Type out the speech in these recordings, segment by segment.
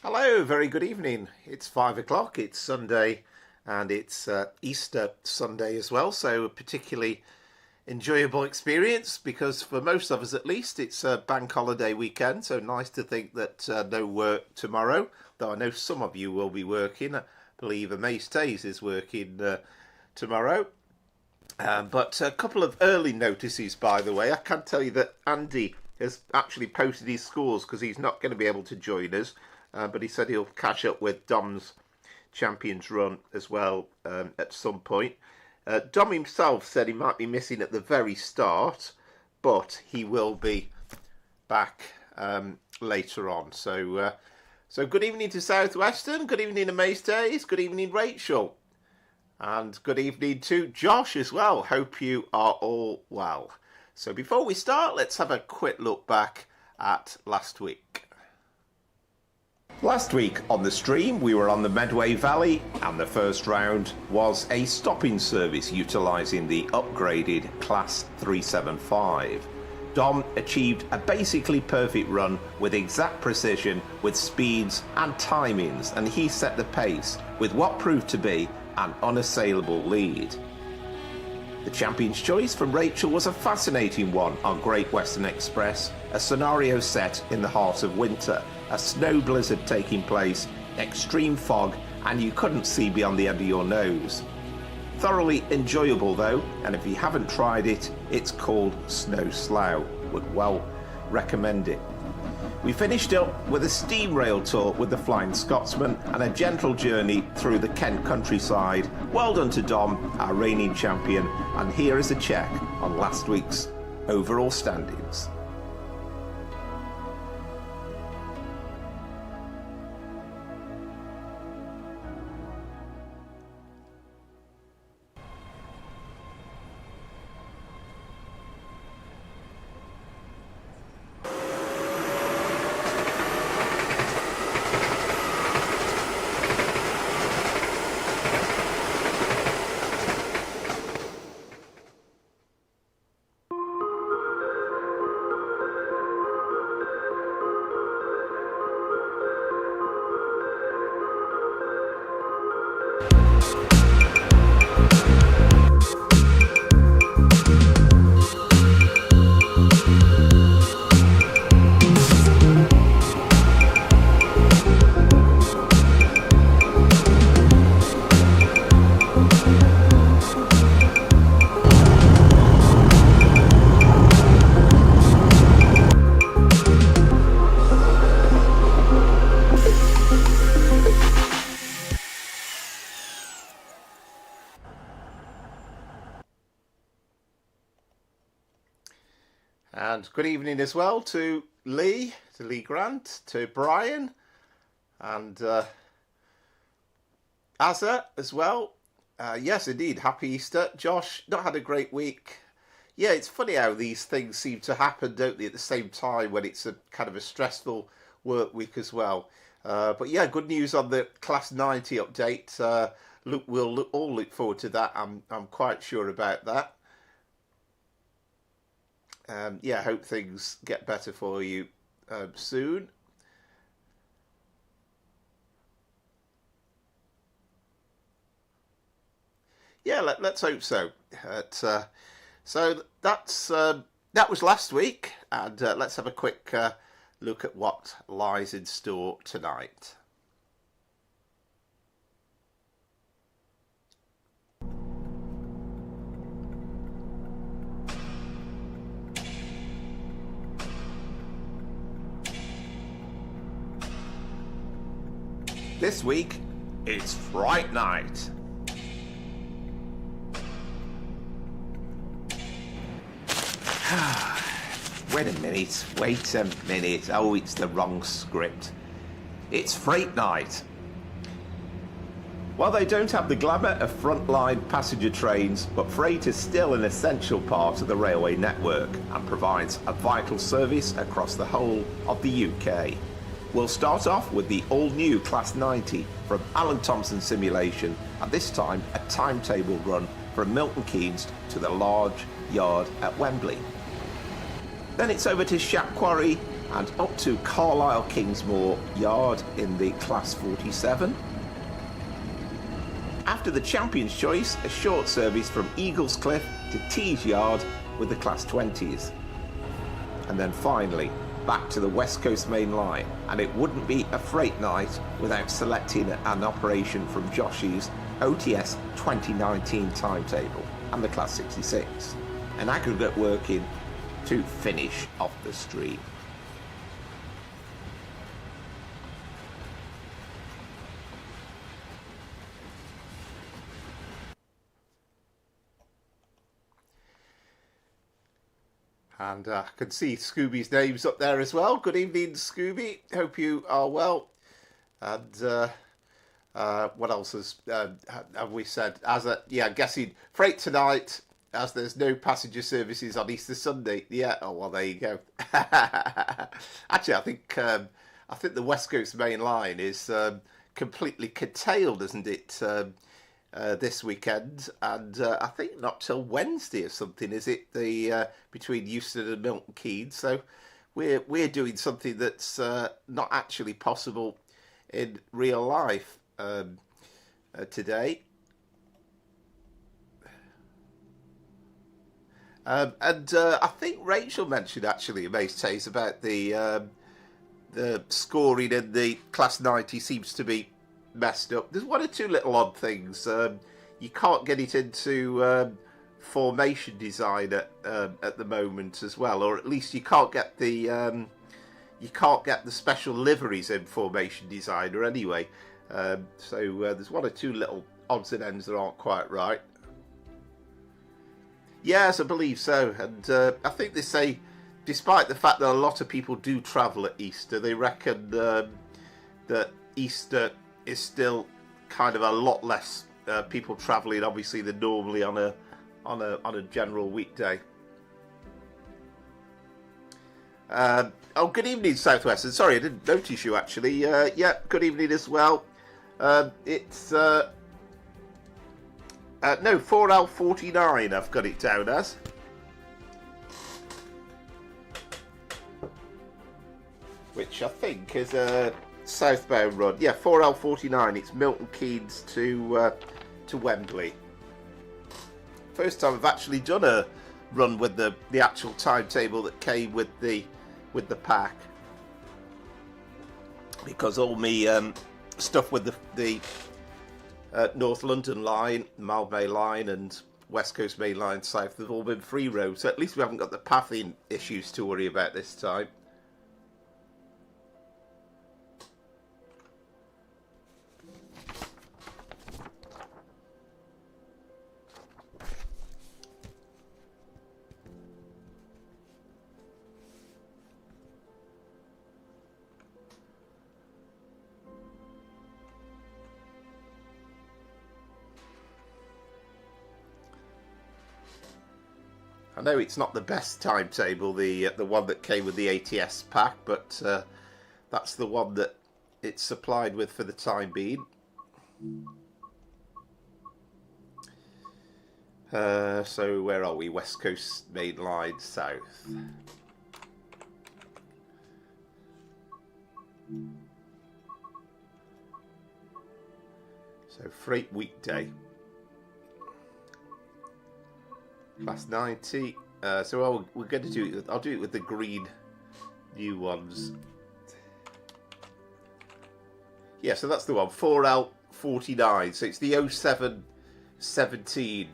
Hello, very good evening. It's 5 o'clock, it's Sunday, and it's Easter Sunday as well, so a particularly enjoyable experience because for most of us at least it's a bank holiday weekend, so nice to think that no work tomorrow, though I know some of you will be working. I believe Amaze Taze is working tomorrow. But a couple of early notices, by the way. I can tell you that Andy has actually posted his scores because he's not going to be able to join us. But he said he'll catch up with Dom's Champions Run as well at some point. Dom himself said he might be missing at the very start, but he will be back later on. So good evening to Southwestern, good evening to Mace Days, good evening Rachel, and good evening to Josh as well. Hope you are all well. So before we start, let's have a quick look back at last week. Last week on the stream we were on the Medway Valley and the first round was a stopping service utilising the upgraded Class 375. Dom achieved a basically perfect run with exact precision with speeds and timings, and he set the pace with what proved to be an unassailable lead. The champion's choice from Rachel was a fascinating one on Great Western Express, a scenario set in the heart of winter, a snow blizzard taking place, extreme fog, and you couldn't see beyond the end of your nose. Thoroughly enjoyable though, and if you haven't tried it, it's called Snow Slough. Would well recommend it. We finished up with a steam rail tour with the Flying Scotsman and a gentle journey through the Kent countryside. Well done to Dom, our reigning champion, and here is a check on last week's overall standings. And good evening as well to Lee Grant, to Brian, and Azza as well. Yes, indeed, happy Easter. Josh, not had a great week. Yeah, it's funny how these things seem to happen, don't they, at the same time when it's a kind of a stressful work week as well. But yeah, good news on the Class 90 update. We'll all look forward to that. I'm quite sure about that. Yeah, hope things get better for you soon. Yeah, let's hope so. So that was last week, and let's have a quick look at what lies in store tonight. This week, it's Fright Night. Wait a minute. Oh, it's the wrong script. It's Freight Night. While they don't have the glamour of frontline passenger trains, but freight is still an essential part of the railway network and provides a vital service across the whole of the UK. We'll start off with the all-new Class 90 from Alan Thompson Simulation, and this time a timetable run from Milton Keynes to the large yard at Wembley. Then it's over to Shap Quarry and up to Carlisle Kingsmoor Yard in the Class 47. After the Champion's Choice, a short service from Eaglescliffe to Tease Yard with the Class 20s. And then finally, back to the West Coast Main Line, and it wouldn't be a freight night without selecting an operation from Josh's OTS 2019 timetable and the Class 66, an aggregate working to finish off the stream. And I can see Scooby's name's up there as well. Good evening, Scooby. Hope you are well. And what else have we said? Guessing freight tonight, as there's no passenger services on Easter Sunday. Yeah, oh well, there you go. Actually, I think the West Coast Main Line is completely curtailed, isn't it? This weekend, and I think not till Wednesday or something, is it? The between Euston and Milton Keynes. So we're doing something that's not actually possible in real life today. And I think Rachel mentioned actually, Mace Tays, about the scoring in the Class 90 seems to be messed up. There's one or two little odd things. You can't get it into formation design at the moment as well, or at least you can't get the special liveries in formation designer anyway. So there's one or two little odds and ends that aren't quite right. Yes, I believe so, and I think they say, despite the fact that a lot of people do travel at Easter, they reckon that Easter is still kind of a lot less people travelling, obviously, than normally on a general weekday. Good evening, Southwestern. Sorry, I didn't notice you actually. Yeah, good evening as well. It's no 4L49. I've got it down as. Which I think is a southbound run. Yeah, 4L49. It's Milton Keynes to Wembley. First time I've actually done a run with the actual timetable that came with the pack, because all me stuff with the North London line, Malmay line, and West Coast Main Line South have all been free road. So at least we haven't got the pathing issues to worry about this time. I know it's not the best timetable, the one that came with the ATS pack, but that's the one that it's supplied with for the time being. So where are we? West Coast Main Line South. So freight weekday. Class 90. So we're going to do it. I'll do it with the green new ones. Yeah, so that's the one. 4L49. So it's the 0717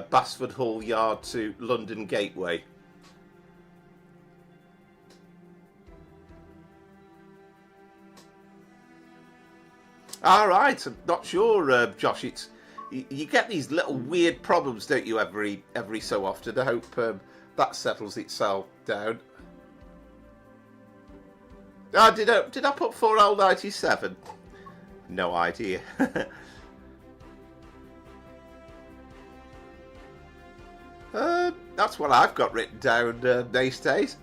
Basford Hall Yard to London Gateway. All right. I'm not sure, Josh. It's you get these little weird problems, don't you, every so often. I hope that settles itself down. Did I put 4L97? No idea. That's what I've got written down these days.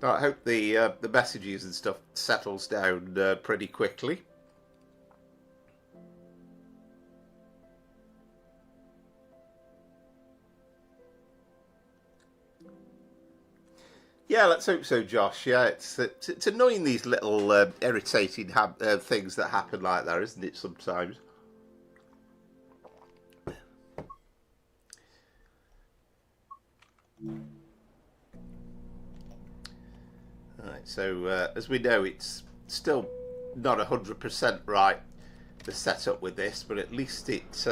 I hope the messages and stuff settles down pretty quickly. Yeah, let's hope so, Josh. Yeah, it's annoying, these little irritating things that happen like that, isn't it, sometimes? Right, so as we know, it's still not 100% right, the setup with this, but at least it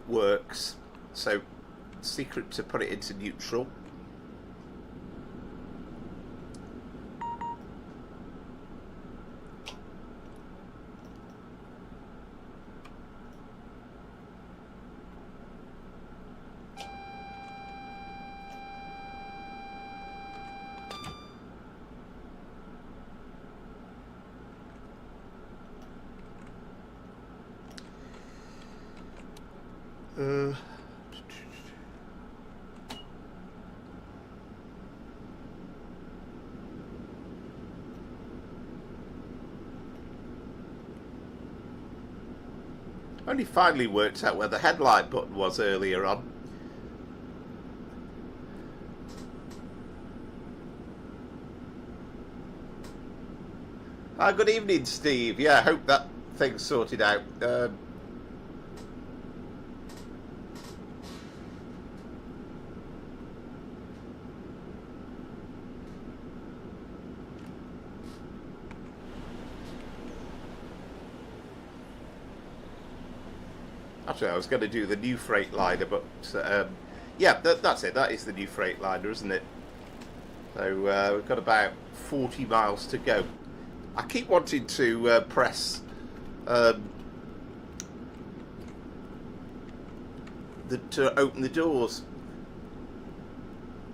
works. So, secret to put it into neutral. Only finally worked out where the headlight button was earlier on. Good evening, Steve. Yeah, I hope that thing's sorted out. Actually, I was going to do the new Freightliner, but yeah, that's it. That is the new Freightliner, isn't it? So we've got about 40 miles to go. I keep wanting to press to open the doors.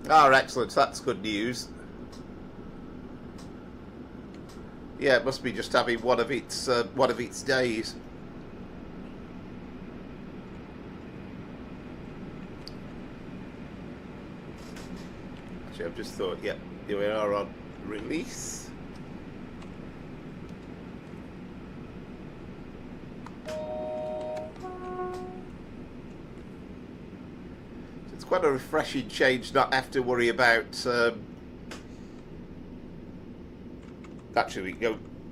Excellent. That's good news. Yeah, it must be just having one of its days. Actually, I've just thought, yep, here we are on release. It's quite a refreshing change not have to worry about. Actually,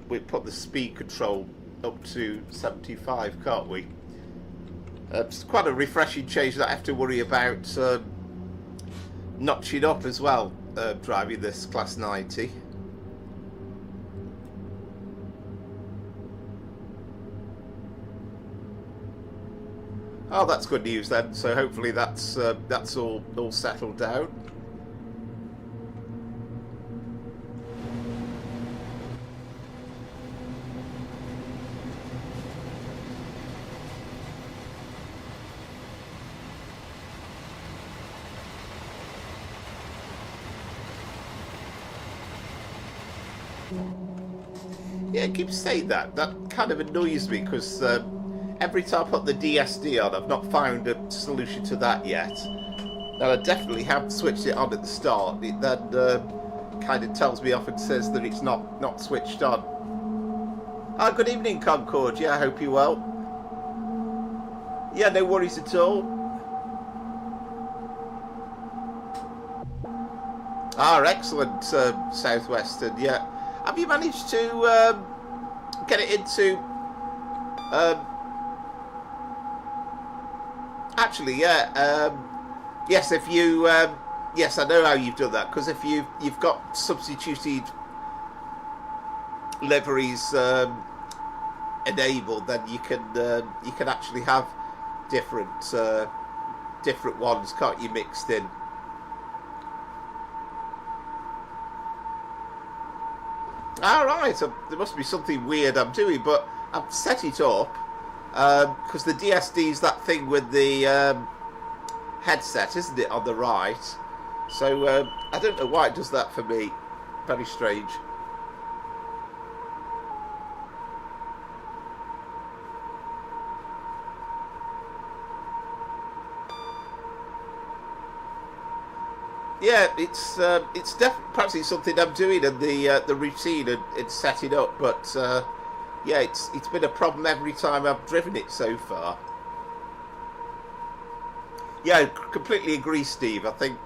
we put the speed control up to 75, can't we? It's quite a refreshing change not have to worry about notching up as well, driving this Class 90. Oh, that's good news then. So hopefully that's all settled down. Yeah, it keeps saying that. That kind of annoys me because every time I put the DSD on, I've not found a solution to that yet. And I definitely have switched it on at the start. It then kind of tells me off and says that it's not switched on. Good evening, Concord. Yeah, I hope you're well. Yeah, no worries at all. Excellent, Southwestern. Yeah. Have you managed to get it into... actually, yeah. Yes, if you... yes, I know how you've done that, because if you've got substituted liveries enabled, then you can actually have different ones, can't you, mixed in? Alright, so there must be something weird I'm doing, but I've set it up because the DSD is that thing with the headset, isn't it, on the right? So I don't know why it does that for me. Very strange. Yeah, it's definitely perhaps it's something I'm doing and the routine and setting up, but yeah, it's been a problem every time I've driven it so far. Yeah, I completely agree, Steve. I think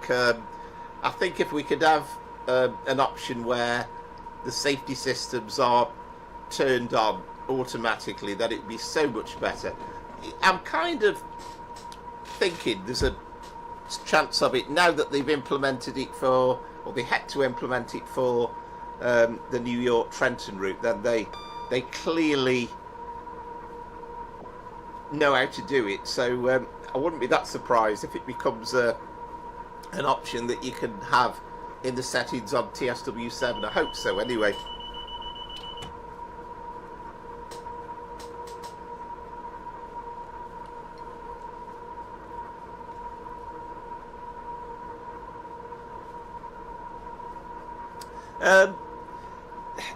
if we could have an option where the safety systems are turned on automatically, that it'd be so much better. I'm kind of thinking there's a chance of it now that they've implemented it for, or they had to implement it for the New York Trenton route. Then they clearly know how to do it. So I wouldn't be that surprised if it becomes an option that you can have in the settings on TSW7. I hope so. Anyway.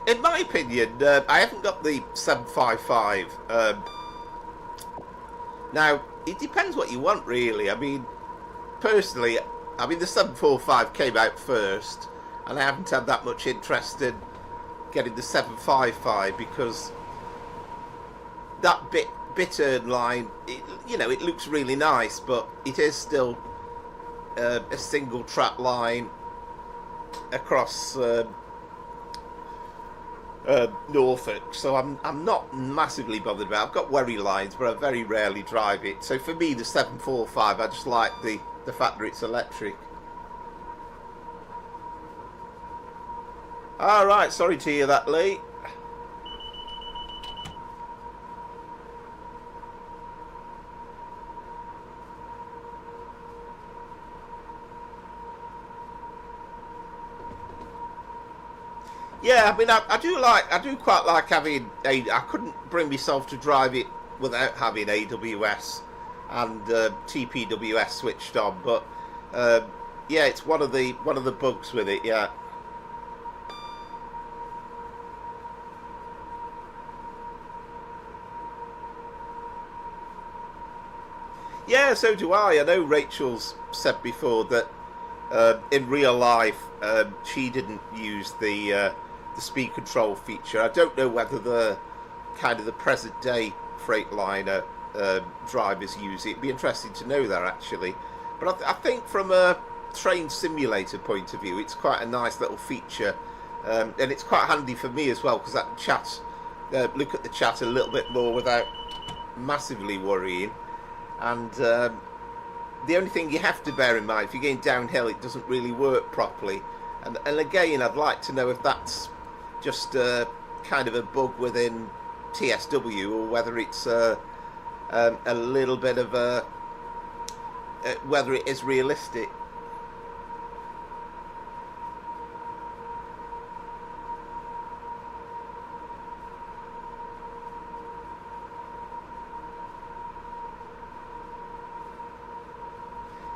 In my opinion, I haven't got the 755. Now, it depends what you want, really. I mean, personally, the 745 came out first, and I haven't had that much interest in getting the 755 because that bittern line, it looks really nice, but it is still a single track line across Norfolk, so I'm not massively bothered about it. I've got Wherry lines, but I very rarely drive it. So for me, the 745, I just like the fact that it's electric. All right, sorry to hear that, Lee. Yeah, I do quite like having I couldn't bring myself to drive it without having AWS and TPWS switched on, but yeah, it's one of the bugs with it. Yeah. Yeah, so do I. I know Rachel's said before that in real life she didn't use the speed control feature. I don't know whether the present day Freightliner drivers use it. It'd be interesting to know that, actually. But I think from a train simulator point of view, it's quite a nice little feature, and it's quite handy for me as well because I can look at the chat a little bit more without massively worrying. And the only thing you have to bear in mind, if you're going downhill, it doesn't really work properly. And again, I'd like to know if that's just kind of a bug within TSW, or whether it's a little bit of whether it is realistic.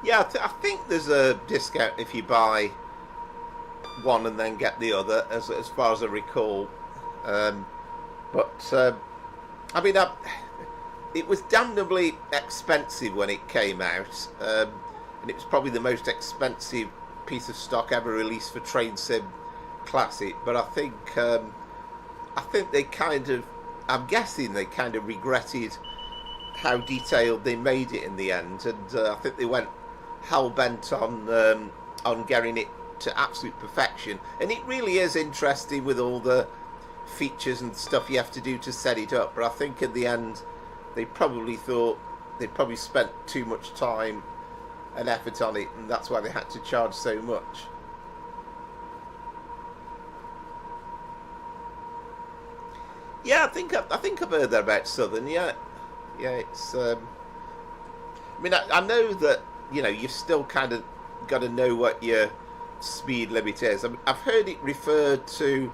Yeah, I think there's a discount if you buy one and then get the other, as far as I recall. But it was damnably expensive when it came out, and it was probably the most expensive piece of stock ever released for Train Sim Classic. But I think they I'm guessing they kind of regretted how detailed they made it in the end, and I think they went hell bent on getting it to absolute perfection. And it really is interesting with all the features and stuff you have to do to set it up. But I think in the end, they probably thought they probably spent too much time and effort on it, and that's why they had to charge so much. Yeah, I think I've heard that about Southern. Yeah, it's. I know that you've still kind of got to know what your speed limit is. I've heard it referred to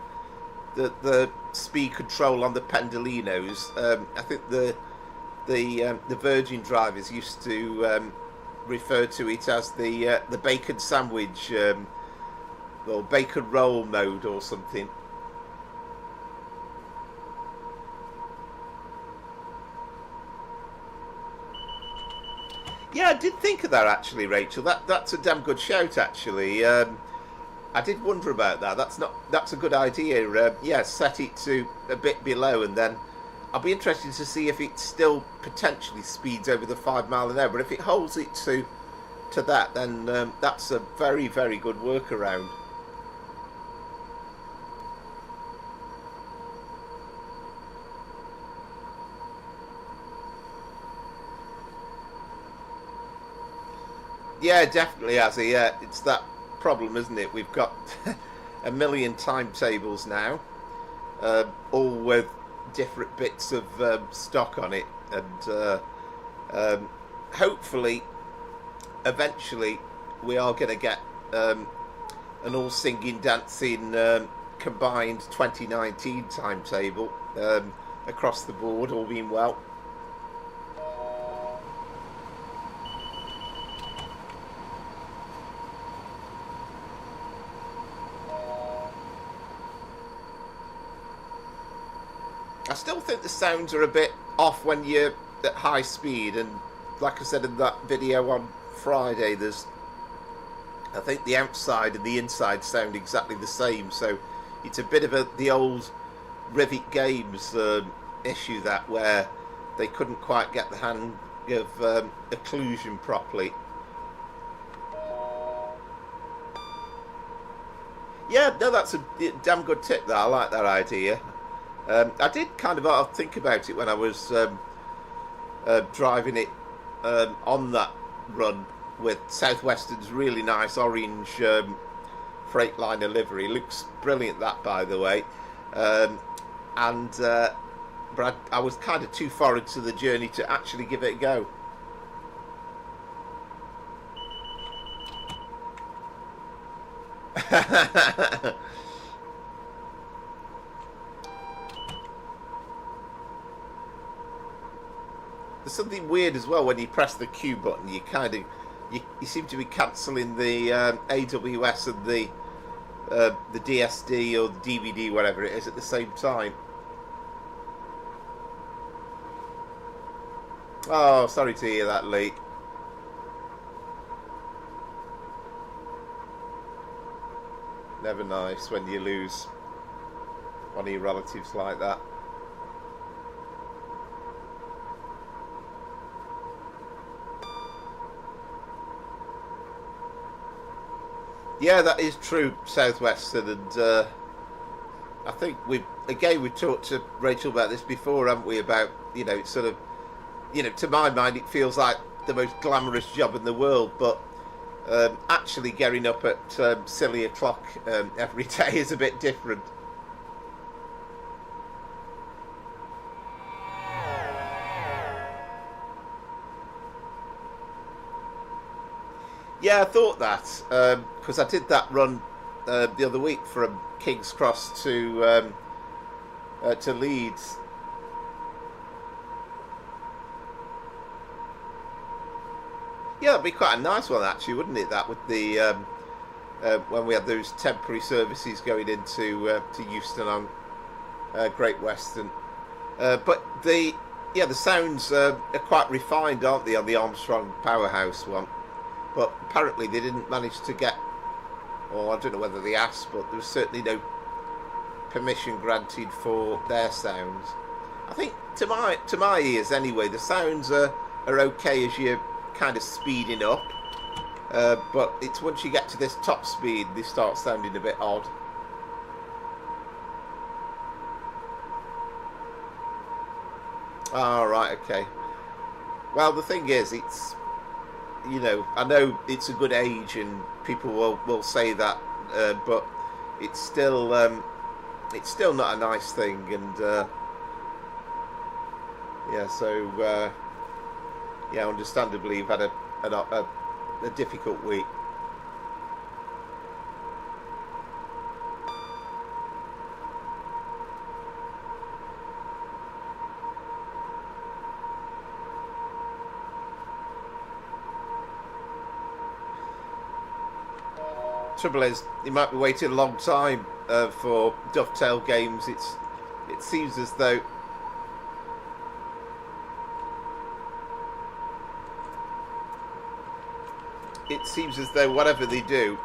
the speed control on the Pendolinos. I think the Virgin drivers used to refer to it as the bacon sandwich or bacon roll mode or something. Yeah, I did think of that actually, Rachel. That's a damn good shout actually. I did wonder about that. That's a good idea. Yeah, set it to a bit below, and then I'll be interested to see if it still potentially speeds over the 5 mile an hour. But if it holds it to that, then that's a very, very good workaround. Yeah, definitely, Azzy. Yeah, it's that problem, isn't it? We've got a million timetables now, all with different bits of stock on it, and hopefully, eventually, we are going to get an all singing, dancing combined 2019 timetable across the board, all being well. I still think the sounds are a bit off when you're at high speed, and like I said in that video on Friday, I think the outside and the inside sound exactly the same, so it's a bit of the old Rivet Games issue, that where they couldn't quite get the hang of occlusion properly. Yeah, no, that's a damn good tip there. I like that idea. I did kind of think about it when I was driving it on that run with Southwestern's really nice orange Freightliner livery. Looks brilliant, that, by the way. But I was kind of too far into the journey to actually give it a go. There's something weird as well when you press the Q button. You kind of you seem to be cancelling the AWS and the DSD or the DVD, whatever it is, at the same time. Oh, sorry to hear that, Lee. Never nice when you lose one of your relatives like that. Yeah, that is true, Southwestern, and I think we've talked to Rachel about this before, haven't we? About, it's sort of, to my mind, it feels like the most glamorous job in the world, but actually getting up at silly o'clock every day is a bit different. Yeah, I thought that, because I did that run the other week from King's Cross to Leeds. Yeah, that'd be quite a nice one, actually, wouldn't it? That with the when we had those temporary services going into to Euston on Great Western. But the sounds are quite refined, aren't they, on the Armstrong Powerhouse one? But apparently they didn't manage to get, or I don't know whether they asked, but there was certainly no permission granted for their sounds. I think to my ears anyway, the sounds are okay as you're kind of speeding up, but it's once you get to this top speed they start sounding a bit odd. Oh, right, okay. Well, the thing is, it's, I know it's a good age and people will say that, but it's still not a nice thing, and understandably you've had a difficult week. Trouble is, you might be waiting a long time for dovetail games. It seems as though it seems as though whatever they do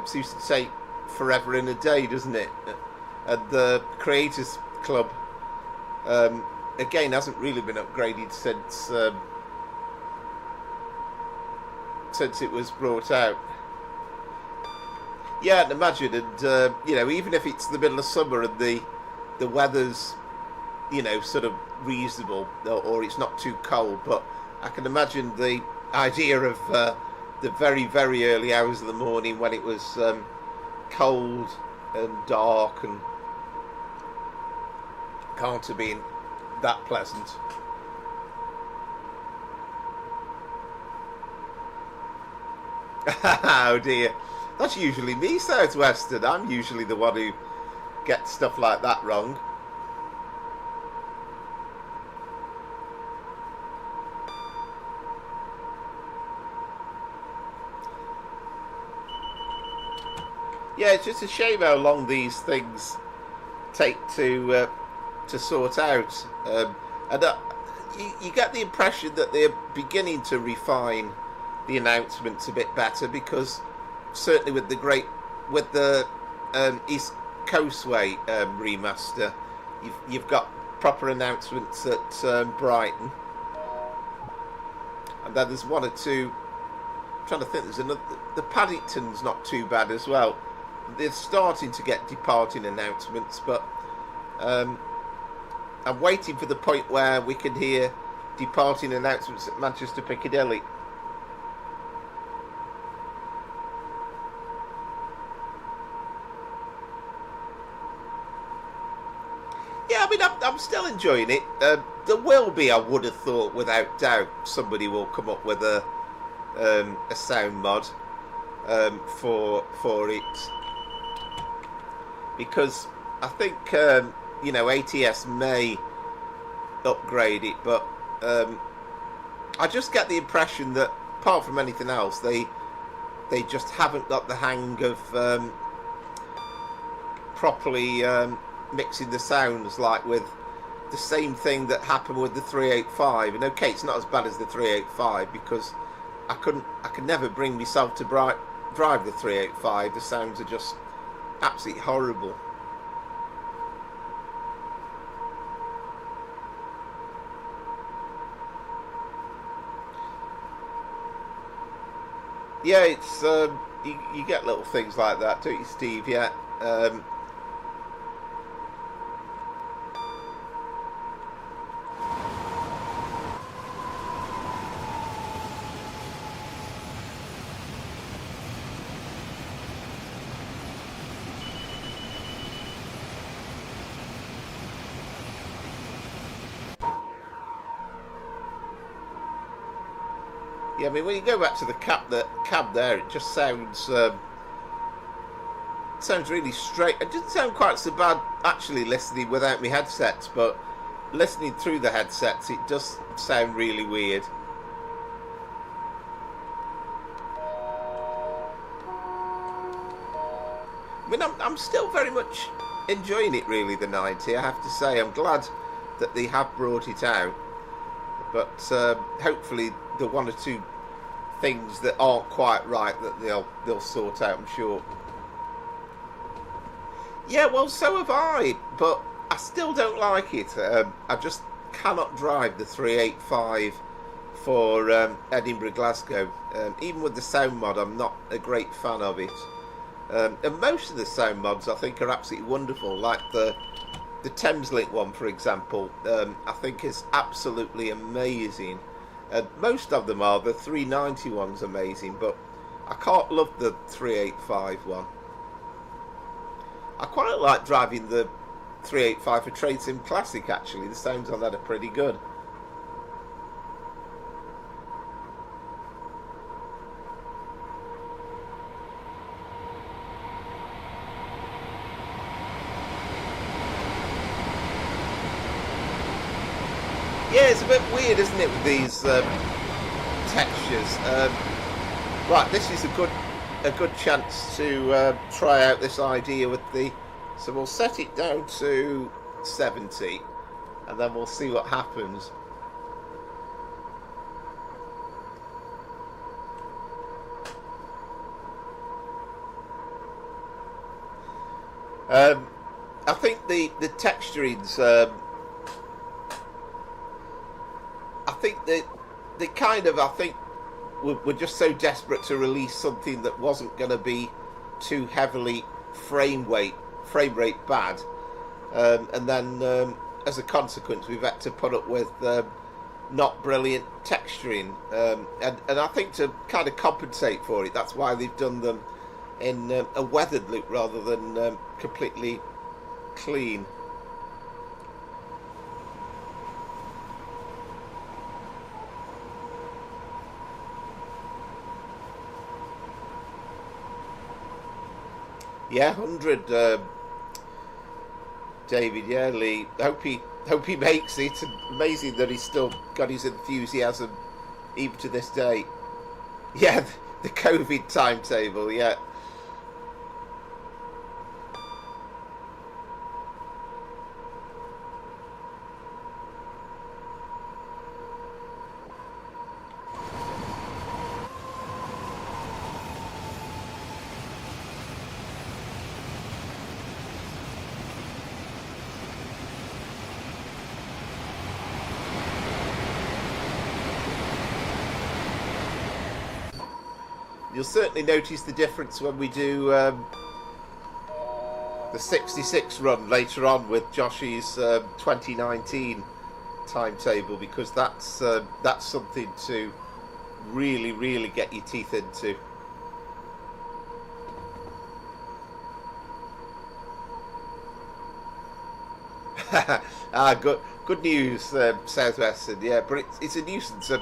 seems to take forever in a day, doesn't it? And the Creators Club again hasn't really been upgraded since it was brought out. Yeah, and imagine, and you know, even if it's the middle of summer and the weather's, you know, sort of reasonable, or it's not too cold, but I can imagine the idea of the very, very early hours of the morning when it was cold and dark, and can't have been that pleasant. Oh dear. That's usually me, Southwestern. I'm usually the one who gets stuff like that wrong. Yeah, it's just a shame how long these things take to sort out. And you get the impression that they're beginning to refine the announcements a bit better, because certainly with the East Coastway remaster, you've got proper announcements at Brighton, and then there's one or two. I'm trying to think. There's another. The Paddington's not too bad as well. They're starting to get departing announcements, but I'm waiting for the point where we can hear departing announcements at Manchester Piccadilly. Yeah, I mean, I'm still enjoying it. There will be, I would have thought, without doubt, somebody will come up with a sound mod for it, because I think you know, ATS may upgrade it, but I just get the impression that, apart from anything else, they just haven't got the hang of properly mixing the sounds, like with the same thing that happened with the 385. And okay, it's not as bad as the 385, because I could never bring myself to drive the 385. The sounds are just absolutely horrible. Yeah, it's you get little things like that, don't you, Steve? Yeah. Yeah, I mean, when you go back to the cab there, it just sounds really straight. It doesn't sound quite so bad actually listening without my headsets, but listening through the headsets, it does sound really weird. I mean, I'm still very much enjoying it, really, the 90. I have to say, I'm glad that they have brought it out, but hopefully the one or two things that aren't quite right that they'll sort out, I'm sure. Yeah, well, so have I, but I still don't like it. I just cannot drive the 385 for Edinburgh Glasgow. Even with the sound mod, I'm not a great fan of it. And most of the sound mods I think are absolutely wonderful, like the Thameslink one, for example. I think is absolutely amazing. Most of them are. The 390 one's amazing, but I can't love the 385 one. I quite like driving the 385 for Trade Sim Classic, actually. The sounds on that are pretty good. Yeah, it's a bit weird, isn't it, with these textures. Right, this is a good chance to try out this idea with the. So we'll set it down to 70, and then we'll see what happens. I think the texturings. I think that they kind of. I think we're just so desperate to release something that wasn't going to be too heavily frame rate bad, and then as a consequence, we've had to put up with not brilliant texturing, and I think to kind of compensate for it, that's why they've done them in a weathered look rather than completely clean. Yeah, 100, David. Yeah, Lee. Hope he makes it. Amazing that he's still got his enthusiasm even to this day. Yeah, the COVID timetable. Yeah. You'll certainly notice the difference when we do the 66 run later on with Josh's 2019 timetable, because that's something to really get your teeth into. Good news, Southwestern. Yeah, but it's a nuisance. I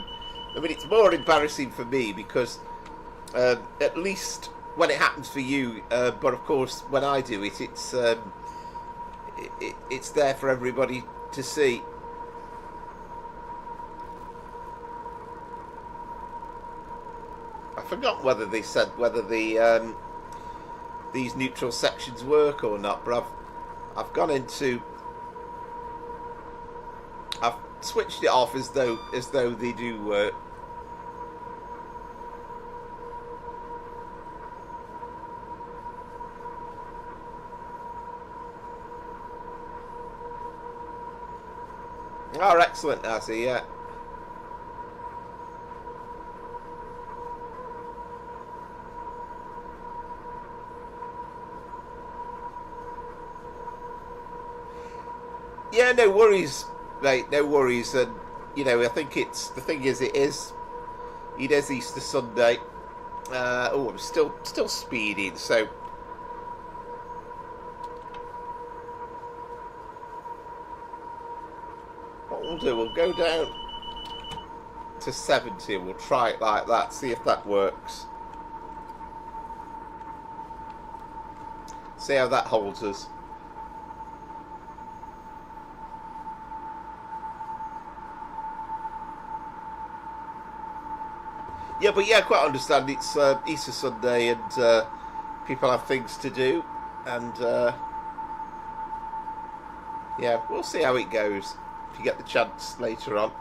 mean, it's more embarrassing for me because at least when it happens for you, but of course when I do it, it's there for everybody to see. I forgot whether they said whether the these neutral sections work or not, but I've gone into, I've switched it off as though they do work. Oh, excellent, Azzy, yeah. Yeah, no worries, mate, no worries. And, you know, I think it's, the thing is, it is Easter Sunday. Oh, I'm still speeding, so... What we'll do, we'll go down to 70 and we'll try it like that, see if that works. See how that holds us. Yeah, but yeah, I quite understand. It's Easter Sunday and people have things to do, and yeah, we'll see how it goes if you get the chance later on.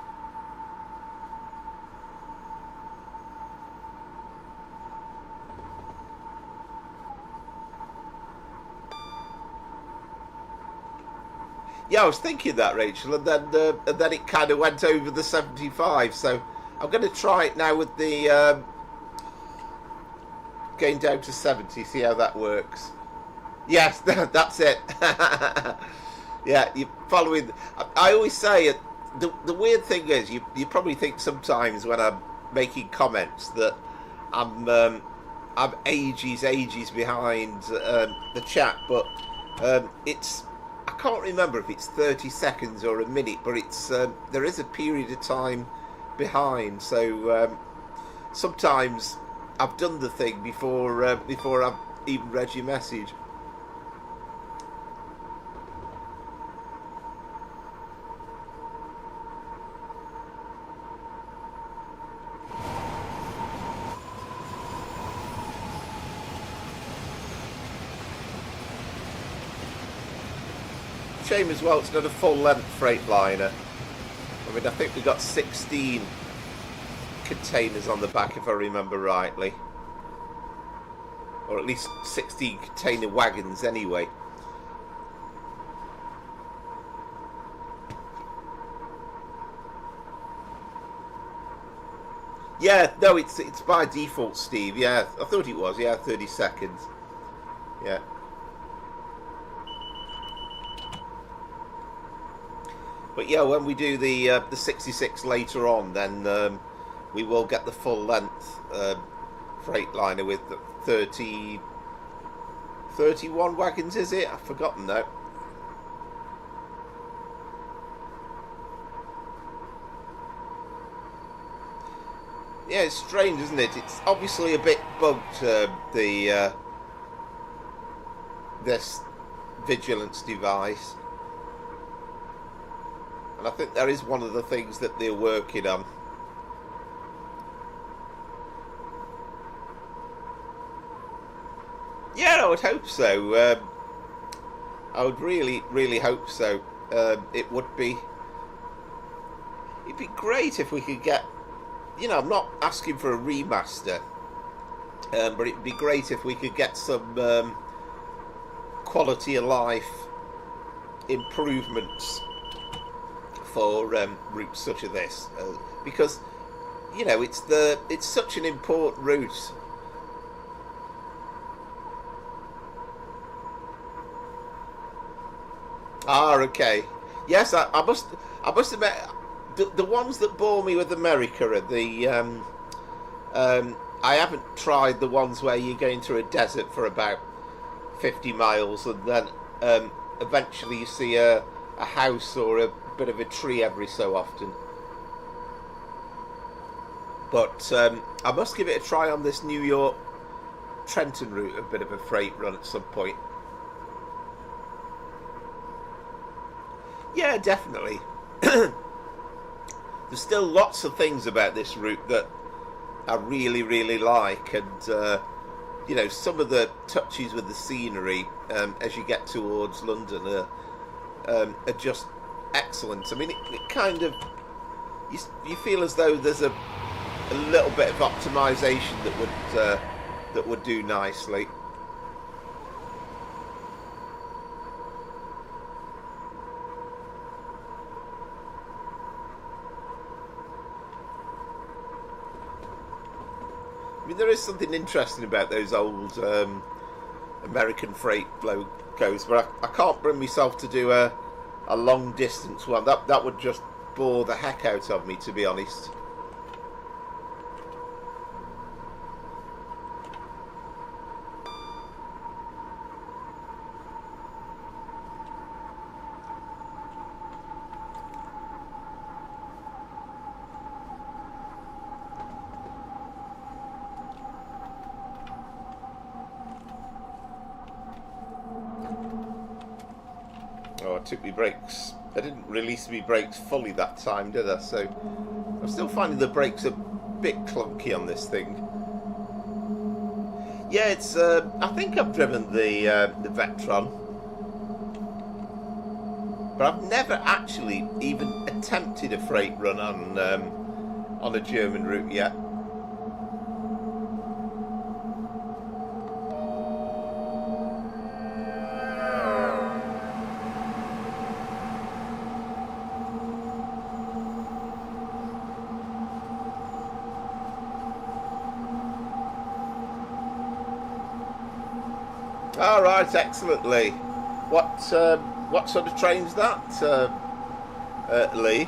Yeah, I was thinking that, Rachel, and then it kind of went over the 75. So I'm going to try it now with the going down to 70. See how that works. Yes, that's it. Yeah, you're following. I always say it. The weird thing is, you probably think sometimes when I'm making comments that I'm ages behind the chat, but it's. I can't remember if it's 30 seconds or a minute, but it's there is a period of time behind. So sometimes I've done the thing before I've even read your message. Shame as well, it's not a full length Freightliner. I mean, I think we got 16 containers on the back, if I remember rightly, or at least 16 container wagons anyway. Yeah, no, it's by default, Steve. Yeah, I thought it was. Yeah, 30 seconds. Yeah. But yeah, when we do the 66 later on, then we will get the full length Freightliner with 30, 31 wagons, is it? I've forgotten now. Yeah, it's strange, isn't it? It's obviously a bit bugged, this vigilance device. And I think that is one of the things that they're working on. Yeah, I would hope so. I would really, really hope so. It'd be great if we could get, you know, I'm not asking for a remaster, but it'd be great if we could get some quality of life improvements for routes such as this, because, you know, it's such an important route. Ah, okay. Yes, I must admit, the ones that bore me with America are the I haven't tried the ones where you're going through a desert for about 50 miles and then eventually you see a house or a bit of a tree every so often. But I must give it a try on this New York Trenton route, a bit of a freight run at some point. Yeah, definitely. There's still lots of things about this route that I really, really like, and you know, some of the touches with the scenery as you get towards London are just excellent. I mean, it kind of you feel as though there's a little bit of optimization that would do nicely. I mean, there is something interesting about those old American freight locos, but I can't bring myself to do a long distance one. That would just bore the heck out of me, to be honest. Oh, I took my brakes. I didn't release my brakes fully that time, did I? So I'm still finding the brakes a bit clunky on this thing. Yeah, it's. I think I've driven the Vectron, but I've never actually even attempted a freight run on a German route yet. All right, excellently. What sort of train's that, Lee?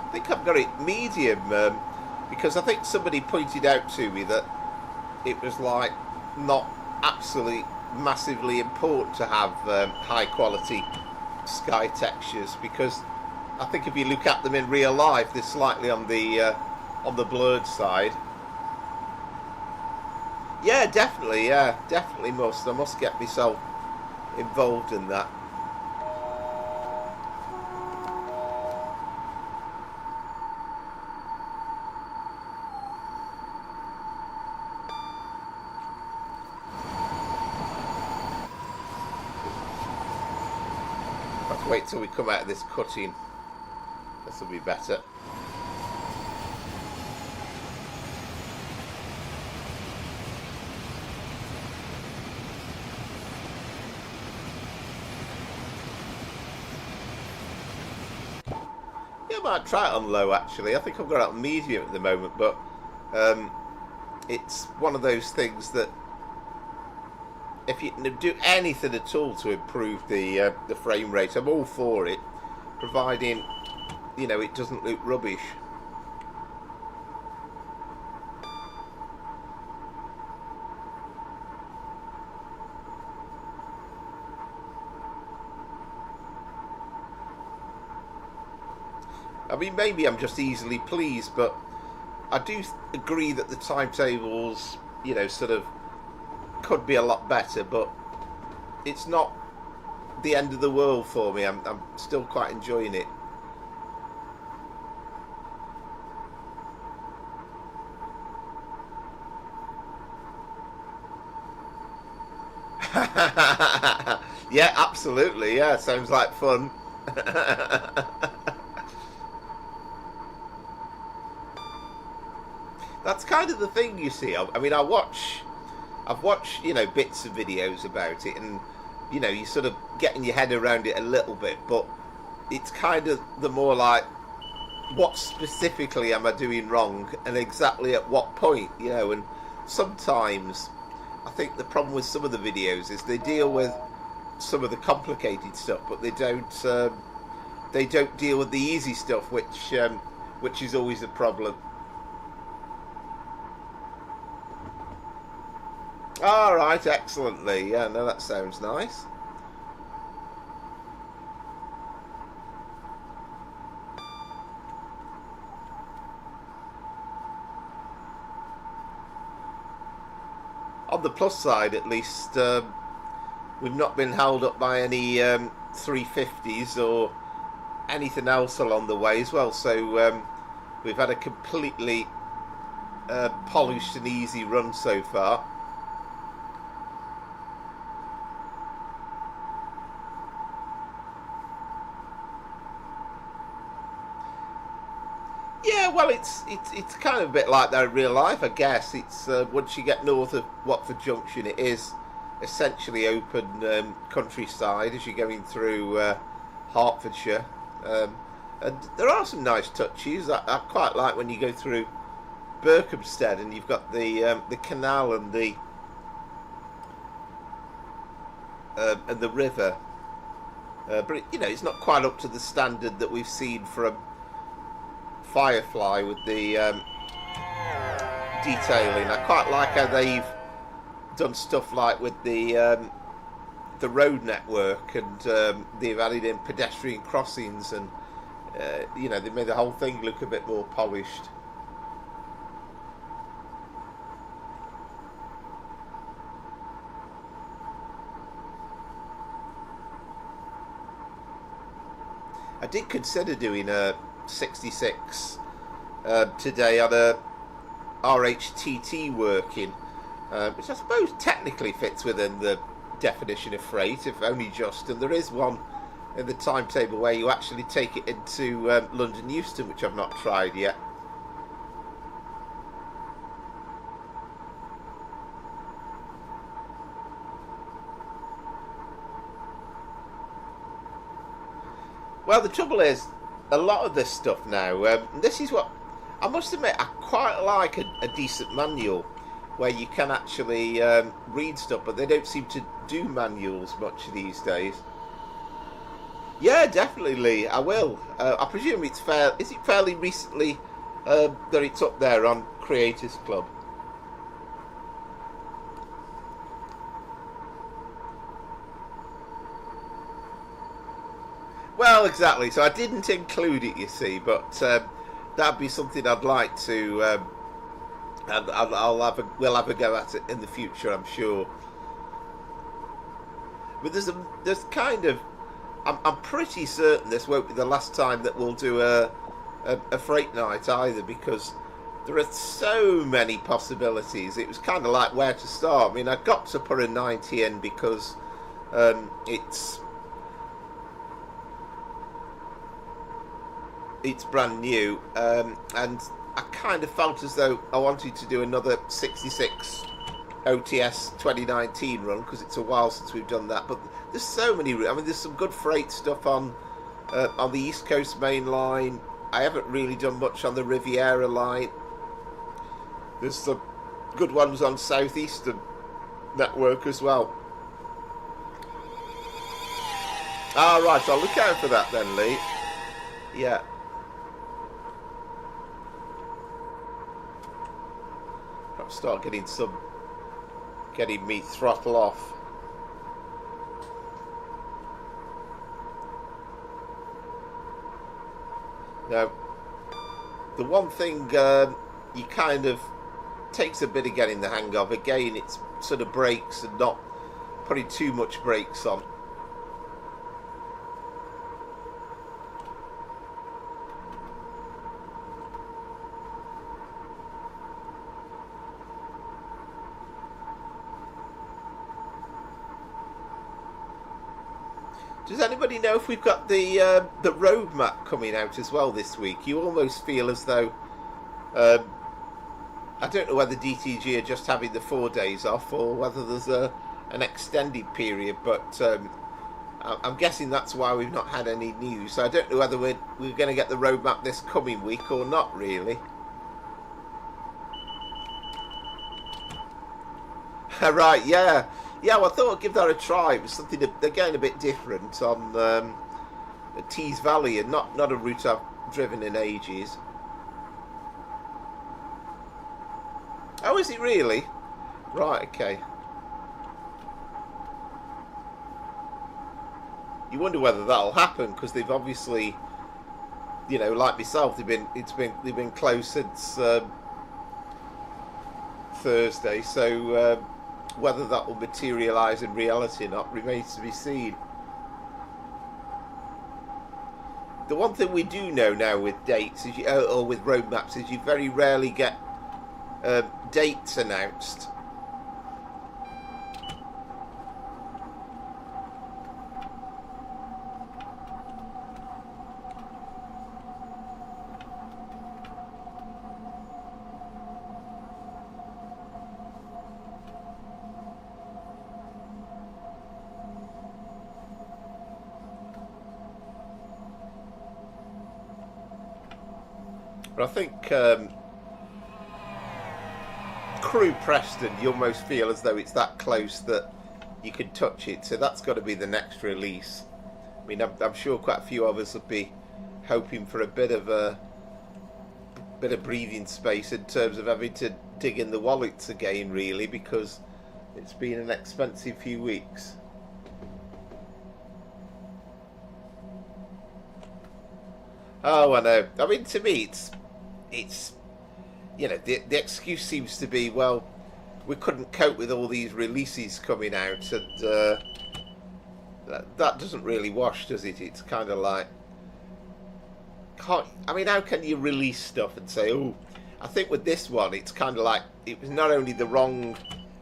I think I've got it medium because I think somebody pointed out to me that it was like not absolutely massively important to have high quality sky textures, because I think if you look at them in real life, they're slightly on the blurred side. Yeah, definitely. Yeah, definitely must. I must get myself involved in that. Wait till we come out of this cutting. This will be better. Yeah, I might try it on low actually. I think I've got it on medium at the moment, but it's one of those things that if you can do anything at all to improve the frame rate, I'm all for it, providing, you know, it doesn't look rubbish. I mean, maybe I'm just easily pleased, but I do agree that the timetables, you know, sort of could be a lot better, but it's not the end of the world for me. I'm still quite enjoying it. Yeah, absolutely. Yeah, sounds like fun. That's kind of the thing, you see. I mean, I've watched, you know, bits of videos about it, and, you know, you're sort of getting your head around it a little bit, but it's kind of the more like, what specifically am I doing wrong, and exactly at what point, you know. And sometimes I think the problem with some of the videos is they deal with some of the complicated stuff, but they don't deal with the easy stuff, which is always a problem. All right, excellently. Yeah, no, that sounds nice. On the plus side, at least, we've not been held up by any 350s or anything else along the way as well. So we've had a completely polished and easy run so far. Yeah, well, it's kind of a bit like that in real life, I guess. It's once you get north of Watford Junction, it is essentially open countryside as you're going through Hertfordshire, and there are some nice touches. I quite like when you go through Berkhamsted and you've got the canal and the river, but you know, it's not quite up to the standard that we've seen from Firefly with the detailing. I quite like how they've done stuff like with the road network, and they've added in pedestrian crossings, and you know, they made the whole thing look a bit more polished. I did consider doing a 66 today on a RHTT working, which I suppose technically fits within the definition of freight, if only just. And there is one in the timetable where you actually take it into London Euston, which I've not tried yet. Well, the trouble is, a lot of this stuff now, this is what I must admit, I quite like a decent manual where you can actually read stuff, but they don't seem to do manuals much these days. Yeah, definitely, Lee, I will. I presume it's fair. Is it fairly recently that it's up there on Creators Club? Well, exactly. So I didn't include it, you see, but that'd be something I'd like to. And we'll have a go at it in the future, I'm sure. But there's kind of, I'm pretty certain this won't be the last time that we'll do a freight night either, because there are so many possibilities. It was kind of like where to start. I mean, I got to put a 90 in because it's. it's brand new, and I kind of felt as though I wanted to do another 66 OTS 2019 run because it's a while since we've done that. But there's so many. I mean, there's some good freight stuff on the East Coast Main Line. I haven't really done much on the Riviera line. There's some good ones on Southeastern Network as well. Ah, right, I'll look out for that then, Lee. Yeah. Perhaps start getting me throttle off. Now, the one thing you kind of takes a bit of getting the hang of, again, it's sort of brakes and not putting too much brakes on. Does anybody know if we've got the road map coming out as well this week? You almost feel as though I don't know whether DTG are just having the 4 days off or whether there's an extended period, but I'm guessing that's why we've not had any news. So I don't know whether we're going to get the road map this coming week or not, really. Right, yeah. Yeah, well, I thought I'd give that a try. It was something, again, a bit different on Tease Valley, and not a route I've driven in ages. Oh, is it really? Right, okay. You wonder whether that'll happen, because they've obviously, you know, like myself, they've been closed since Thursday, so whether that will materialise in reality or not remains to be seen. The one thing we do know now with dates is or with road maps is you very rarely get dates announced. But I think Crewe Preston, you almost feel as though it's that close that you can touch it. So that's got to be the next release. I mean, I'm sure quite a few of us would be hoping for a bit of breathing space in terms of having to dig in the wallets again, really, because it's been an expensive few weeks. Oh, I know. I mean, to me, it's you know, the excuse seems to be, well, we couldn't cope with all these releases coming out, and that doesn't really wash, does it? It's kind of like, I mean, how can you release stuff and say, oh, I think with this one, it's kind of like, it was not only the wrong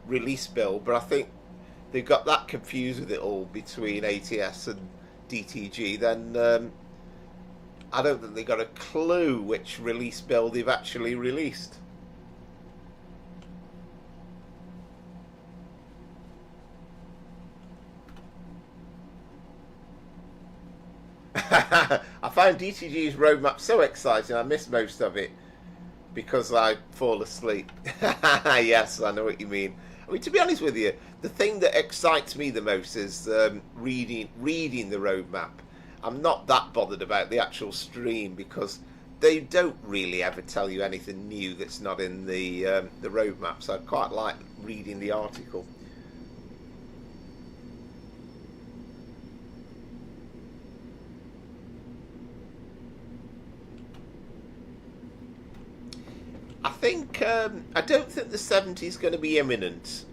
release bill, but I think they got that confused with it all between ATS and DTG, then I don't think they got a clue which release bill they've actually released. I found DTG's roadmap so exciting I missed most of it because I fall asleep. Yes, I know what you mean. I mean, to be honest with you, the thing that excites me the most is reading the roadmap. I'm not that bothered about the actual stream because they don't really ever tell you anything new that's not in the roadmap. So I quite like reading the article. I think I don't think the 70 is going to be imminent.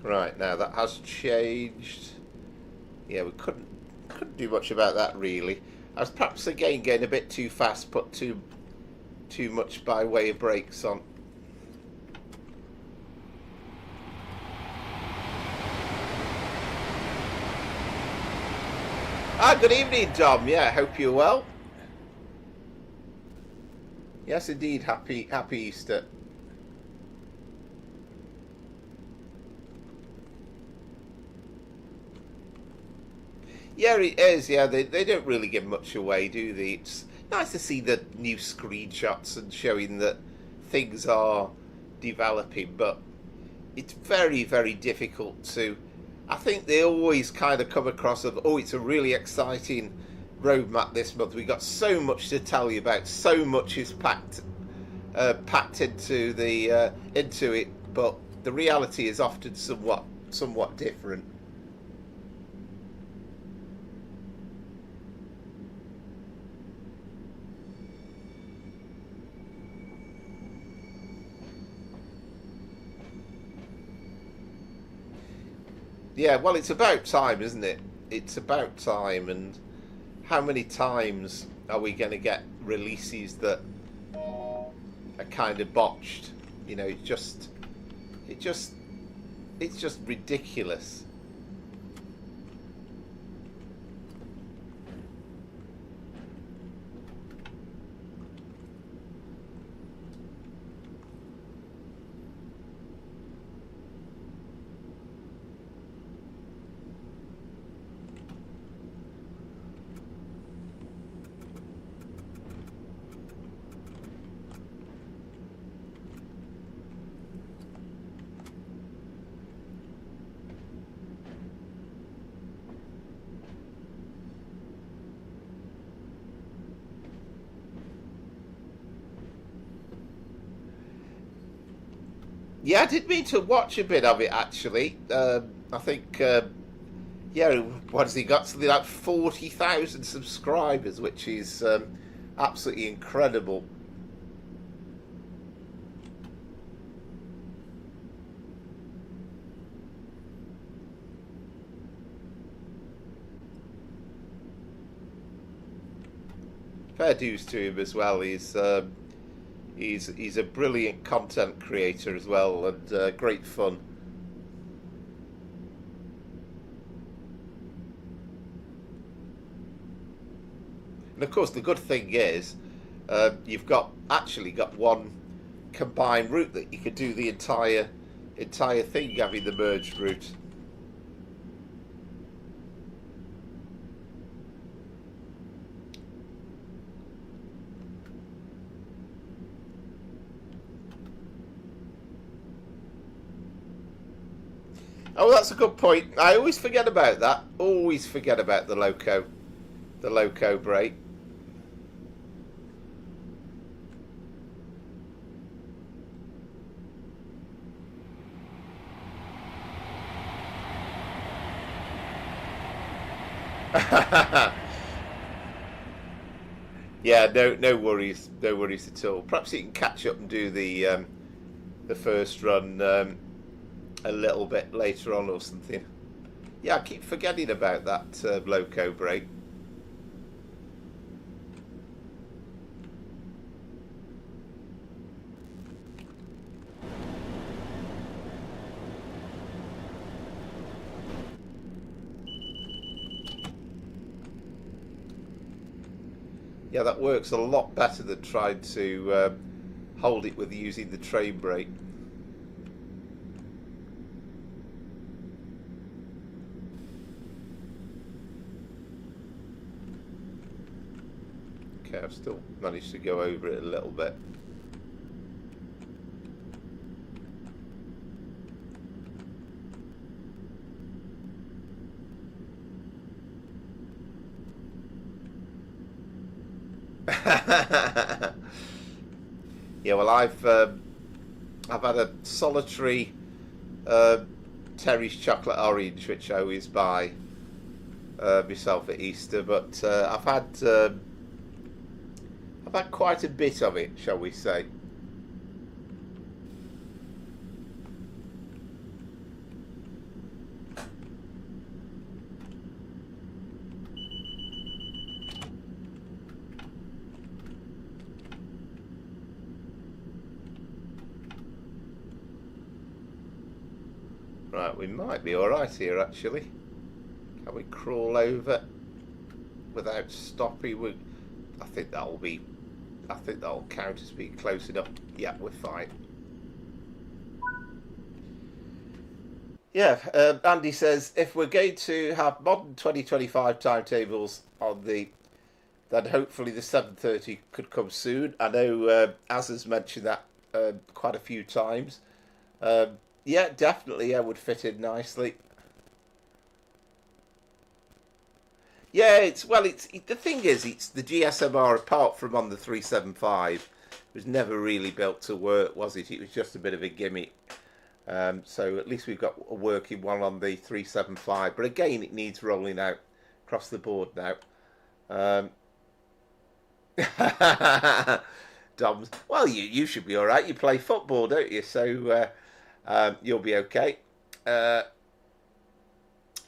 Right, now that has changed. Yeah, we couldn't do much about that really. I was perhaps again going a bit too fast, put too much by way of brakes on. Good evening, Dom. Yeah, hope you're well. Yes, indeed. Happy Easter. Yeah, it is. Yeah, they don't really give much away, do they? It's nice to see the new screenshots and showing that things are developing, but it's very, very difficult to. I think they always kind of come across of, oh, it's a really exciting roadmap this month. We got so much to tell you about. So much is packed into it, but the reality is often somewhat different. Yeah, well, it's about time, isn't it? It's about time, and how many times are we going to get releases that are kind of botched? You know, it's just ridiculous. Yeah, I did mean to watch a bit of it actually. I think, yeah, what has he got? Something like 40,000 subscribers, which is absolutely incredible. Fair dues to him as well. He's a brilliant content creator as well, and great fun. And of course, the good thing is, you've actually got one combined route that you could do the entire thing, having the merged route. Oh, that's a good point. I always forget about that. Always forget about the loco break. Yeah, no worries, no worries at all. Perhaps you can catch up and do the first run a little bit later on or something. Yeah, I keep forgetting about that loco break. Yeah, that works a lot better than trying to hold it with using the train brake. Okay, I've still managed to go over it a little bit. Yeah, well, I've had a solitary Terry's chocolate orange, which I always buy myself at Easter, but I've had quite a bit of it, shall we say. Right, we might be alright here actually. Can we crawl over without stopping? I think that'll count as being close enough. Yeah, we're fine. Yeah, Andy says if we're going to have modern 2025 timetables on then hopefully the 7:30 could come soon. I know Az has mentioned that quite a few times. Yeah, definitely, yeah, would fit in nicely. Yeah, it's the thing is, it's the GSMR apart from on the 375 was never really built to work, was it? It was just a bit of a gimmick. So at least we've got a working one on the 375. But again, it needs rolling out across the board now. Doms, well, you should be all right. You play football, don't you? So you'll be okay.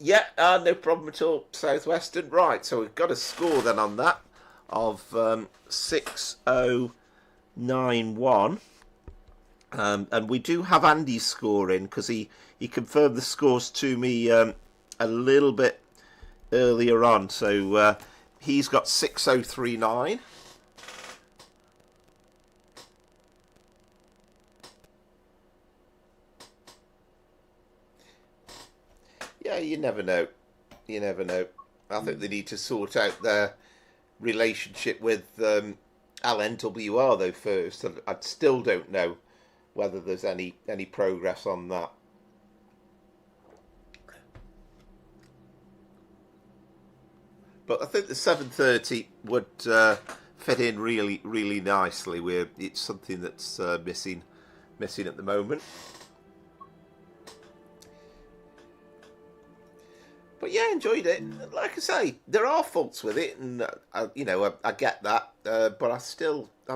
Yeah, no problem at all. Southwestern, right? So we've got a score then on that of 6091. And we do have Andy's score in because he confirmed the scores to me a little bit earlier on. So he's got 6039. Yeah, you never know. You never know. I think they need to sort out their relationship with LNWR though first. I still don't know whether there's any progress on that. But I think the 7:30 would fit in really nicely. It's something that's missing at the moment. But yeah, enjoyed it. Like I say, there are faults with it, and I get that. But I'm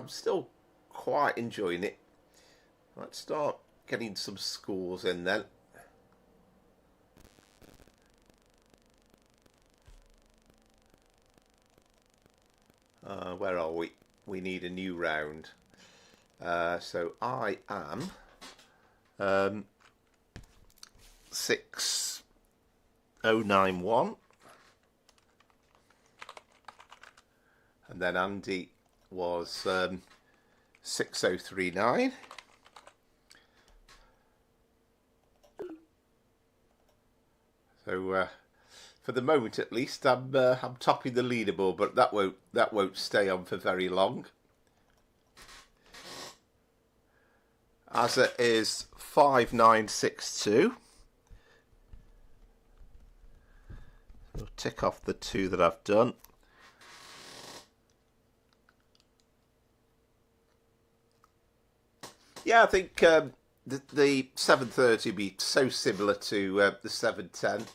still quite enjoying it. Let's start getting some scores in then. Where are we? We need a new round. So I am 6091, and then Andy was 6039. So for the moment, at least, I'm topping the leaderboard, but that won't stay on for very long. Asa is 5962. We'll tick off the two that I've done. Yeah, I think the 7:30 be so similar to the 7:10.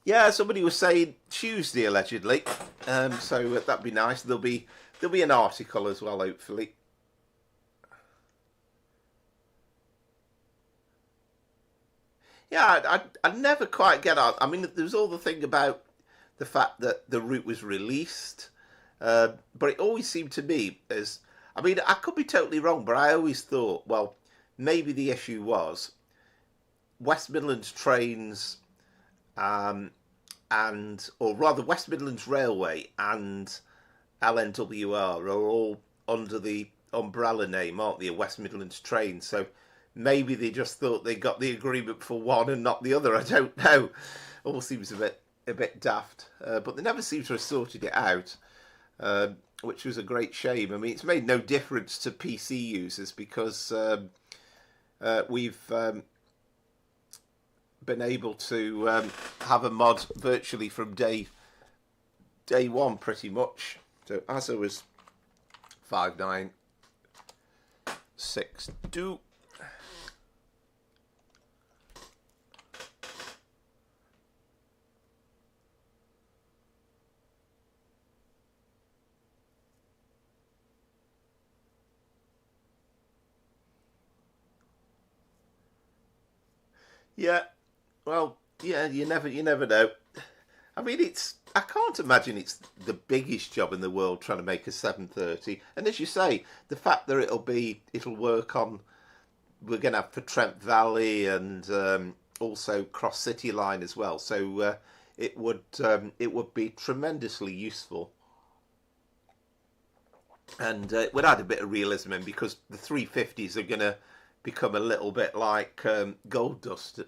Yeah, somebody was saying Tuesday allegedly, so that'd be nice. There'll be an article as well, hopefully. Yeah, I never quite get on. I mean, there's all the thing about the fact that the route was released, but it always seemed to me as, I mean, I could be totally wrong, but I always thought, well, maybe the issue was West Midlands trains, or rather West Midlands Railway and LNWR are all under the umbrella name, aren't they? West Midlands Trains. So maybe they just thought they got the agreement for one and not the other. I don't know. All seems a bit daft, but they never seem to have sorted it out, which was a great shame. I mean, it's made no difference to PC users because we've been able to have a mod virtually from day one, pretty much. So Asa was 5962. Yeah, well, yeah, you never know. I mean, I can't imagine it's the biggest job in the world trying to make a 730. And as you say, the fact that it'll work on, we're going to have for Trent Valley and also Cross City Line as well. So it would be tremendously useful. And it would add a bit of realism in, because the 350s are going to become a little bit like gold dust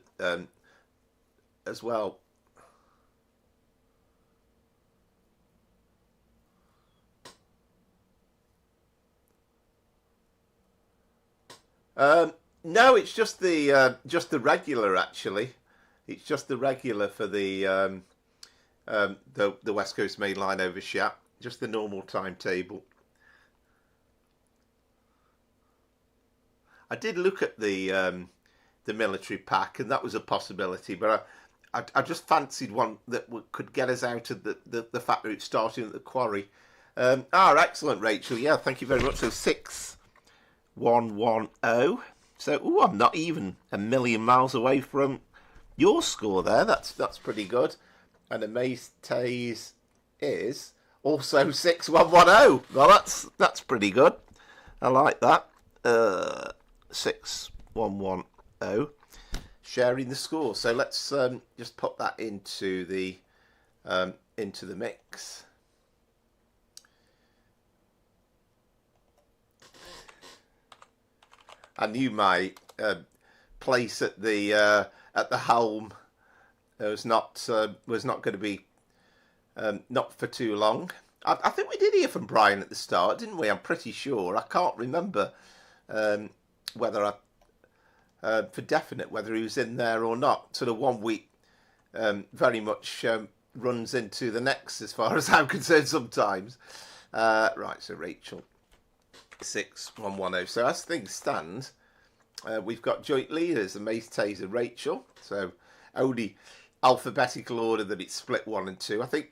as well. No, it's just the regular actually. It's just the regular for the West Coast Main Line over Shap. Just the normal timetable. I did look at the military pack, and that was a possibility, but I just fancied one that could get us out of the fact that it's starting at the quarry. Excellent, Rachel. Yeah, thank you very much. So 6110. So, I'm not even a million miles away from your score there. That's pretty good. And Amaze Taze is also 6110. Well, that's pretty good. I like that. 6110. Sharing the score. So let's just put that into the mix. I knew my place at the helm was not going to be not for too long. I think we did hear from Brian at the start, didn't we? I'm pretty sure. I can't remember whether for definite whether he was in there or not. Sort of 1 week very much runs into the next, as far as I'm concerned sometimes. Right, so Rachel. 6110. So as things stand, we've got joint leaders, Amaze Taze and Rachel. So only alphabetical order that it's split 1 and 2. I think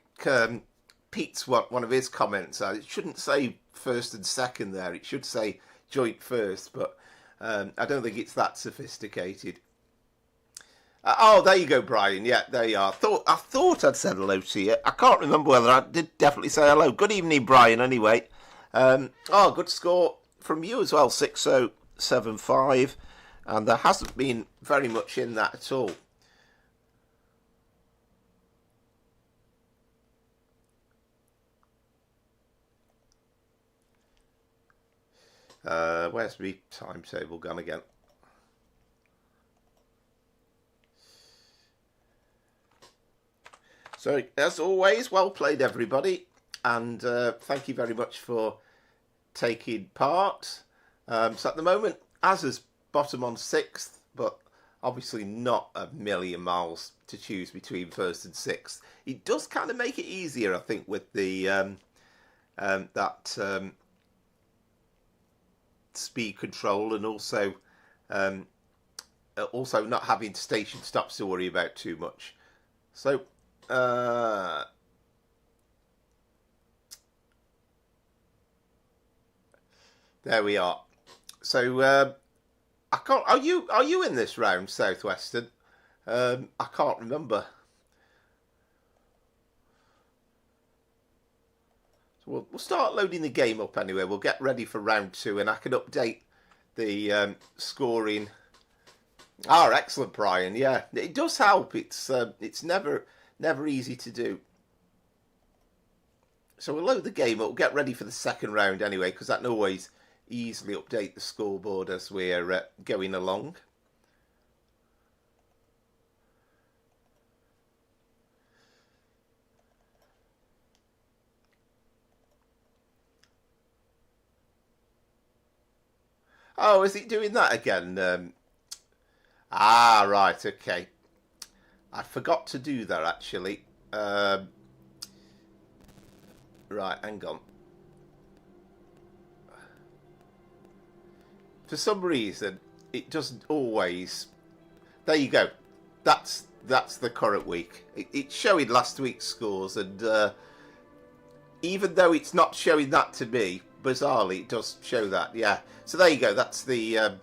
Pete's one of his comments. It shouldn't say first and second there. It should say joint first, but I don't think it's that sophisticated. There you go, Brian. Yeah, there you are. I thought I'd said hello to you. I can't remember whether I did definitely say hello. Good evening, Brian, anyway. Good score from you as well, 6075, and there hasn't been very much in that at all. Where's my timetable gone again? So, as always, well played, everybody. And thank you very much for taking part. So at the moment, Azza's bottom on 6th, but obviously not a million miles to choose between 1st and 6th. It does kind of make it easier, I think, with the speed control, and also not having station stops to worry about too much. So there we are. So I can't. Are you in this round, Southwestern? I can't remember. So we'll start loading the game up anyway. We'll get ready for round 2, and I can update the scoring. Excellent, Brian. Yeah, it does help. It's never easy to do. So we'll load the game up. We'll get ready for the second round anyway, because that can always easily update the scoreboard as we're going along. Oh, is it doing that again? Right, okay. I forgot to do that, actually. Right, hang on. For some reason, it doesn't always... There you go. That's the current week. It's showing last week's scores, and even though it's not showing that to me, bizarrely, it does show that. Yeah. So there you go. That's the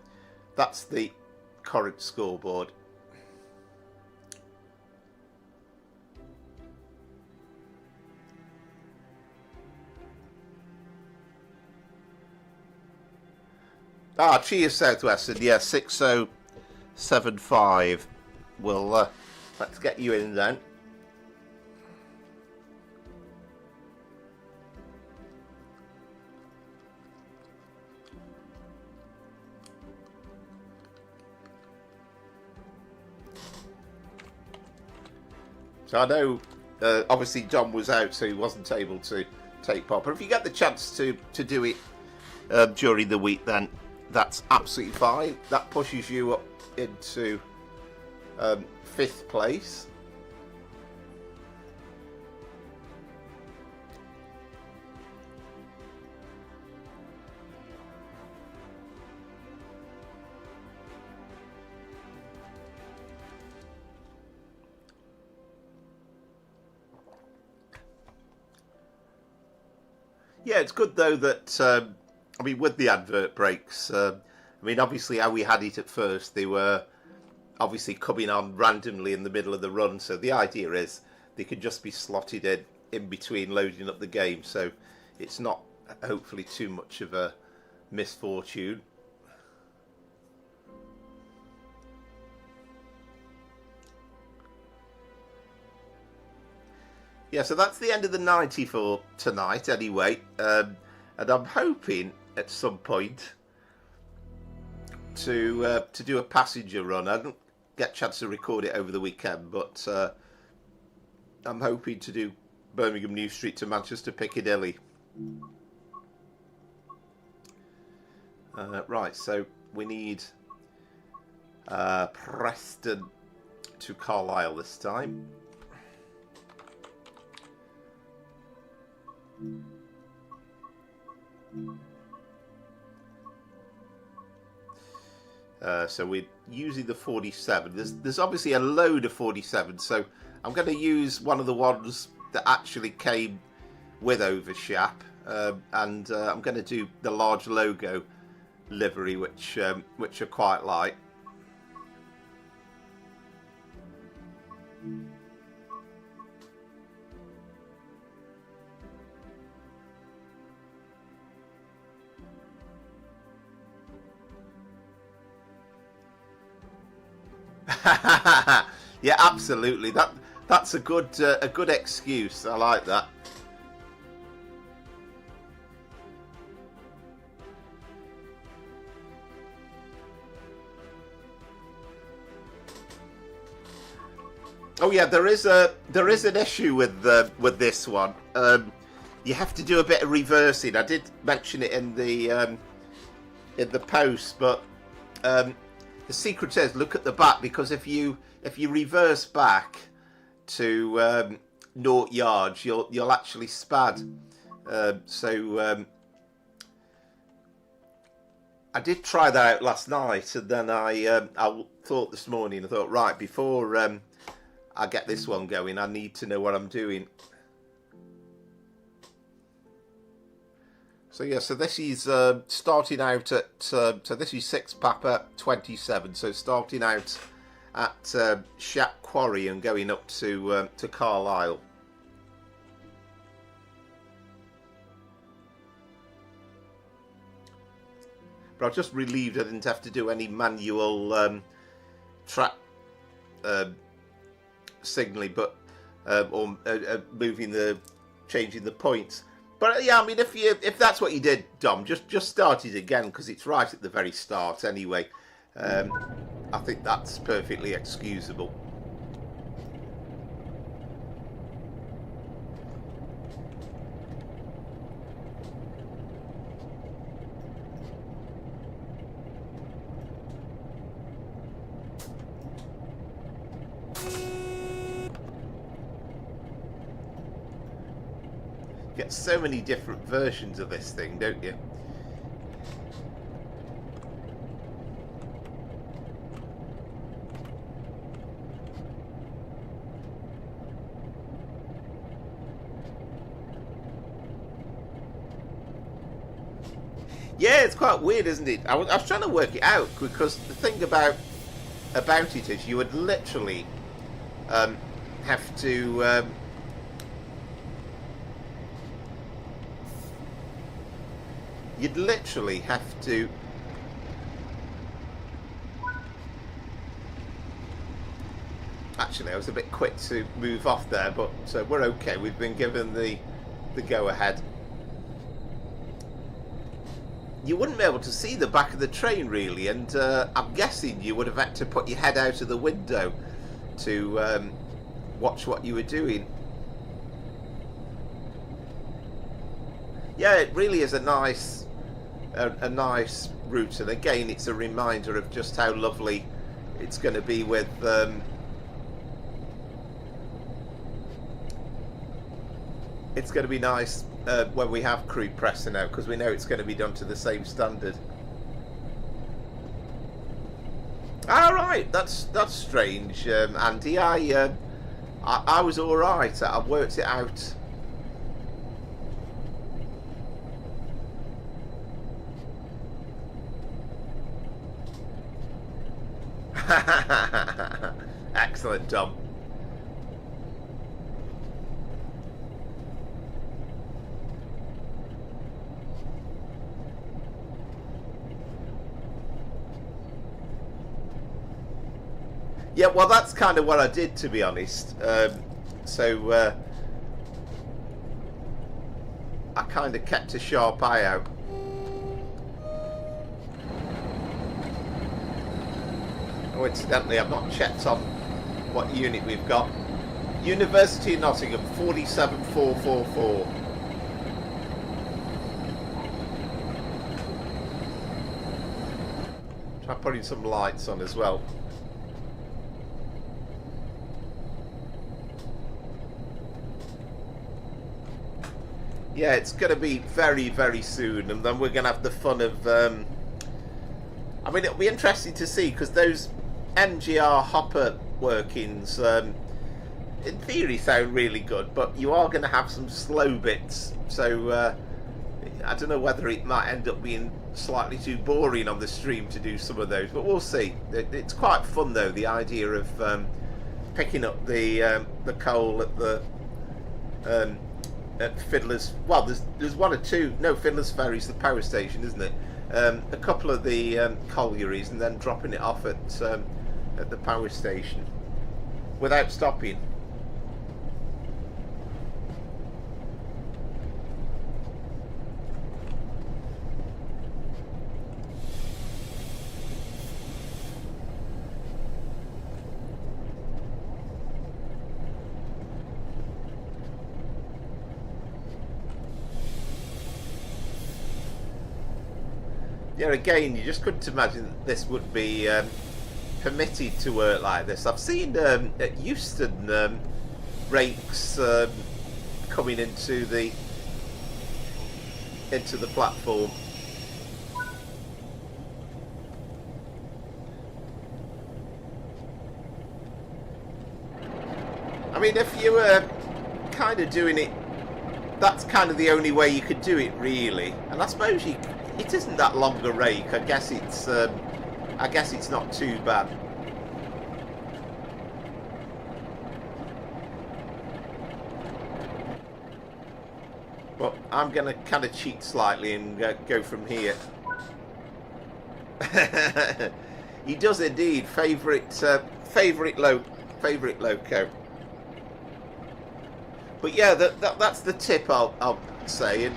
current scoreboard. Ah, cheers, Southwestern. Yeah, 6075. Well, let's get you in then. So I know, obviously Dom was out, so he wasn't able to take part. But if you get the chance to do it during the week, then that's absolutely fine. That pushes you up into 5th place. Yeah, it's good though that, I mean, with the advert breaks, I mean, obviously how we had it at first, they were obviously coming on randomly in the middle of the run, so the idea is they could just be slotted in between loading up the game, so it's not hopefully too much of a misfortune. Yeah, so that's the end of the 90 for tonight anyway, and I'm hoping at some point to do a passenger run. I didn't get a chance to record it over the weekend, but I'm hoping to do Birmingham New Street to Manchester Piccadilly. Right, so we need Preston to Carlisle this time. So we're using the 47. There's obviously a load of 47, so I'm going to use one of the ones that actually came with Overshap, and I'm going to do the large logo livery, which I quite like. Yeah, absolutely. That's a good excuse. I like that. Oh yeah, there is an issue with this one. You have to do a bit of reversing. I did mention it in the post, but the secret is look at the back, because if you reverse back to 0 yards, you'll actually spad. So I did try that out last night, and then I thought this morning, I thought, right, before I get this one going, I need to know what I'm doing. So yeah, so this is starting out at, so this is 6 Papa 27, so starting out at Shap Quarry and going up to Carlisle. But I was just relieved I didn't have to do any manual track signalling, but or changing the points. But yeah, I mean, if that's what you did, Dom, just start it again, because it's right at the very start anyway. I think that's perfectly excusable. You get so many different versions of this thing, don't you? Yeah, it's quite weird, isn't it? I was trying to work it out, because the thing about it is you would literally have to you'd literally have to Actually, I was a bit quick to move off there, but we're okay. We've been given the go-ahead. You wouldn't be able to see the back of the train really, and I'm guessing you would have had to put your head out of the window to watch what you were doing. Yeah, it really is a nice route, and again it's a reminder of just how lovely it's going to be with it's going to be nice when we have crew pressing out, because we know it's going to be done to the same standard. All right, that's strange, Andy. I was all right. I worked it out. Excellent, Tom. Yeah, well, that's kind of what I did, to be honest. I kind of kept a sharp eye out. Oh, incidentally, I've not checked on what unit we've got. University of Nottingham, 47444. Try putting some lights on as well. Yeah, it's going to be very, very soon, and then we're going to have the fun of... I mean, it'll be interesting to see, because those MGR hopper workings, in theory, sound really good, but you are going to have some slow bits, so I don't know whether it might end up being slightly too boring on the stream to do some of those, but we'll see. It's quite fun, though, the idea of picking up the coal at the... at Fiddler's, well, there's one or two, no, Fiddler's Ferry's the power station, isn't it? A couple of the collieries, and then dropping it off at the power station without stopping. Yeah, again, you just couldn't imagine that this would be permitted to work like this. I've seen at Euston rakes coming into the platform. I mean, if you were kind of doing it, that's kind of the only way you could do it, really. And I suppose it isn't that long a rake. I guess it's not too bad. But I'm going to kind of cheat slightly and go from here. He does indeed. Favourite loco. But yeah, that's the tip I'll say, and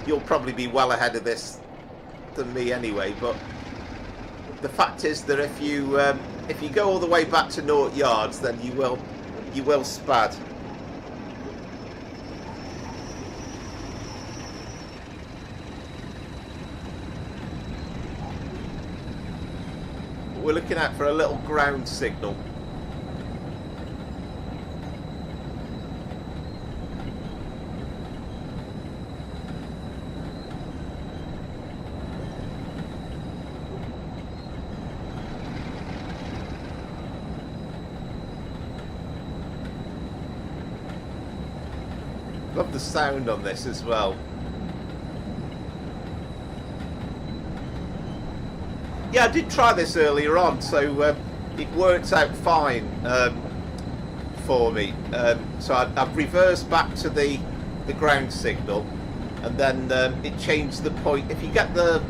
you'll probably be well ahead of this than me anyway. But the fact is that if you go all the way back to 0 yards, then you will spad. We're looking out for a little ground signal. Love the sound on this as well. Yeah, I did try this earlier on, so it worked out fine for me. So I've reversed back to the ground signal, and then it changed the point. If you get the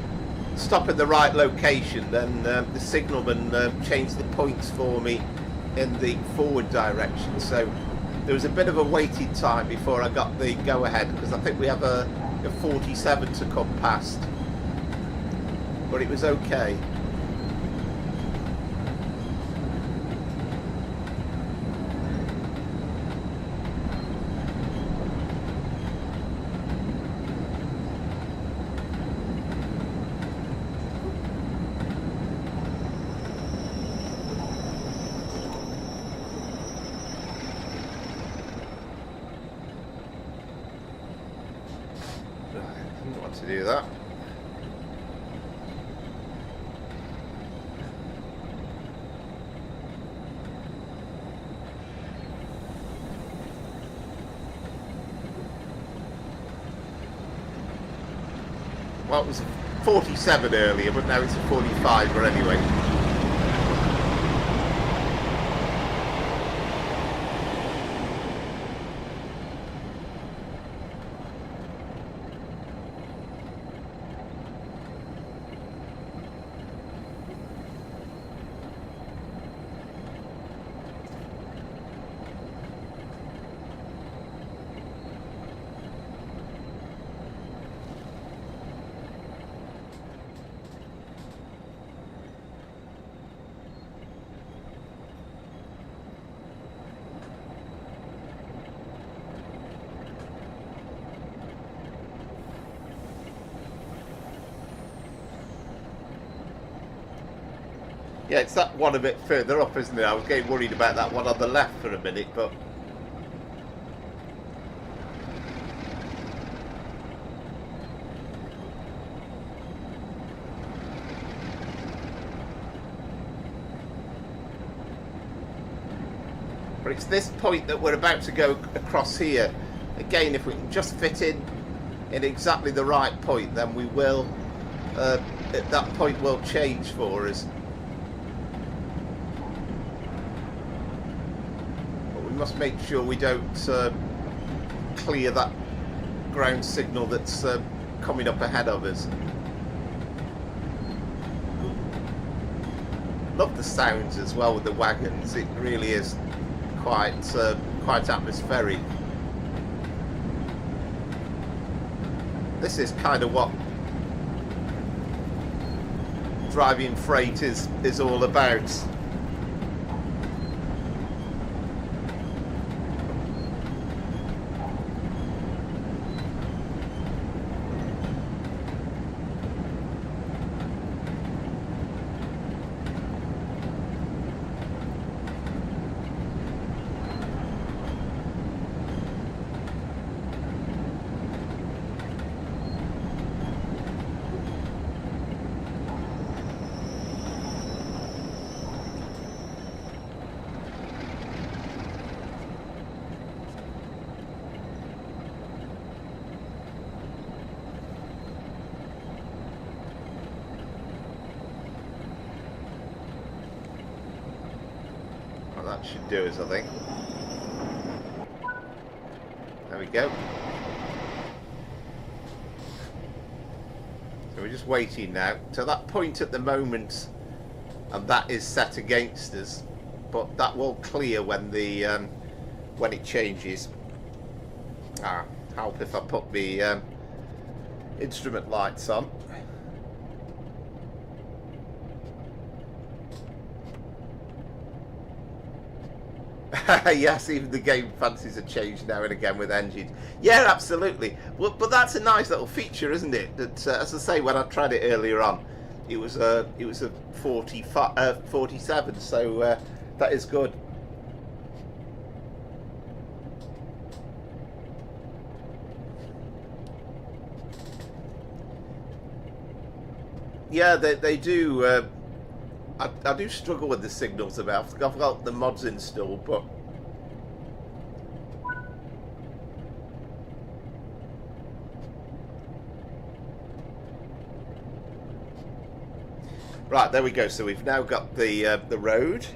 stop in the right location, then the signalman changed the points for me in the forward direction, so there was a bit of a waiting time before I got the go-ahead, because I think we have a 47 to come past, but it was okay. To do that. Well, it was a 47 earlier, but now it's a 45, but anyway. Yeah, it's that one a bit further up, isn't it? I was getting worried about that one on the left for a minute, but... But it's this point that we're about to go across here. Again, if we can just fit in exactly the right point, then we will... at that point will change for us. We must make sure we don't clear that ground signal that's coming up ahead of us. Love the sounds as well with the wagons. It really is quite atmospheric. This is kind of what driving freight is all about. That should do us, I think. There we go. So we're just waiting now. So that point at the moment, and that is set against us, but that will clear when the when it changes. Help if I put the instrument lights on. Yes, even the game fancies a change now and again with engines. Yeah, absolutely. Well, but that's a nice little feature, isn't it? That, as I say, when I tried it earlier on, it was a 47. So that is good. Yeah, they do. I do struggle with the signals a bit. I've got the mods installed, but right, there we go. So we've now got the road.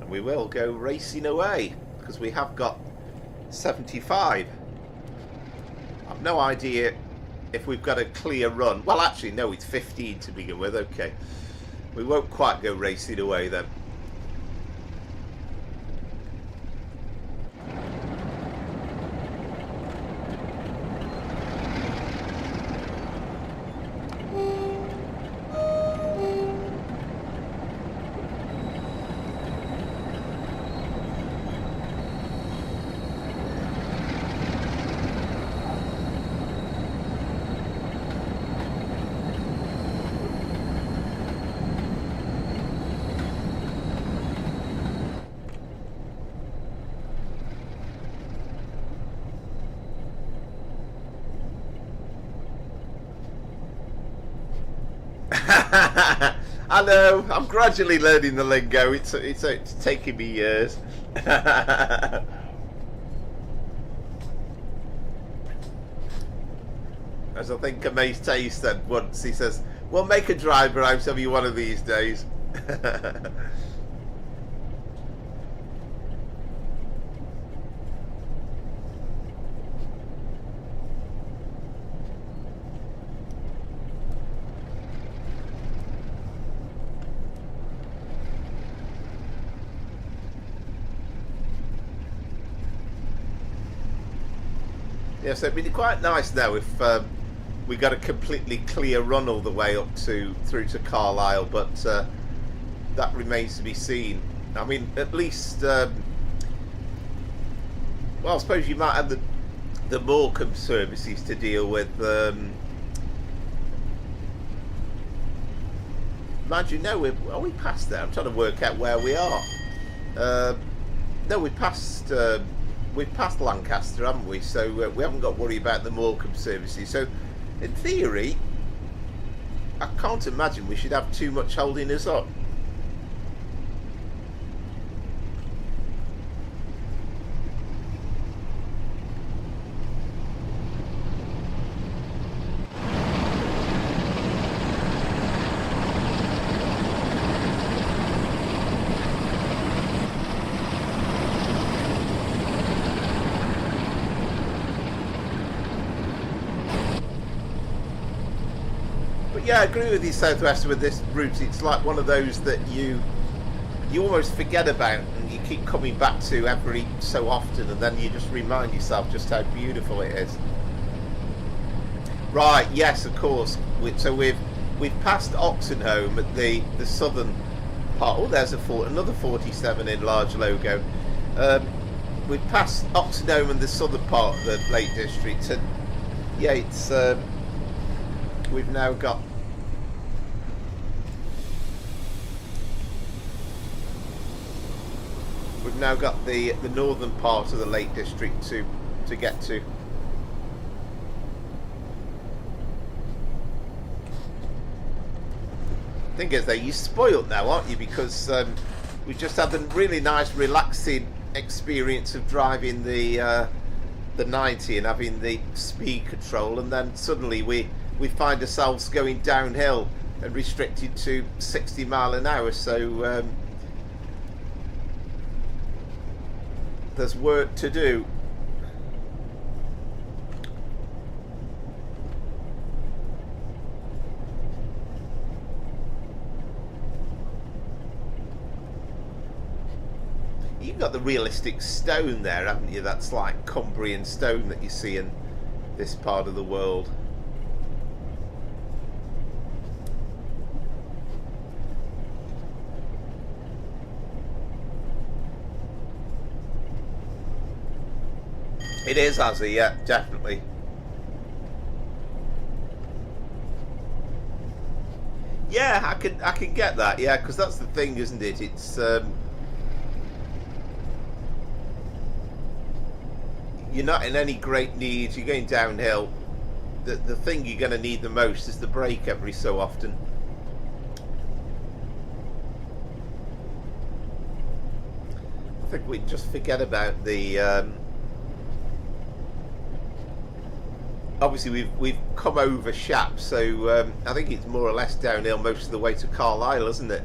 And we will go racing away because we have got 75. I'm no idea if we've got a clear run. Well, actually, no, it's 15 to begin with. Okay, we won't quite go racing away then. I know, I'm gradually learning the lingo. It's taking me years. As I think Amaze Taste said once, he says, "We'll make a driver out of you one of these days." Yeah, so it'd be quite nice now if we got a completely clear run all the way up through to Carlisle, but that remains to be seen. I mean, at least, well, I suppose you might have the Morecambe services to deal with. Mind you, no, are we past there? I'm trying to work out where we are. No, we've passed Lancaster, haven't we? So we haven't got to worry about the Morecambe services. So, in theory, I can't imagine we should have too much holding us up. Yeah, I agree with you, Southwest, with this route. It's like one of those that you almost forget about and you keep coming back to every so often, and then you just remind yourself just how beautiful it is. Right, yes, of course. So we've passed Oxenholme at the southern part. Oh, there's another 47 in large logo. We've passed Oxenholme and the southern part of the Lake District, and yeah, it's we've now got the northern part of the Lake District to get to. Thing is, though, you're spoiled now, aren't you? Because we've just had a really nice, relaxing experience of driving the 90 and having the speed control, and then suddenly we find ourselves going downhill and restricted to 60 mile an hour. So there's work to do. You've got the realistic stone there, haven't you? That's like Cumbrian stone that you see in this part of the world. It is, Azzy, yeah, definitely. Yeah, I can get that, yeah, because that's the thing, isn't it? It's you're not in any great need. You're going downhill. The thing you're going to need the most is the brake every so often. I think we just forget about the. Obviously, we've come over Shap, so I think it's more or less downhill most of the way to Carlisle, isn't it?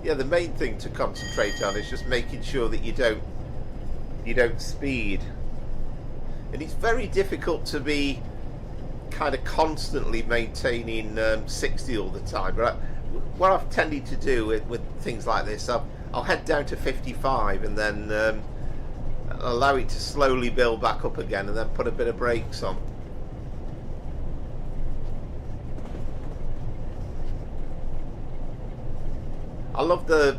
yeah, the main thing to concentrate on is just making sure that you don't speed. And it's very difficult to be kind of constantly maintaining 60 all the time. But what I've tended to do with things like this, I'll head down to 55 and then allow it to slowly build back up again, and then put a bit of brakes on. I love the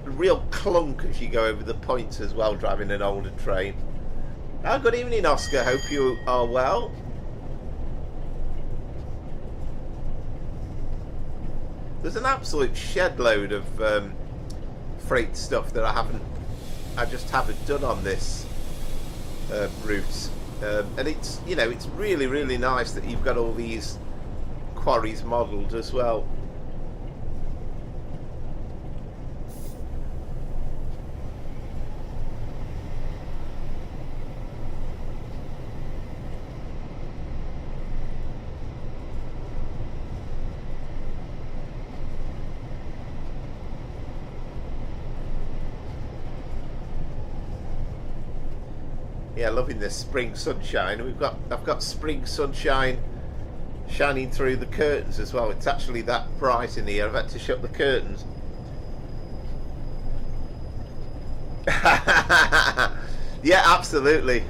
real clunk as you go over the points as well, driving an older train. Oh, good evening, Oscar. Hope you are well. There's an absolute shed load of freight stuff that I just haven't done on this route, and it's, you know, it's really, really nice that you've got all these quarries modelled as well. Yeah, loving this spring sunshine. I've got spring sunshine shining through the curtains as well. It's actually that bright in here. I've had to shut the curtains. Yeah, absolutely.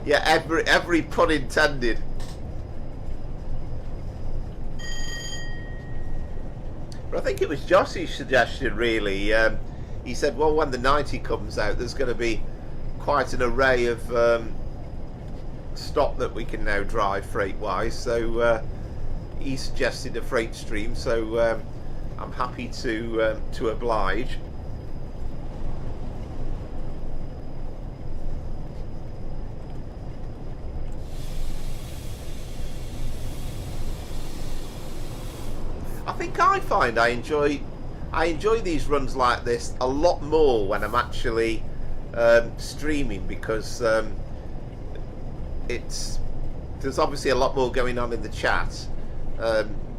Yeah, every pun intended. But I think it was Josh's suggestion, really. He said, well, when the 90 comes out, there's going to be quite an array of stock that we can now drive freight wise, so he suggested a freight stream, so I'm happy to oblige. I think I find I enjoy these runs like this a lot more when I'm actually streaming, because there's obviously a lot more going on in the chat,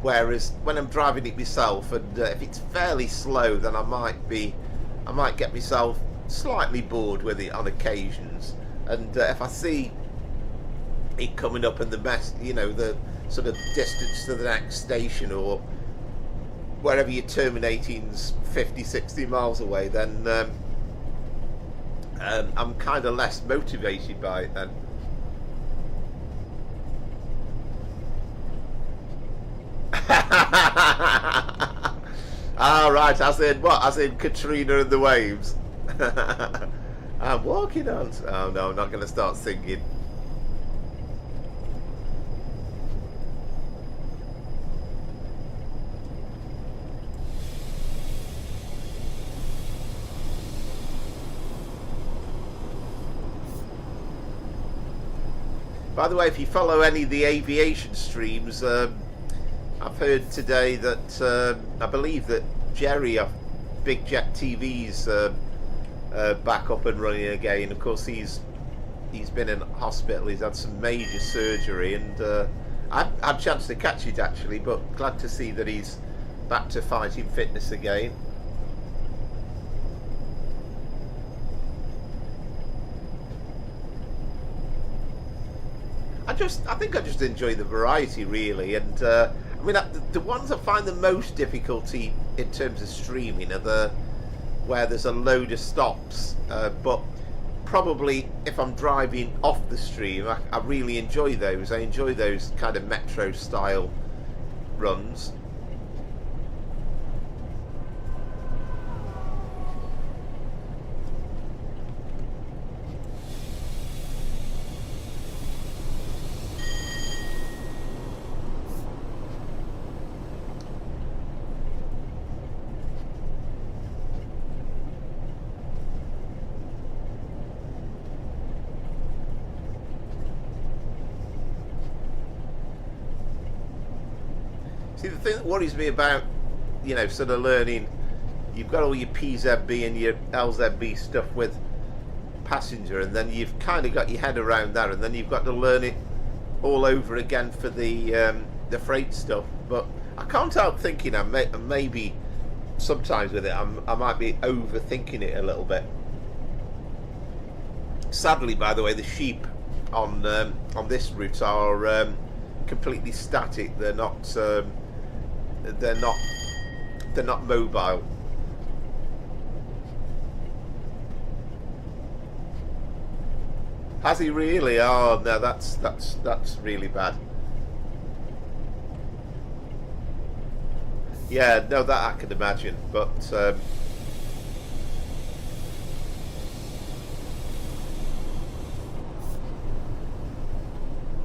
whereas when I'm driving it myself, and if it's fairly slow, then I might get myself slightly bored with it on occasions. And if I see it coming up and the sort of distance to the next station or wherever you're terminating's 50-60 miles away, then I'm kind of less motivated by it then. Ah, right, as in what? As in Katrina and the waves? I'm walking on... Oh no, I'm not going to start singing. By the way, if you follow any of the aviation streams, I've heard today that I believe that Jerry of Big Jet TV's back up and running again. Of course, he's been in hospital. He's had some major surgery, and I had a chance to catch it actually, but glad to see that he's back to fighting fitness again. I think I just enjoy the variety, really, and I mean, the ones I find the most difficulty in terms of streaming are where there's a load of stops, but probably if I'm driving off the stream, I really enjoy those. I enjoy those kind of metro style runs. See, the thing that worries me about, sort of learning, you've got all your PZB and your LZB stuff with passenger, and then you've kind of got your head around that, and then you've got to learn it all over again for the freight stuff. But I can't help thinking I maybe sometimes with it I might be overthinking it a little bit. Sadly, by the way, the sheep on this route are completely static. They're not mobile. Has he really? Oh no, that's really bad. Yeah, no, that I can imagine, but I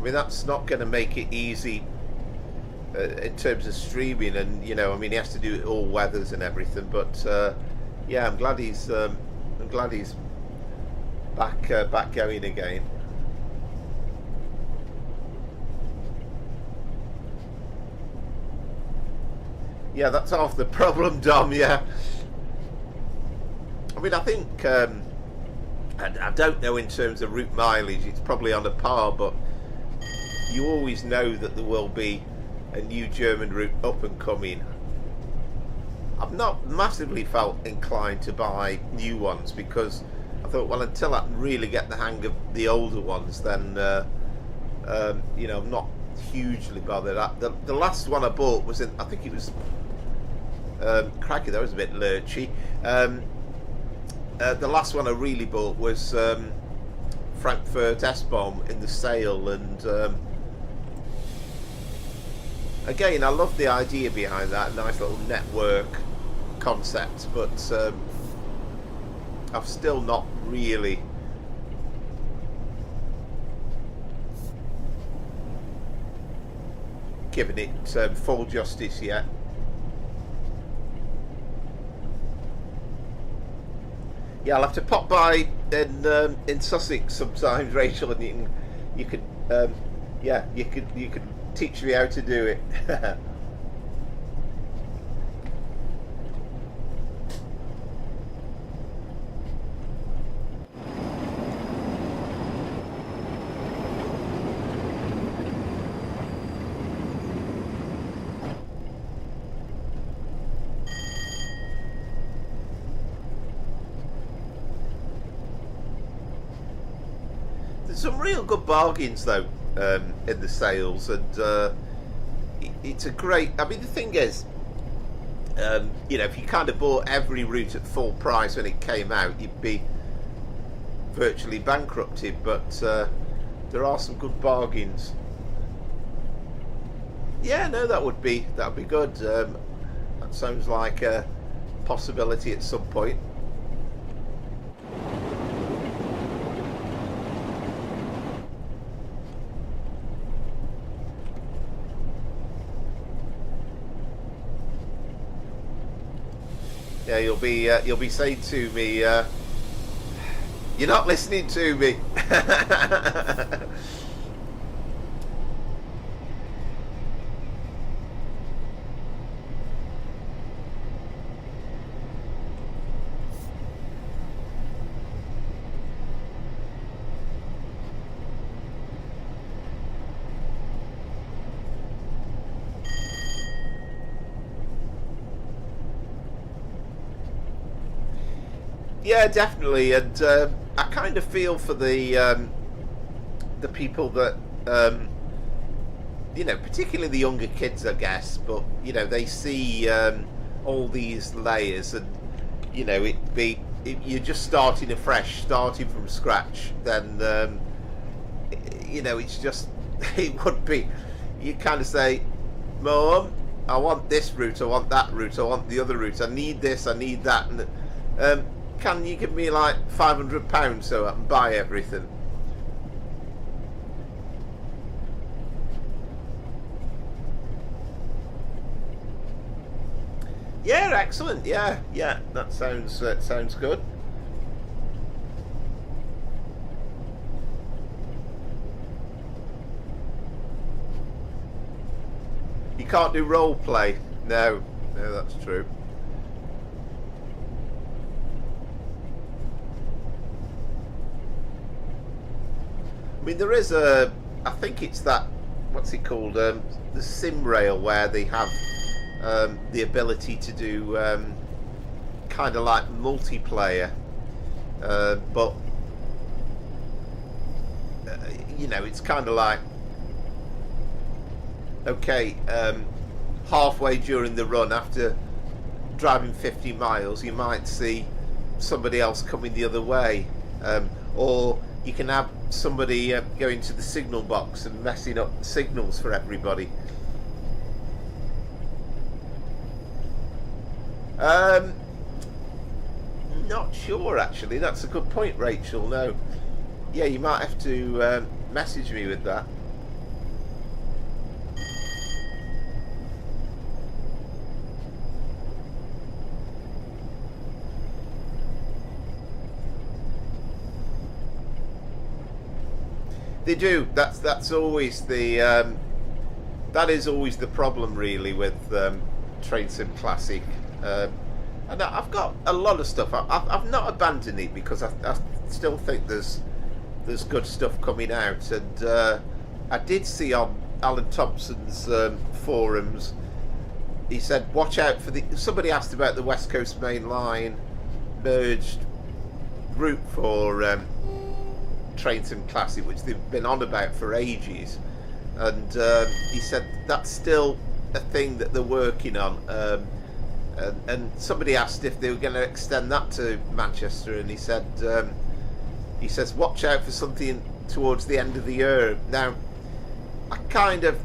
mean, that's not going to make it easy in terms of streaming, and you know, I mean, he has to do it all weathers and everything. But yeah, I'm glad he's back going again. Yeah, that's half the problem, Dom. Yeah, I mean, I think I don't know in terms of route mileage. It's probably on a par, but you always know that there will be a new German route up and coming. I've not massively felt inclined to buy new ones because I thought, well, until I really get the hang of the older ones, then you know, I'm not hugely bothered. The last one I bought was I think it was cracky. That was a bit lurchy. The last one I really bought was Frankfurt S-Bomb in the sale, and again, I love the idea behind that, nice little network concept, but I've still not really given it full justice yet. Yeah, I'll have to pop by in Sussex sometimes, Rachel, and you could yeah, you could teach me how to do it. There's some real good bargains though in the sales, and it's a great. I mean, the thing is, you know, if you kind of bought every route at full price when it came out, you'd be virtually bankrupted. But there are some good bargains. Yeah, no, that would be good. That sounds like a possibility at some point. Yeah, you'll be saying to me, you're not listening to me. Yeah, definitely, and I kind of feel for the people that you know, particularly the younger kids, I guess. But you know, they see all these layers, and you know, you're just starting afresh, starting from scratch. Then you know, it's just it would be. You kind of say, "Mum, I want this route, I want that route, I want the other route. I need this, I need that," and can you give me like £500 so I can buy everything? Yeah, excellent. Yeah, that sounds good. You can't do role play. No, that's true. I mean, there is I think it's that, what's it called, the sim rail, where they have the ability to do kind of like multiplayer, but you know, it's kind of like, okay, halfway during the run, after driving 50 miles, you might see somebody else coming the other way, or you can have somebody going to the signal box and messing up the signals for everybody. Not sure, actually. That's a good point, Rachel. No, yeah, you might have to message me with that. They do. That's always the that is always the problem, really, with Train Sim Classic. And I've got a lot of stuff. I've not abandoned it because I still think there's good stuff coming out. And I did see on Alan Thompson's forums, he said, watch out for the. Somebody asked about the West Coast Main Line merged route for Train Sim Classic, which they've been on about for ages, and he said that's still a thing that they're working on, and somebody asked if they were going to extend that to Manchester, and he said he says watch out for something towards the end of the year. Now I kind of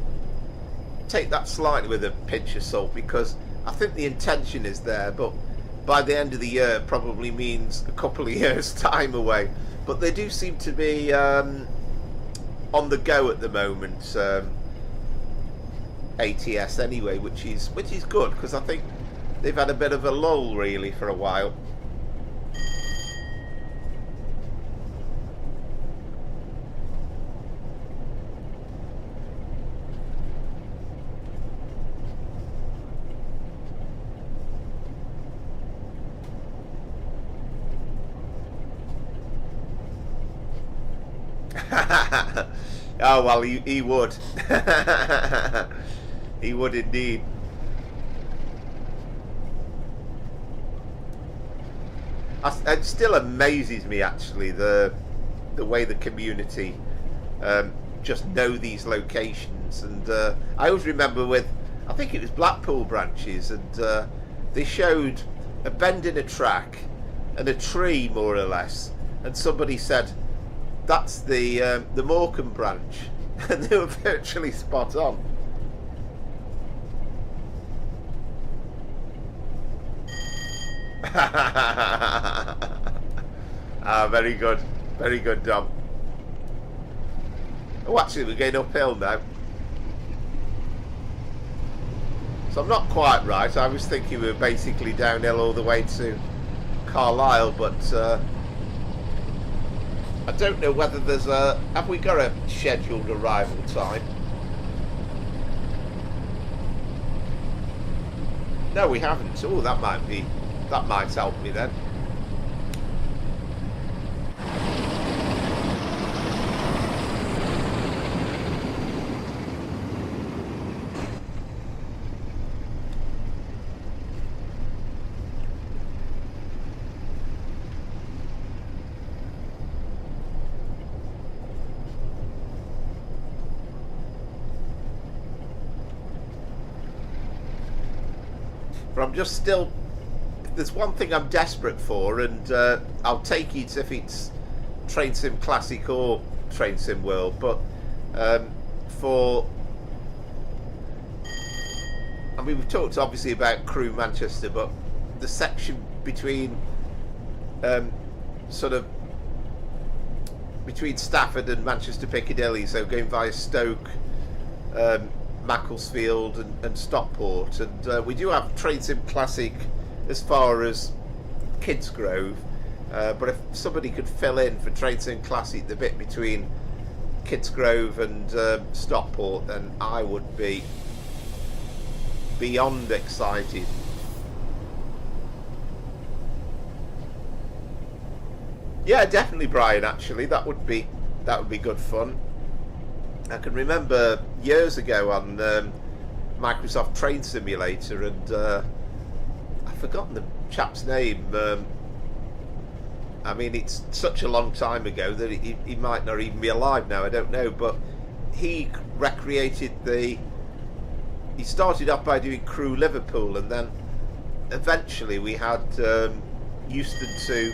take that slightly with a pinch of salt, because I think the intention is there, but by the end of the year probably means a couple of years time away. But they do seem to be on the go at the moment, ATS anyway, which is good, because I think they've had a bit of a lull really for a while. Oh well, he would. He would indeed. It still amazes me, actually, the way the community just know these locations. And I always remember with, I think it was Blackpool branches, and they showed a bend in a track and a tree, more or less, and somebody said, that's the Morecambe branch, and they were virtually spot on. Very good, Dom. Oh, actually, we're going uphill now, so I'm not quite right. I was thinking we were basically downhill all the way to Carlisle, but I don't know whether there's a... Have we got a scheduled arrival time? No, we haven't. Oh, that might help me then. But I'm just still... There's one thing I'm desperate for, and I'll take it if it's Train Sim Classic or Train Sim World, but for... I mean, we've talked obviously about Crewe Manchester, but the section between sort of between Stafford and Manchester Piccadilly, so going via Stoke, Macclesfield and Stockport, and we do have Train Sim Classic as far as Kingsgrove, but if somebody could fill in for Train Sim Classic the bit between Kingsgrove and Stockport, then I would be beyond excited. Yeah, definitely, Brian. Actually, that would be good fun. I can remember years ago on Microsoft Train Simulator, and I've forgotten chap's name. I mean, it's such a long time ago that he might not even be alive now. I don't know, but he recreated the. He started off by doing Crewe Liverpool, and then eventually we had Euston to,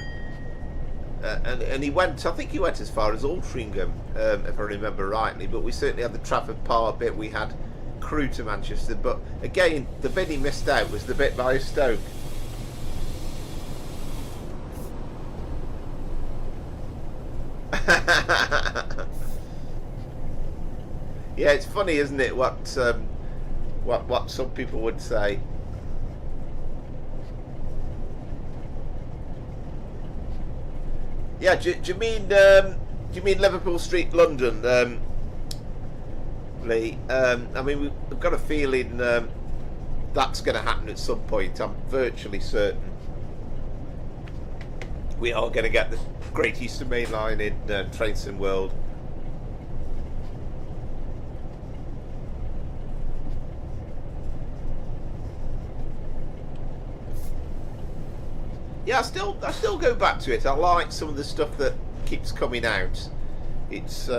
and he went. I think he went as far as Altrincham, if I remember rightly. But we certainly had the Trafford Park bit. We had Crewe to Manchester, but again, the bit he missed out was the bit by Stoke. Yeah, it's funny, isn't it? What some people would say. Yeah, do you mean Liverpool Street, London, Lee? I mean, we've got a feeling that's going to happen at some point. I'm virtually certain we are going to get the Great Eastern Main Line in Trainsim World. Yeah, I still go back to it. I like some of the stuff that keeps coming out. It's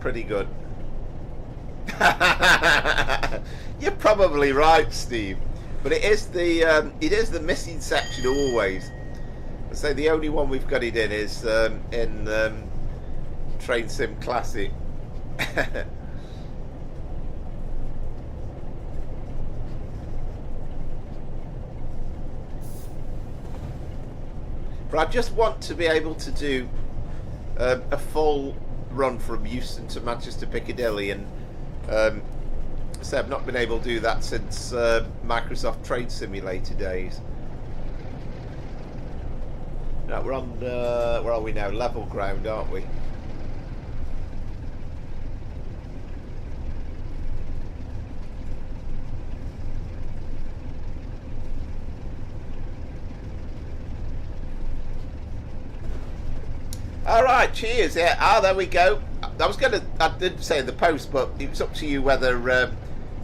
pretty good. You're probably right, Steve, but it is the missing section always. I say the only one we've got it in is in Train Sim Classic. But I just want to be able to do a full run from Euston to Manchester Piccadilly, and so I've not been able to do that since Microsoft Train Simulator days. No, we're on where are we now? Level ground, aren't we? All right, cheers. Yeah, there we go. I did say in the post, but it was up to you whether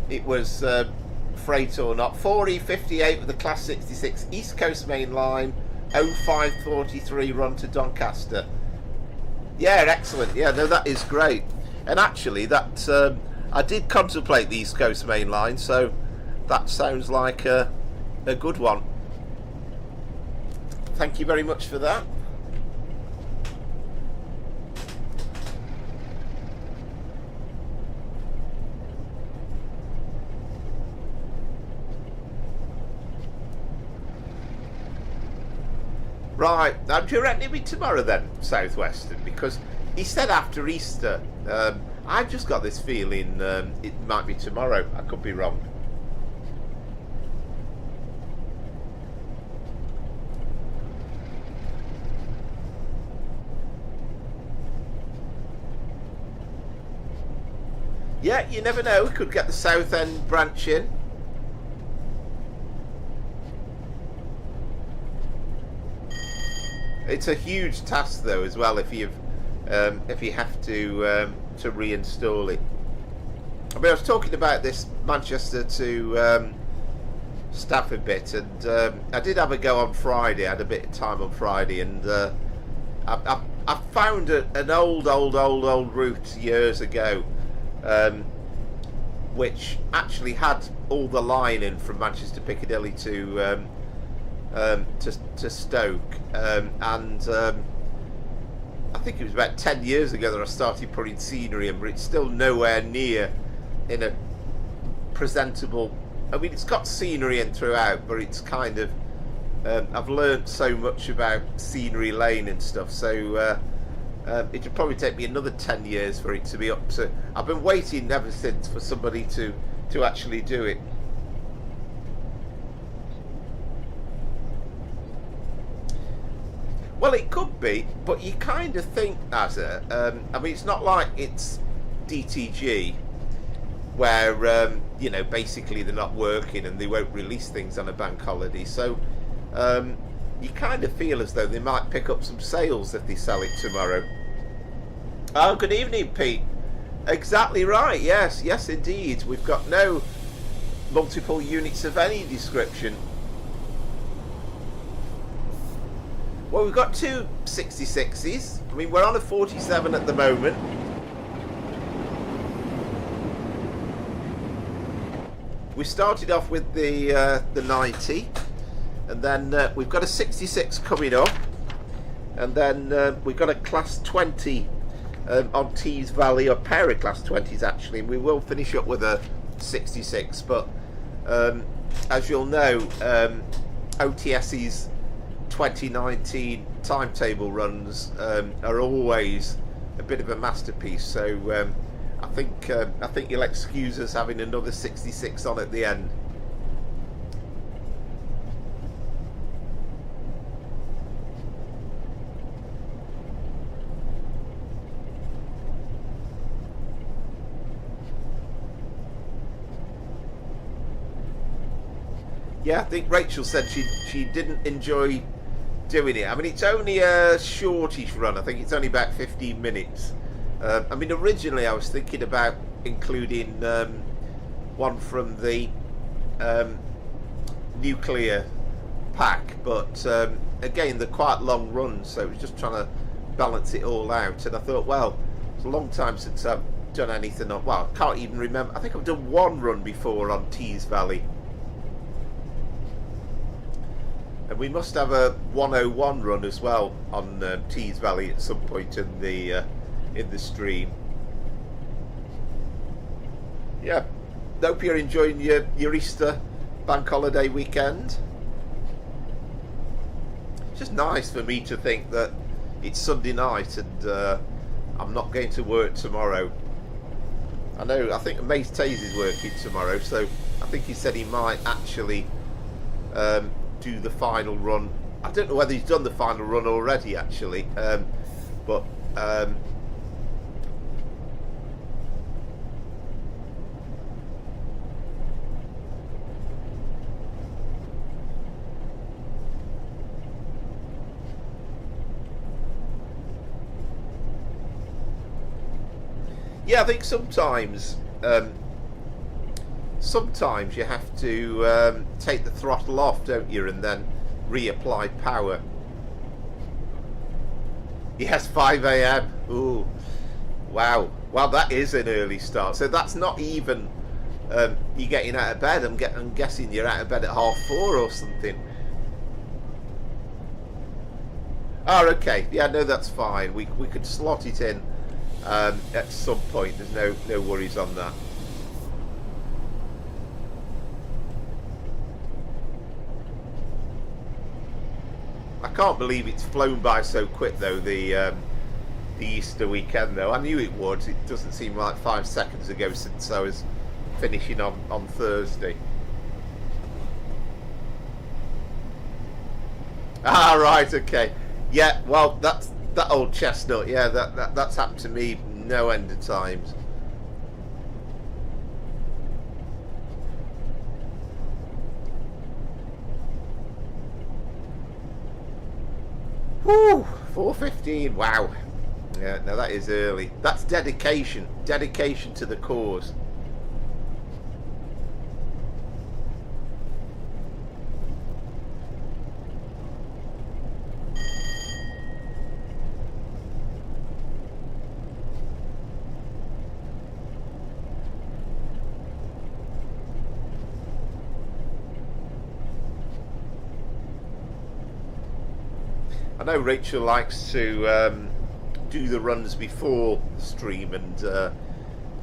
it was freight or not. 4E58 with the Class 66 East Coast Main Line, 0543 run to Doncaster. Yeah, excellent. Yeah, no, that is great. And actually, that I did contemplate the East Coast Main Line, so that sounds like a good one. Thank you very much for that. Right, now do you reckon it'll be tomorrow then, South Western? Because he said after Easter. I've just got this feeling it might be tomorrow. I could be wrong. Yeah, you never know. We could get the South End branch in. It's a huge task, though, as well. If you have to reinstall it. I mean, I was talking about this Manchester to Stafford bit, and I did have a go on Friday. I had a bit of time on Friday, and I found an old route years ago, which actually had all the line in from Manchester Piccadilly to Stoke, and I think it was about 10 years ago that I started putting scenery in, but it's still nowhere near in a presentable. I mean, it's got scenery in throughout, but it's kind of I've learnt so much about scenery lane and stuff, so it would probably take me another 10 years for it to be up to. I've been waiting ever since for somebody to actually do it. Well, it could be, but you kind of think as I mean, it's not like it's DTG, where you know, basically they're not working and they won't release things on a bank holiday. So you kind of feel as though they might pick up some sales if they sell it tomorrow. Oh, good evening, Pete. Exactly right. Yes, indeed. We've got no multiple units of any description. Well, we've got two 66s. I mean, we're on a 47 at the moment. We started off with the 90, and then we've got a 66 coming up, and then we've got a Class 20 on Tease Valley, a pair of Class 20s actually, and we will finish up with a 66. But as you'll know, OTS's 2019 timetable runs are always a bit of a masterpiece, so I think you'll excuse us having another 66 on at the end. Yeah, I think Rachel said she didn't enjoy doing it. I mean, it's only a shortish run. I think it's only about 15 minutes. I mean, originally I was thinking about including one from the nuclear pack, but again, they're quite long runs, so it was just trying to balance it all out. And I thought, well, it's a long time since I've done anything on, well, I can't even remember. I think I've done one run before on Tease Valley. And we must have a 101 run as well on Tease Valley at some point in the stream. Yeah, hope you're enjoying your Easter bank holiday weekend. It's just nice for me to think that it's Sunday night and I'm not going to work tomorrow. I think Mate Taze is working tomorrow, so I think he said he might actually do the final run. I don't know whether he's done the final run already actually, but yeah, I think sometimes you have to take the throttle off, don't you, and then reapply power. Yes, 5 a.m. Ooh, wow. Well, that is an early start. So that's not even you getting out of bed. I'm guessing you're out of bed at 4:30 or something. Oh, okay. Yeah, no, that's fine. We could slot it in at some point. There's no worries on that. I can't believe it's flown by so quick though, the Easter weekend though. I knew it would. It doesn't seem like 5 seconds ago since I was finishing on Thursday. Ah, right, okay. Yeah, well, that old chestnut, yeah, that's happened to me no end of times. Whew, 4:15, wow. Yeah, now that is early. That's dedication to the cause. I know Rachel likes to do the runs before the stream and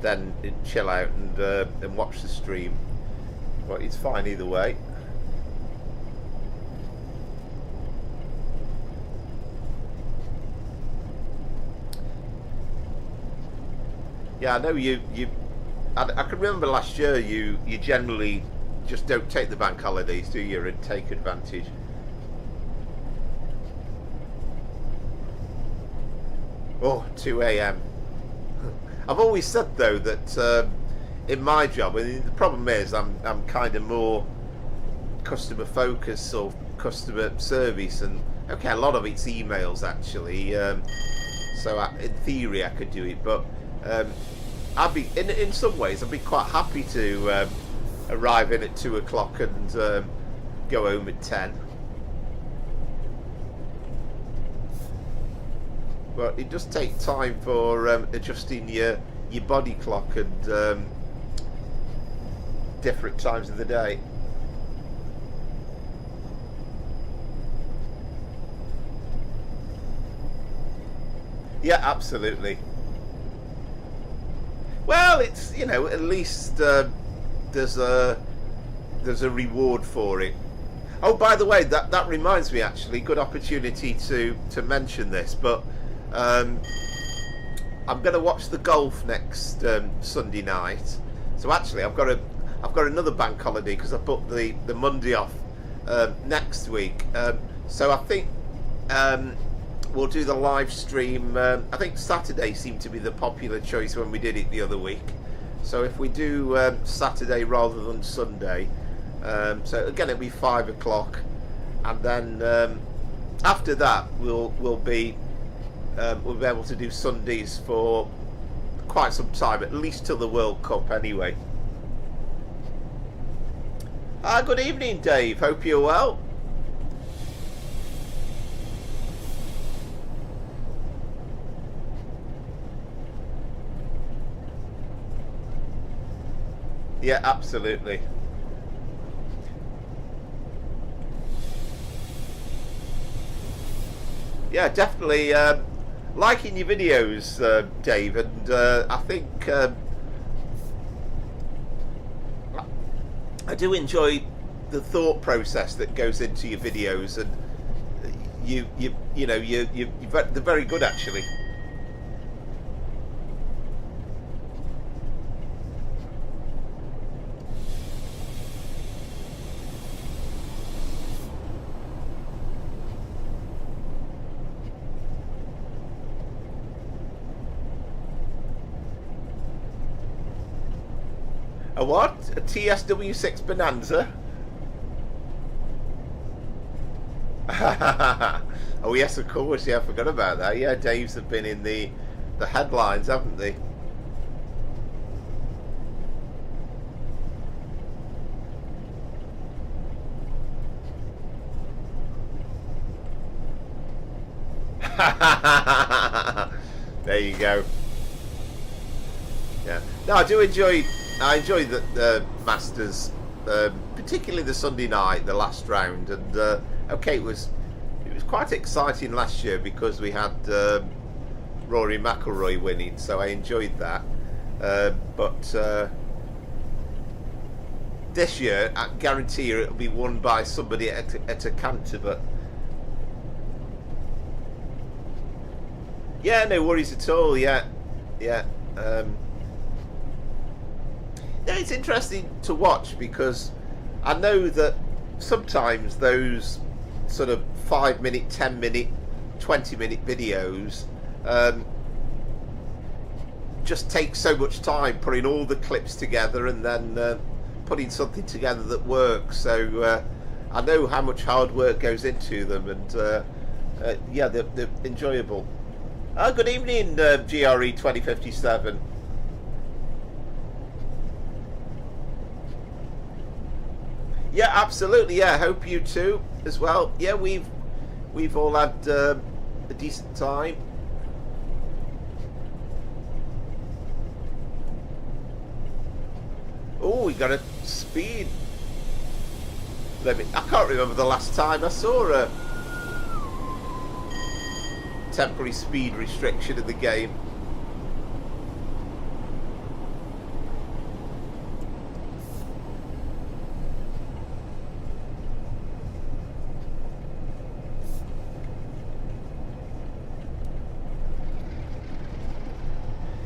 then chill out and watch the stream. But it's fine either way. Yeah, I know you. I can remember last year you generally just don't take the bank holidays, do you, and take advantage. Oh, 2 a.m. I've always said though that in my job, I mean, the problem is I'm kind of more customer focused or customer service, and okay, a lot of it's emails actually. So in theory I could do it, but I'd be in some ways I'd be quite happy to arrive in at 2 o'clock and go home at 10. But it does take time for adjusting your body clock and different times of the day. Yeah, absolutely. Well, it's, you know, at least there's a reward for it. Oh, by the way, that reminds me, actually, good opportunity to mention this, but I'm going to watch the golf next Sunday night. So actually, I've got another bank holiday because I booked the Monday off next week. So I think we'll do the live stream. I think Saturday seemed to be the popular choice when we did it the other week. So if we do Saturday rather than Sunday, so again it'll be 5 o'clock, and then after that we'll be able to do Sundays for quite some time, at least till the World Cup anyway. Good evening, Dave. Hope you're well. Yeah, absolutely. Yeah, definitely liking your videos, Dave, and I think I do enjoy the thought process that goes into your videos, and they're very good, actually. A what? A TSW6 Bonanza? Oh yes, of course. Yeah, I forgot about that. Yeah, Dave's have been in the headlines, haven't they? There you go. Yeah. No, I enjoy the Masters, particularly the Sunday night, the last round, and okay, it was quite exciting last year because we had Rory McIlroy winning, so I enjoyed that. But this year, I guarantee you, it'll be won by somebody at a canter. But yeah, no worries at all. Yeah. Yeah, it's interesting to watch because I know that sometimes those sort of 5-minute, 10-minute, 20-minute videos just take so much time putting all the clips together and then putting something together that works. So I know how much hard work goes into them, and yeah, they're enjoyable. Good evening, GRE 2057. Yeah, absolutely. Yeah, hope you too as well. Yeah, we've all had a decent time. Oh, we got a speed limit. I can't remember the last time I saw a temporary speed restriction in the game.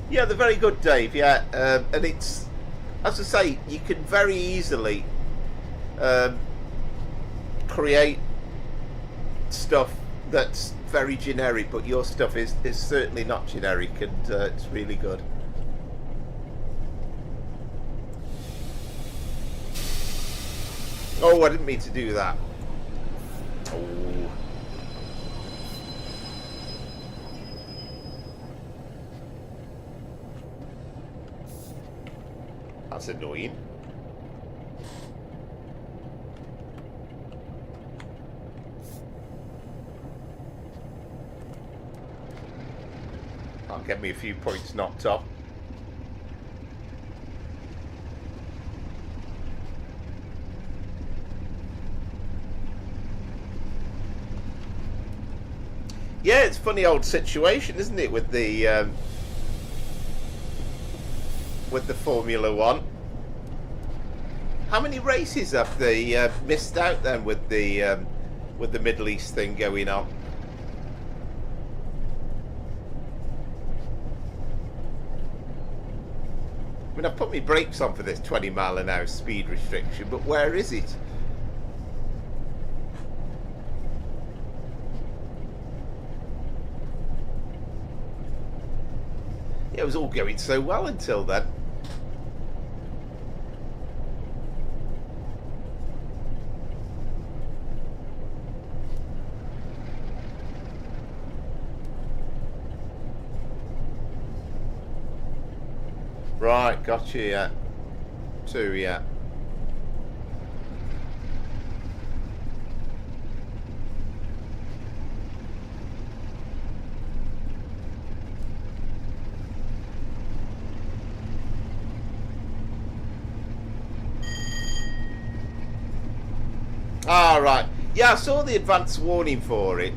Yeah, they're very good, Dave. Yeah, and it's, as I say, you can very easily create stuff that's very generic, but your stuff is certainly not generic, and it's really good. Oh, I didn't mean to do that. Oh. That's annoying. I'll get me a few points knocked off. Yeah, it's a funny old situation, isn't it, with the Formula One. How many races have they missed out then with the Middle East thing going on? I mean, I've put my brakes on for this 20-mile-an-hour speed restriction, but where is it? It was all going so well until then. Right, gotcha, yeah. 2, yeah. Ah, right. Yeah, I saw the advance warning for it,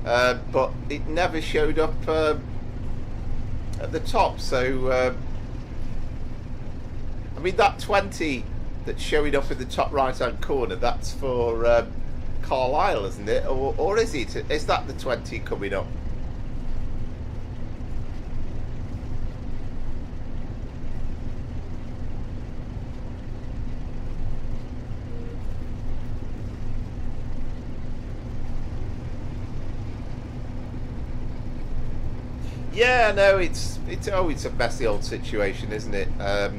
but it never showed up at the top, so... I mean, that 20 that's showing up in the top right-hand corner, that's for Carlisle, isn't it? Or is it? Is that the 20 coming up? Yeah, no, it's always a messy old situation, isn't it? I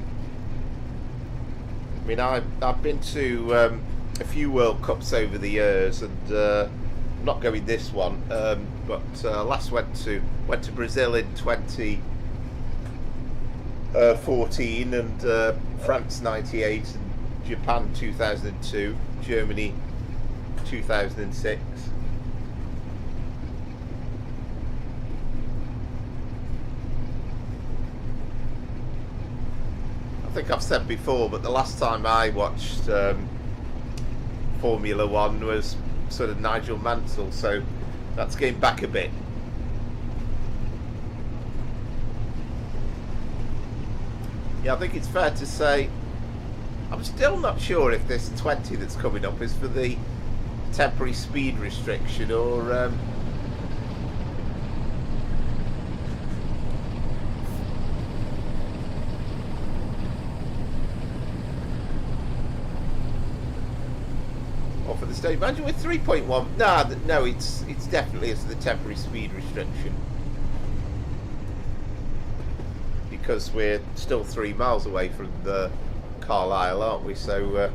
mean, I've been to a few World Cups over the years, and I'm not going this one, but last went to Brazil in 2014, and France 98, and Japan 2002, Germany 2006. I think I've said before, but the last time I watched Formula One was sort of Nigel Mansell, so that's getting back a bit. Yeah, I think it's fair to say I'm still not sure if this 20 that's coming up is for the temporary speed restriction or for the stage. Imagine with 3.1. No, it's definitely the temporary speed restriction, because we're still 3 miles away from the Carlisle, aren't we? So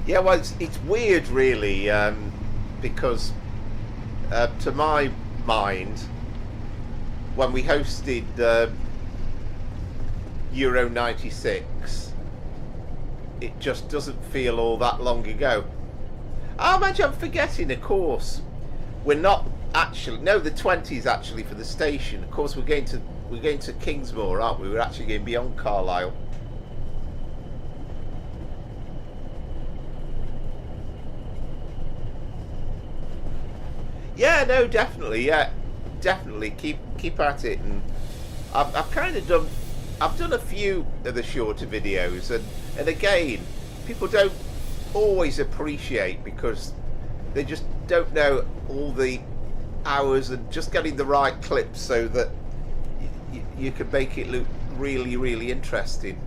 yeah, well, it's weird, really, because to my mind, when we hosted Euro 96, it just doesn't feel all that long ago. Oh, imagine I'm forgetting, of course. We're not actually... No, the 20 is actually for the station. Of course, we're going to Kingsmoor, aren't we? We're actually going beyond Carlisle. Yeah, no, definitely, yeah, definitely keep at it. And I've kind of done a few of the shorter videos, and again, people don't always appreciate, because they just don't know all the hours and just getting the right clips so that you can make it look really, really interesting.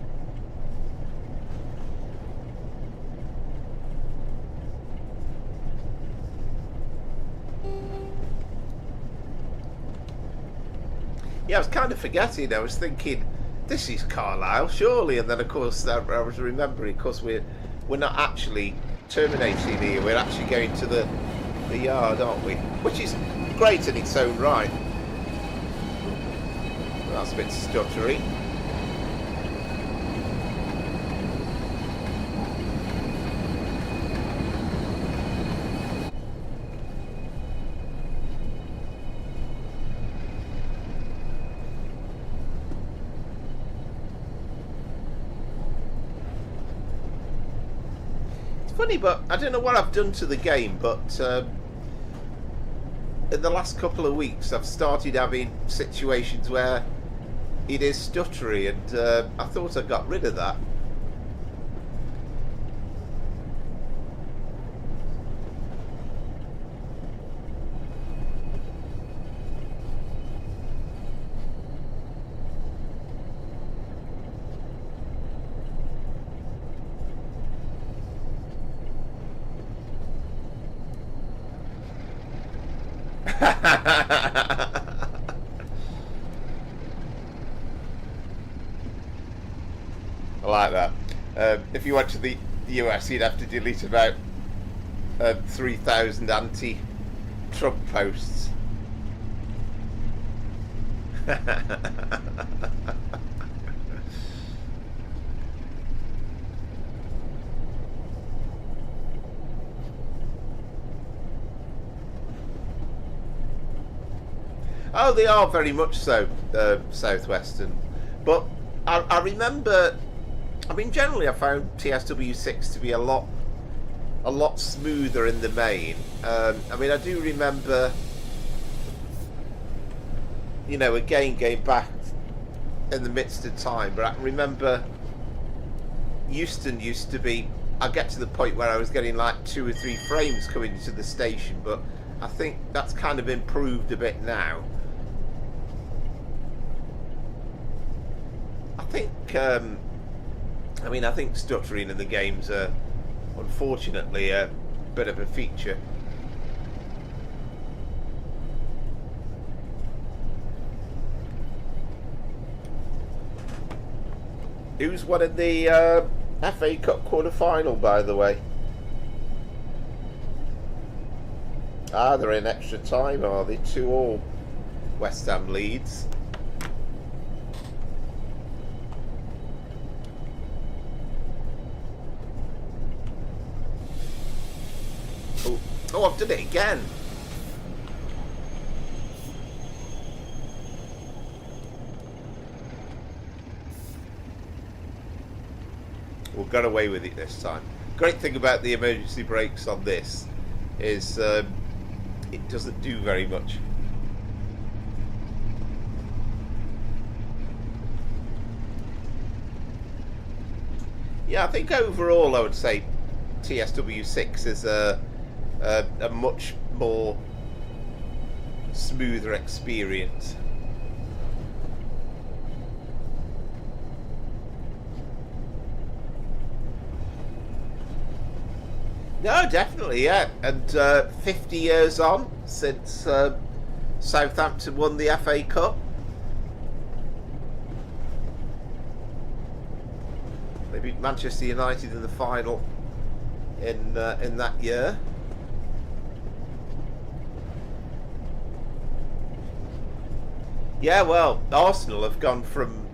Yeah, I was kind of forgetting. I was thinking, this is Carlisle, surely, and then of course I was remembering, of course we're not actually terminating here. We're actually going to the yard, aren't we? Which is great in its own right. That's a bit stuttery. Funny, but I don't know what I've done to the game, but in the last couple of weeks I've started having situations where it is stuttery, and I thought I got rid of that. I like that. If you went to the US, you'd have to delete about 3,000 anti-Trump posts. Oh, they are very much so, Southwestern. But I remember, I mean, generally I found TSW6 to be a lot smoother in the main. I mean, I do remember, you know, again going back in the midst of time, but I remember Euston used to be, I get to the point where I was getting like 2 or 3 frames coming into the station, but I think that's kind of improved a bit now. I think stuttering in the games are unfortunately a bit of a feature. Who's won in the FA Cup quarter-final, by the way? Ah, they're in extra time, are they? 2-2 West Ham leads. Oh, I've done it again. We'll get away with it this time. Great thing about the emergency brakes on this is it doesn't do very much. Yeah, I think overall I would say TSW6 is a much more smoother experience. No, definitely, yeah. And 50 years on since Southampton won the FA Cup. They beat Manchester United in the final in that year. Yeah, well, Arsenal have gone from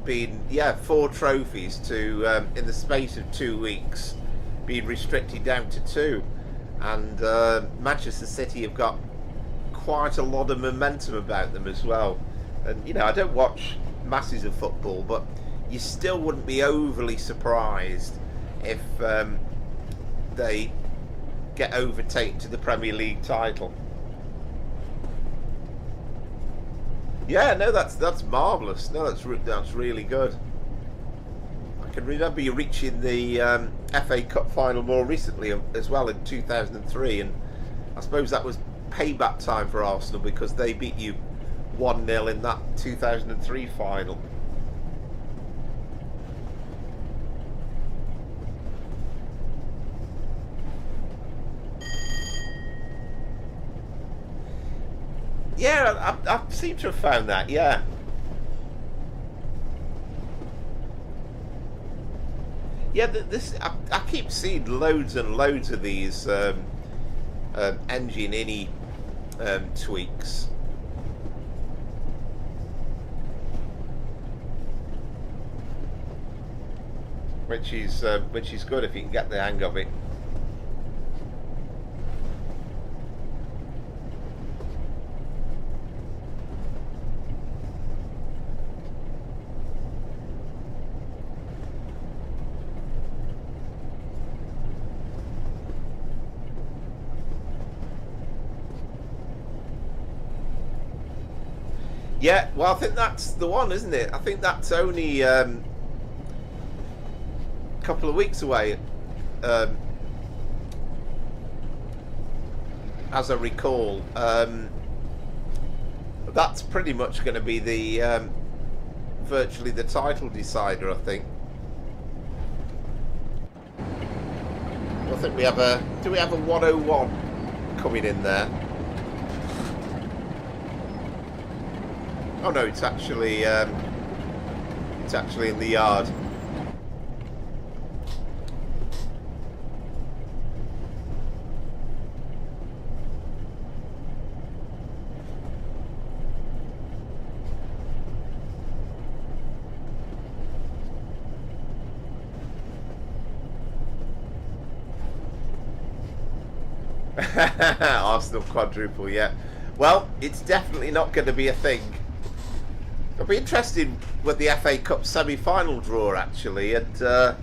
being 4 trophies to in the space of 2 weeks being restricted down to 2, and Manchester City have got quite a lot of momentum about them as well. And you know, I don't watch masses of football, but you still wouldn't be overly surprised if they get overtaken to the Premier League title. Yeah, no, that's marvellous. No, that's really good. I can remember you reaching the FA Cup final more recently as well in 2003, and I suppose that was payback time for Arsenal because they beat you 1-0 in that 2003 final. Yeah, I seem to have found that, yeah. Yeah, I keep seeing loads and loads of these engine innie tweaks. Which is good if you can get the hang of it. Yeah, well, I think that's the one, isn't it? I think that's only a couple of weeks away, as I recall. That's pretty much going to be the virtually the title decider, I think. I think we have a... Do we have a 101 coming in there? Oh no, it's actually in the yard. Arsenal quadruple, yeah. Well, it's definitely not going to be a thing. It'll be interesting with the FA Cup semi-final draw, actually. And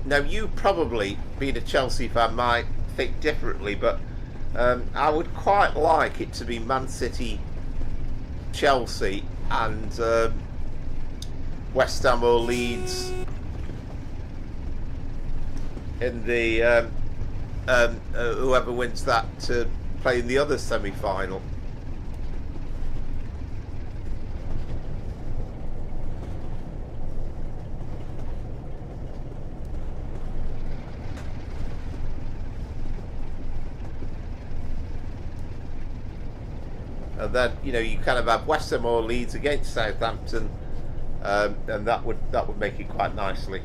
now, you probably, being a Chelsea fan, might think differently, but I would quite like it to be Man City, Chelsea, and West Ham or Leeds in the whoever wins that to play in the other semi-final. And then, you know, you kind of have West Ham or Leeds against Southampton, and that would make it quite nicely.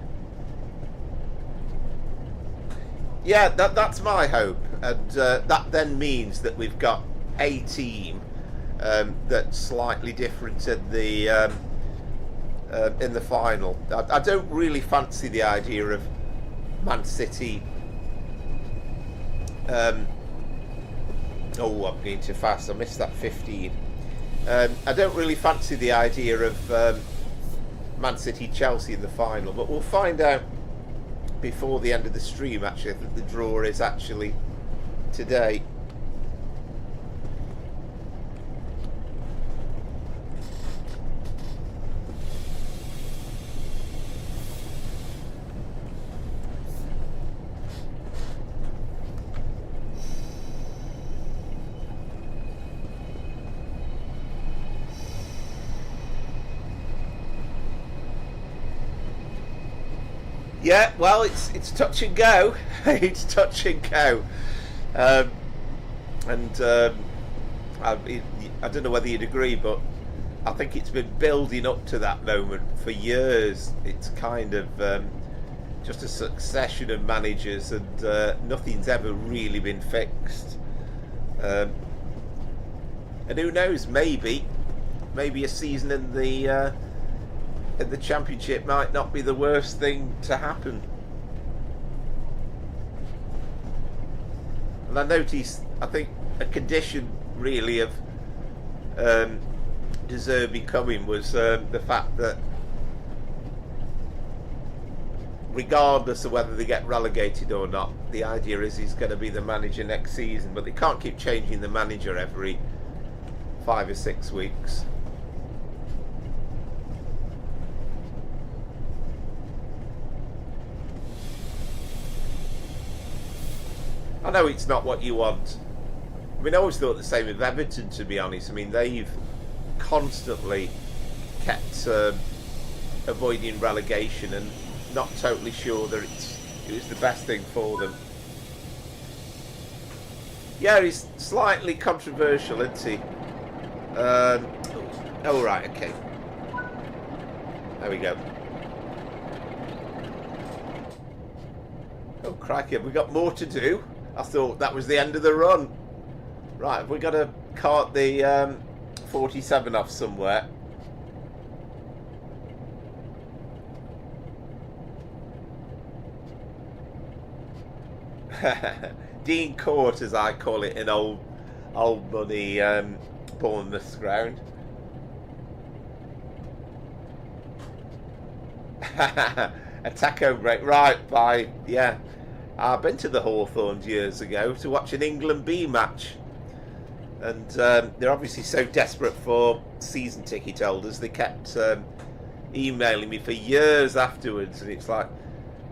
Yeah, that's my hope, and that then means that we've got a team that's slightly different in the final. I don't really fancy the idea of Man City. Oh, I'm going too fast. I missed that 15. I don't really fancy the idea of Man City Chelsea in the final, but we'll find out before the end of the stream. Actually, I think the draw is actually today. Yeah, well, it's touch and go. It's touch and go, and I don't know whether you'd agree, but I think it's been building up to that moment for years. It's kind of just a succession of managers, and nothing's ever really been fixed. And who knows? Maybe a season in the Championship might not be the worst thing to happen. And I noticed, I think a condition really of De Zerbi coming was the fact that regardless of whether they get relegated or not, the idea is he's going to be the manager next season, but they can't keep changing the manager every 5 or 6 weeks. I know it's not what you want. I mean, I always thought the same with Everton, to be honest. I mean, they've constantly kept avoiding relegation and not totally sure that it was the best thing for them. Yeah, he's slightly controversial, isn't he? Oh, right, okay. There we go. Oh, crikey, have we got more to do? I thought that was the end of the run. Right, have we got to cart the 47 off somewhere? Dean Court, as I call it in old money Bournemouth ground. A taco break, right? Yeah. I've been to the Hawthorns years ago to watch an England B match, and they're obviously so desperate for season ticket holders. They kept emailing me for years afterwards, and it's like,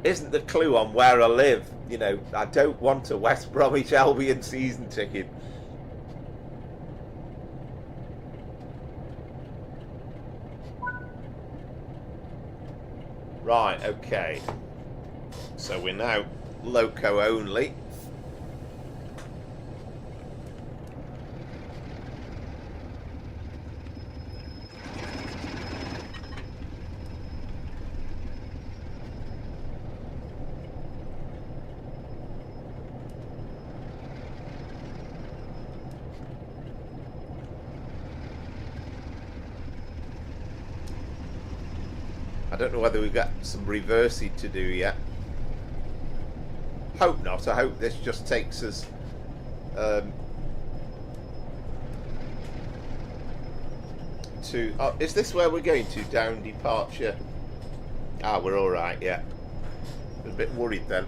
isn't the clue on where I live? You know, I don't want a West Bromwich Albion season ticket. Right, okay. So we're now loco only. I don't know whether we've got some reversing to do yet. Hope not. I hope this just takes us to... Oh, is this where we're going to? Down departure? Ah, we're alright, yeah. I was a bit worried then.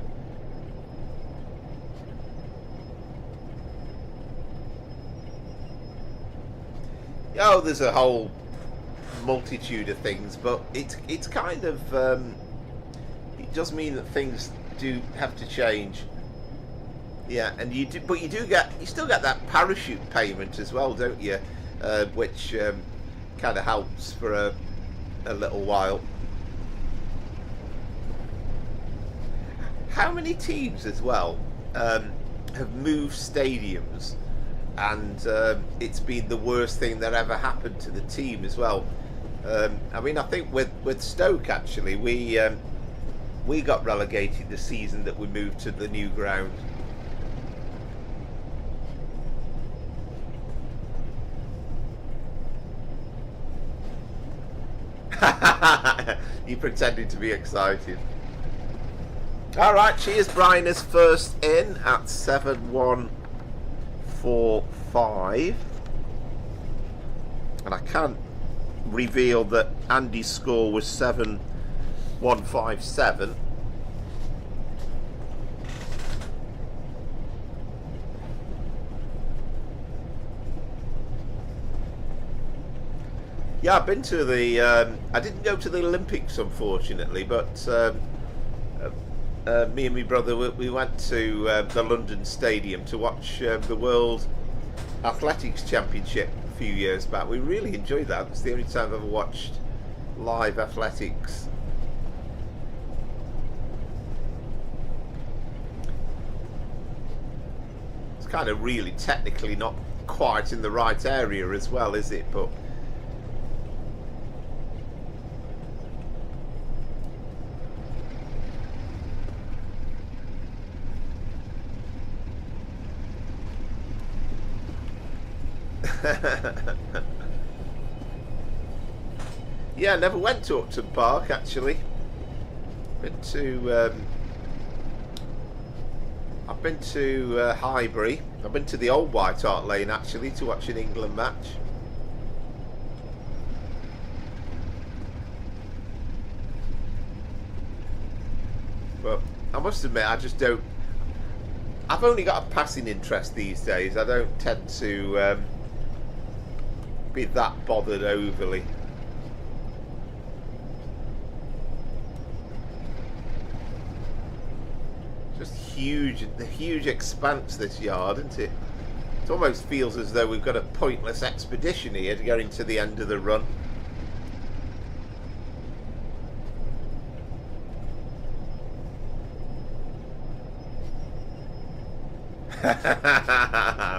Oh, there's a whole multitude of things, but it's kind of it does mean that things do have to change. Yeah, and you still get that parachute payment as well, don't you? Which kind of helps for a little while. How many teams as well have moved stadiums, and it's been the worst thing that ever happened to the team as well? I mean, I think with Stoke actually, we got relegated the season that we moved to the new ground. You pretending to be excited. All right, cheers. Brian is first in at 7-1-4-5, and I can't reveal that Andy's score was 7-1-5-7. Yeah, I've been to the I didn't go to the Olympics unfortunately, but me and my brother, we went to the London Stadium to watch the World Athletics Championship a few years back. We really enjoyed that. It's the only time I've ever watched live athletics. It's kind of really technically not quite in the right area as well, is it? But yeah, never went to Upton Park actually. I've been to Highbury. I've been to the old White Hart Lane actually to watch an England match. But I must admit, I just don't. I've only got a passing interest these days. I don't tend to be that bothered overly. Just huge, the huge expanse this yard, isn't it? It almost feels as though we've got a pointless expedition here to get into the end of the run.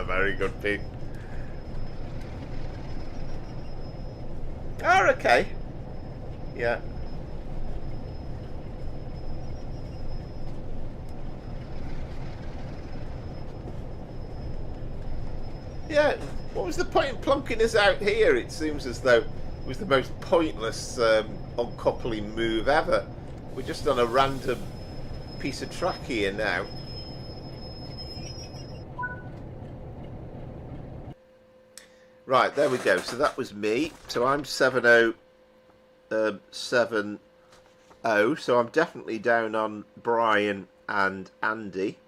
Very good, Pete. Oh, okay. Yeah. Yeah, what was the point in plonking us out here? It seems as though it was the most pointless uncoupling move ever. We're just on a random piece of track here now. Right, there we go. So that was me. So I'm 7-0-7-0. So I'm definitely down on Brian and Andy.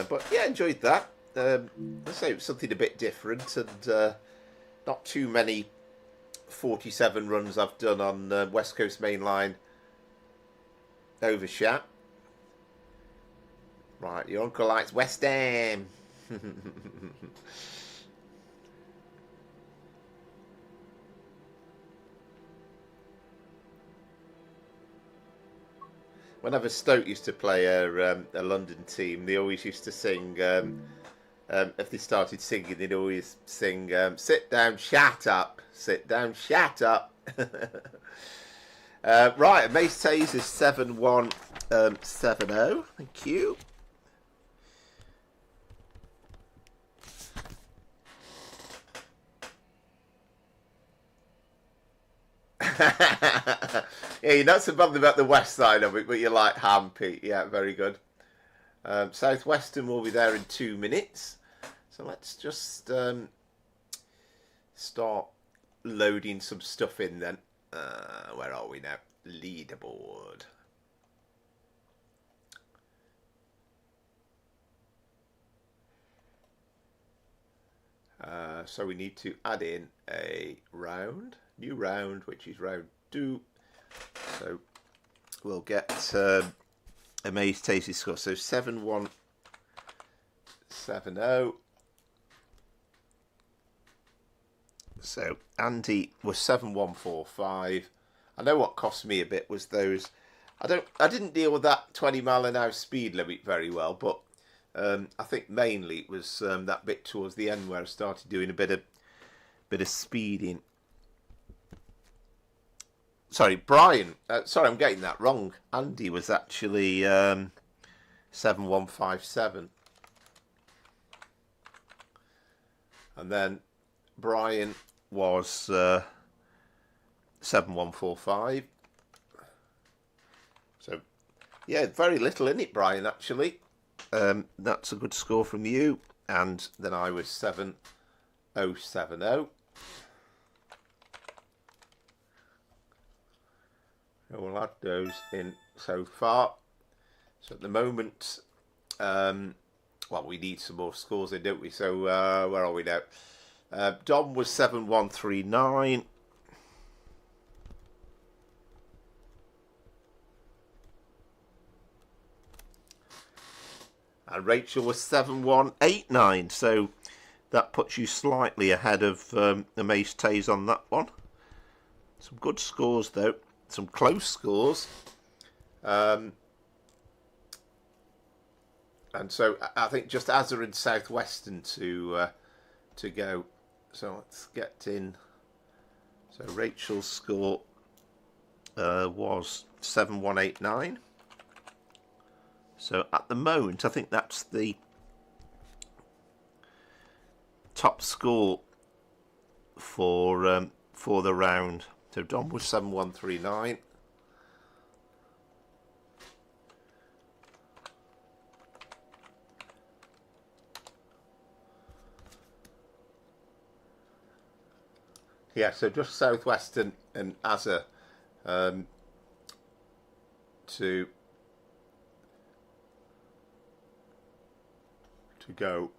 But yeah, enjoyed that. Let's say it was something a bit different, and not too many 47 runs I've done on West Coast Main Line over Shap. Right, your uncle likes West Ham. Whenever Stoke used to play a London team, they always used to sing, if they started singing, they'd always sing, sit down, shut up, sit down, shut up. Right, Mace Taze is 7-1-7-0, thank you. Yeah, you're not so bothered about the west side of it, but you like ham, Pete. Yeah, very good. Southwestern will be there in 2 minutes. So let's just start loading some stuff in then. Where are we now? Leaderboard. So we need to add in a round, new round, which is round 2. So we'll get a Maze Tasty score. So 7-1-7-0. So Andy was 7-1-4-5. I know what cost me a bit was those. I didn't deal with that 20-mile-an-hour speed limit very well, but I think mainly it was that bit towards the end where I started doing a bit of speeding. Sorry, Brian. Sorry, I'm getting that wrong. Andy was actually 7-1-5-7, and then Brian was 7-1-4-5. So yeah, very little in it, Brian. Actually, that's a good score from you. And then I was 7-0-7-0. We'll add those in so far. So at the moment, well, we need some more scores in, don't we? So where are we now? Dom was 7-1-3-9. And Rachel was 7-1-8-9. So that puts you slightly ahead of the Mace Taze on that one. Some good scores though. Some close scores. And so I think just Azza and Southwestern to go. So let's get in. So Rachel's score was 7-1-8-9. So at the moment, I think that's the top score for the round. So Dom was 7-1-3-9. Yeah, so just Southwestern and Azza to go.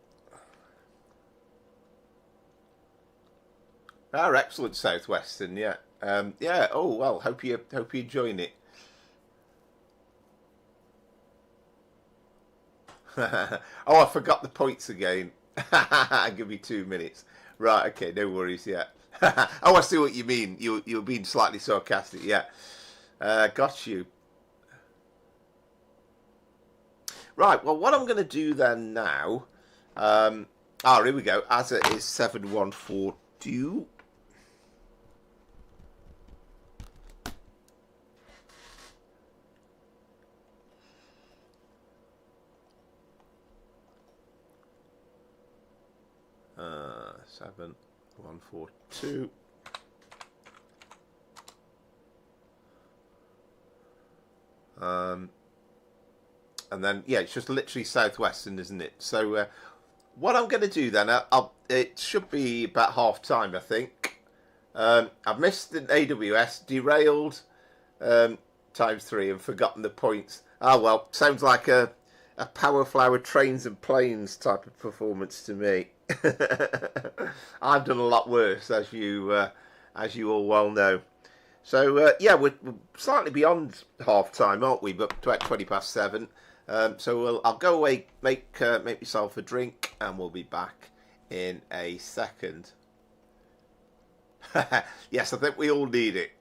Our excellent Southwestern, yeah. Yeah. Oh well. Hope you enjoying it. Oh, I forgot the points again. Give me 2 minutes. Right. Okay. No worries. Yeah. Oh, I see what you mean. You're being slightly sarcastic. Yeah. Got you. Right. Well, what I'm going to do then now. Here we go. Azza is 7-1-4-2. 7142. And then, yeah, it's just literally southwestern, isn't it? So what I'm going to do then, it should be about half time, I think. I've missed an AWS, derailed times 3 and forgotten the points. Ah, well, sounds like a Power Flower Trains and Planes type of performance to me. I've done a lot worse, as you all well know. So yeah, we're slightly beyond half time, aren't we? But about 20 past 7. So I'll go away, make myself a drink, and we'll be back in a second. Yes, I think we all need it.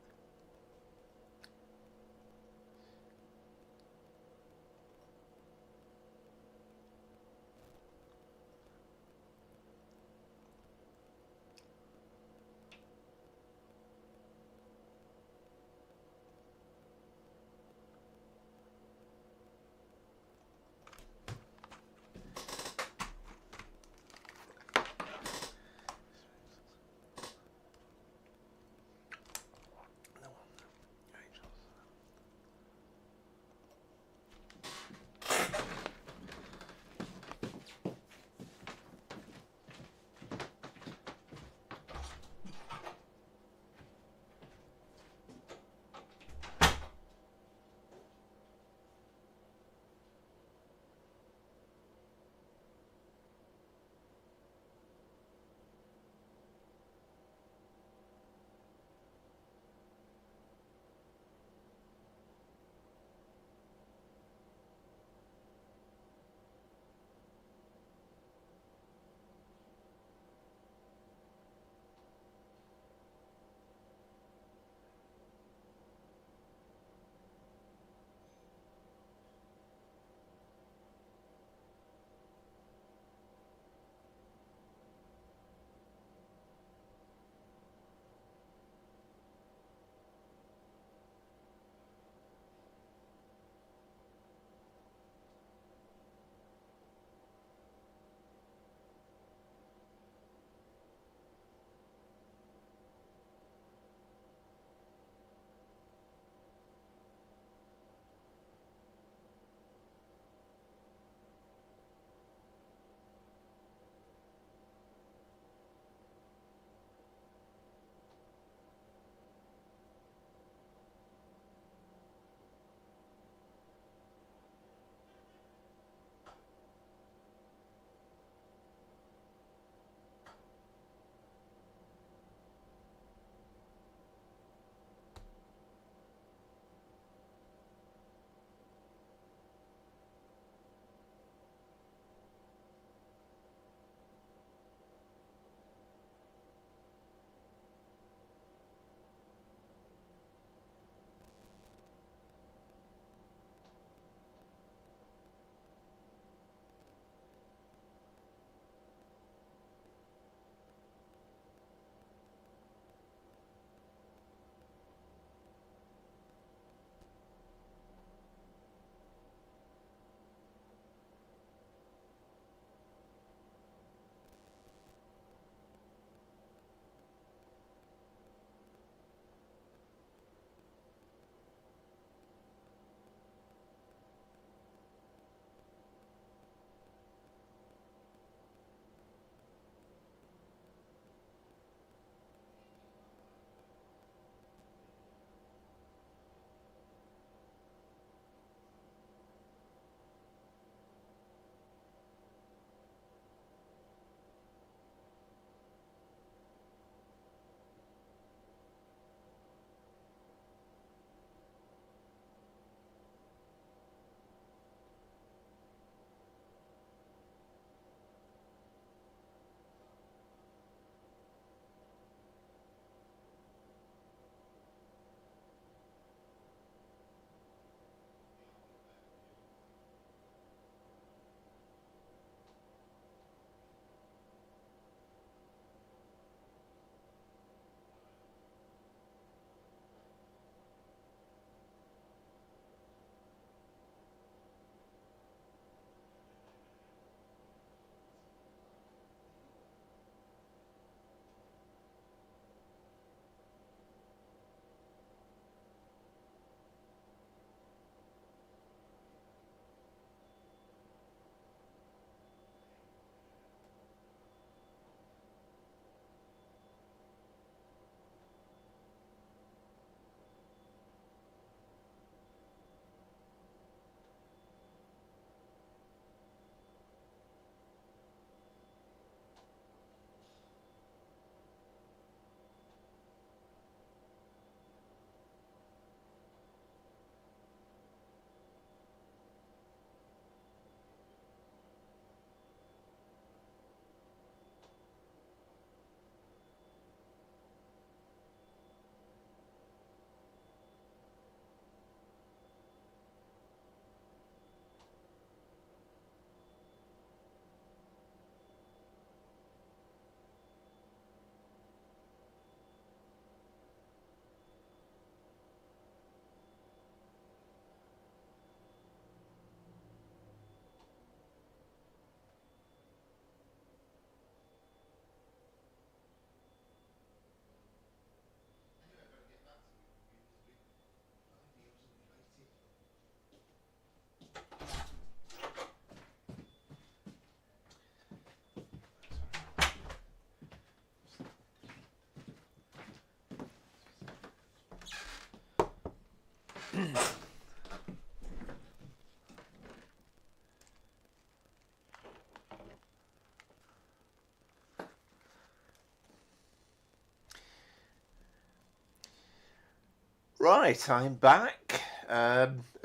Right, I'm back.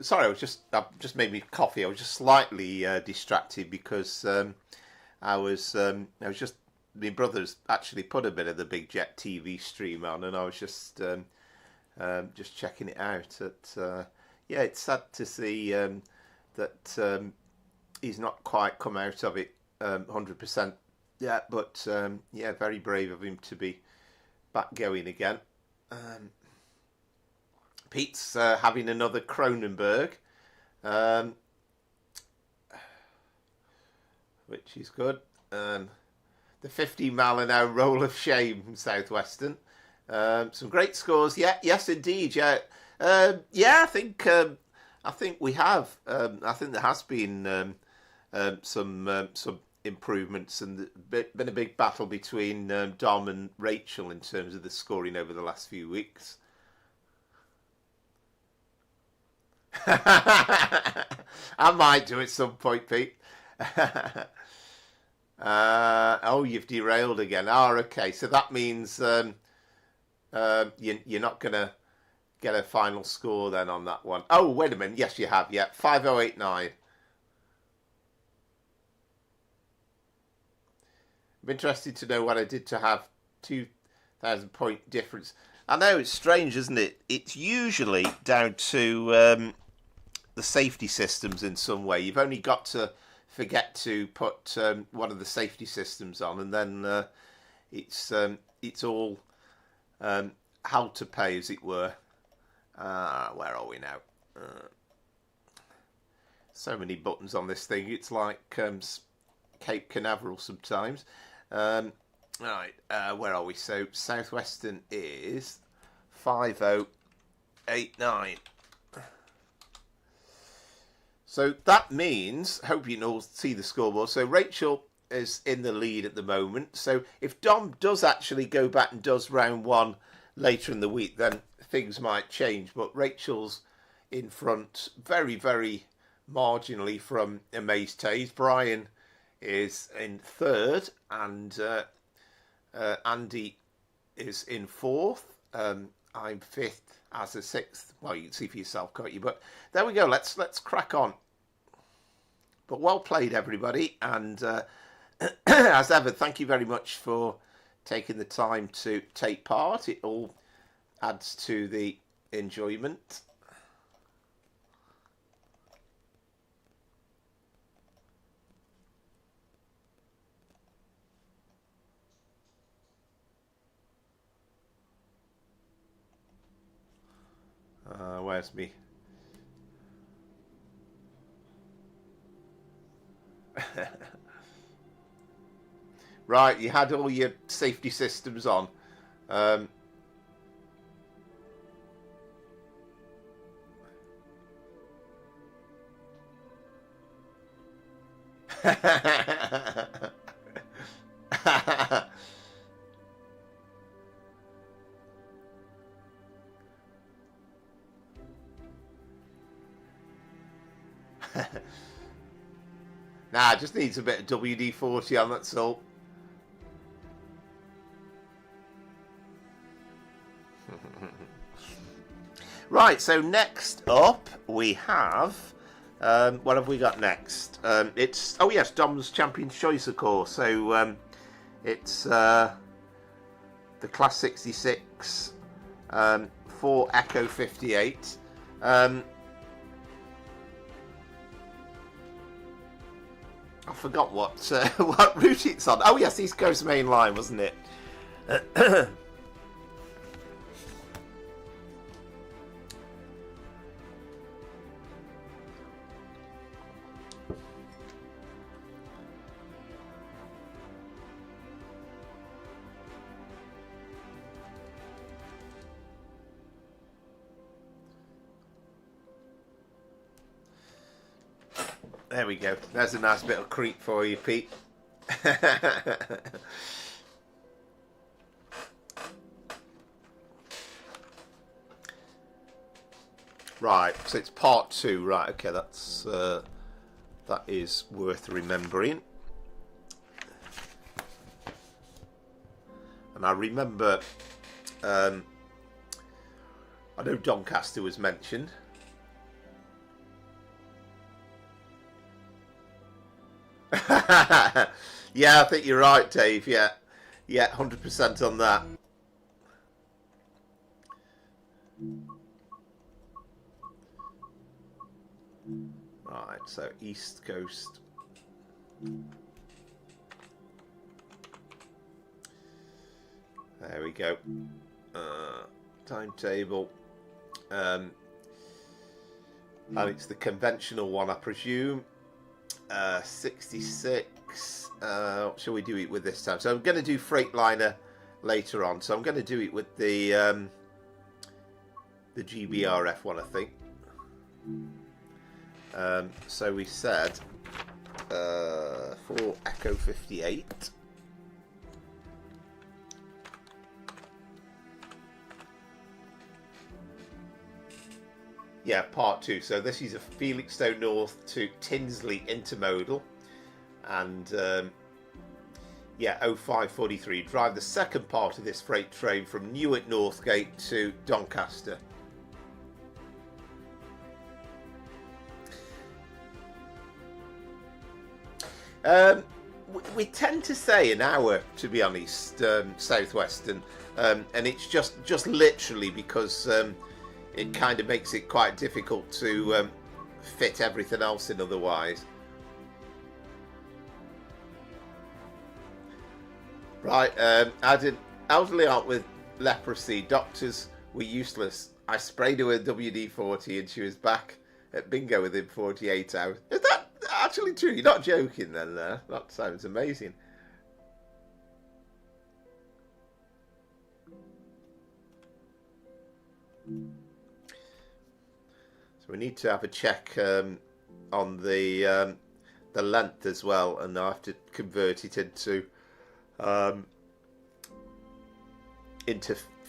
Sorry, I just made me coffee. I was just slightly distracted because I was just my brother's actually put a bit of the Big Jet TV stream on, and I was just checking it out. Yeah, it's sad to see that he's not quite come out of it 100% yet, but yeah, very brave of him to be back going again. Pete's having another Cronenberg, which is good. The 50-mile-an-hour roll of shame from Southwestern. Some great scores. Yeah, yes, indeed. Yeah, yeah. I think we have. I think there has been some improvements, and been a big battle between Dom and Rachel in terms of the scoring over the last few weeks. I might do at some point, Pete. Oh, you've derailed again. Oh, okay. So that means you're not going to get a final score then on that one. Oh, wait a minute. Yes, you have. Yeah, 5089. I'm interested to know what I did to have 2,000 point difference. I know it's strange, isn't it? It's usually down to the safety systems in some way. You've only got to forget to put one of the safety systems on, and then it's all how to pay, as it were. Where are we now? So many buttons on this thing. It's like Cape Canaveral sometimes. Right, where are we? So Southwestern is 5089. So that means, hope you can all see the scoreboard. So Rachel is in the lead at the moment. So if Dom does actually go back and does round one later in the week, then things might change. But Rachel's in front very, very marginally from Amaze Taze. Brian is in third, and Andy is in fourth. I'm fifth as a sixth. Well, you can see for yourself, can't you? But there we go. Let's crack on. But well played, everybody, and as ever, thank you very much for taking the time to take part. It all adds to the enjoyment. Where's me? Right, you had all your safety systems on. Nah, just needs a bit of WD-40 on, that's all. Right, so next up we have, what have we got next? It's, oh yes, Dom's Champion's Choice, of course. So it's the Class 66 for Echo 58. I forgot what what route it's on. Oh yes, East Coast Main Line, wasn't it? There we go. There's a nice bit of creep for you, Pete. Right, so it's part 2. Right, okay, that's that is worth remembering. And I remember I know Doncaster was mentioned. Yeah, I think you're right, Dave. Yeah, 100% on that. Right, so East Coast. There we go. Timetable. And it's the conventional one, I presume. 66. Shall we do it with this time? So I'm going to do Freightliner later on. So I'm going to do it with the GBRF one, I think. So we said for Echo 58. Yeah, part 2. So this is a Felixstowe North to Tinsley intermodal. And yeah, 0543. Drive the second part of this freight train from Newark Northgate to Doncaster. We tend to say an hour, to be honest, southwestern, and it's just literally because it kind of makes it quite difficult to fit everything else in otherwise. Right, I did elderly aunt with leprosy. Doctors were useless. I sprayed her with WD-40 and she was back at bingo within 48 hours. Is that actually true? You're not joking then there? That sounds amazing. So we need to have a check on the length as well, and I have to convert it into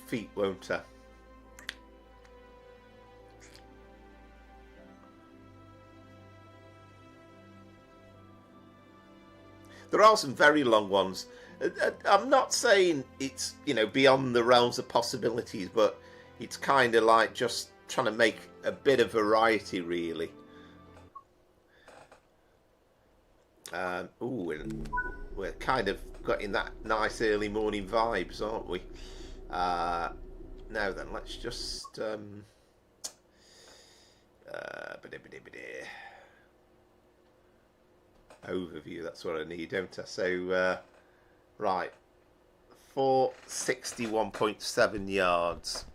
feet, won't I? There are some very long ones. I'm not saying it's, you know, beyond the realms of possibilities, but it's kind of like just trying to make a bit of variety, really. Ooh, we're kind of getting that nice early morning vibes, aren't we? Now then, let's just overview. That's what I need, don't I? So right, 461.7 yards.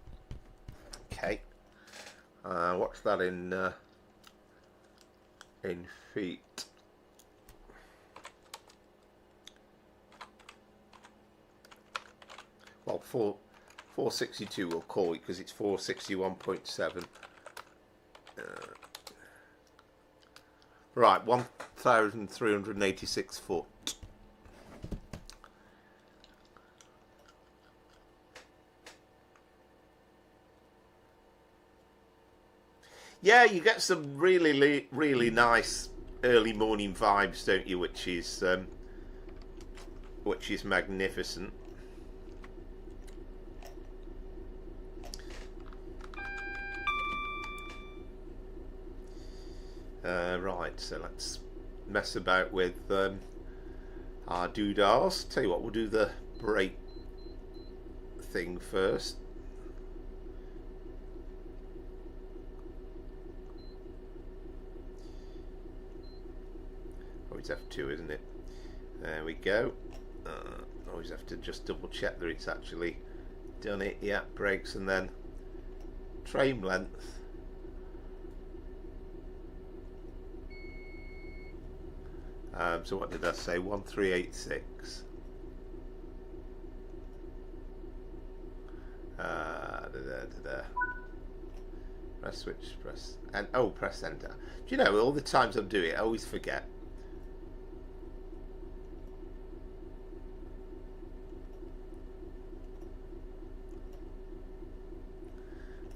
Okay. What's that in feet? Well, 462 we'll call it because it's 461.7. Right, 1,386 foot. Yeah, you get some really nice early morning vibes, don't you? Which is magnificent. Right, so let's mess about with our doodahs. Tell you what, we'll do the brake thing first. Always F2, isn't it? There we go. Always have to just double check that it's actually done it. Yeah, brakes, and then train length. So what did I say? 1386. Press switch, press, and oh, press enter. Do you know, all the times I do it, I always forget.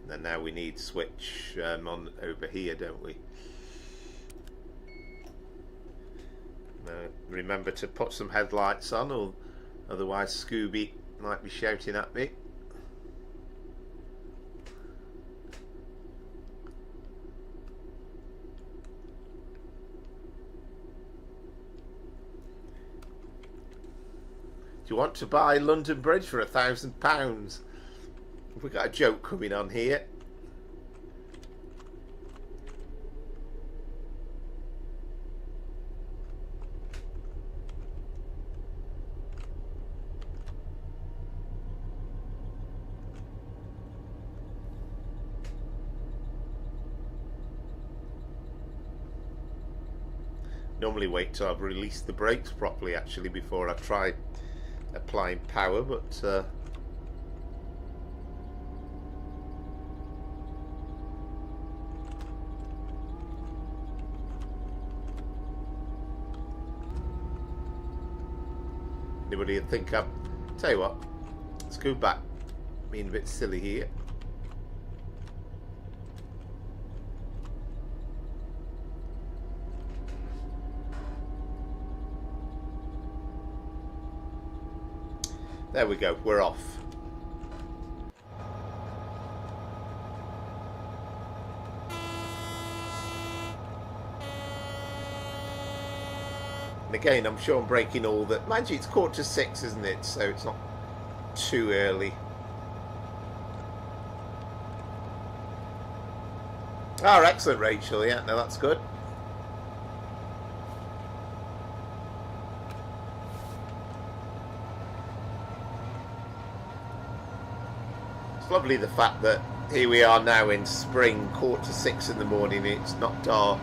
And then now we need switch on over here, don't we? Remember to put some headlights on, or otherwise Scooby might be shouting at me. you want to buy London Bridge for £1,000? We've got a joke coming on here. Normally wait till I've released the brakes properly actually before I try applying power, but anybody would think I'm... Tell you what, let's go back, being a bit silly here. There we go, we're off. And again, I'm sure I'm breaking all that. Mind you, it's 5:45, isn't it? So it's not too early. Oh, excellent, Rachel. Yeah, no, that's good. Lovely the fact that here we are now in spring, 5:45 in the morning, it's not dark.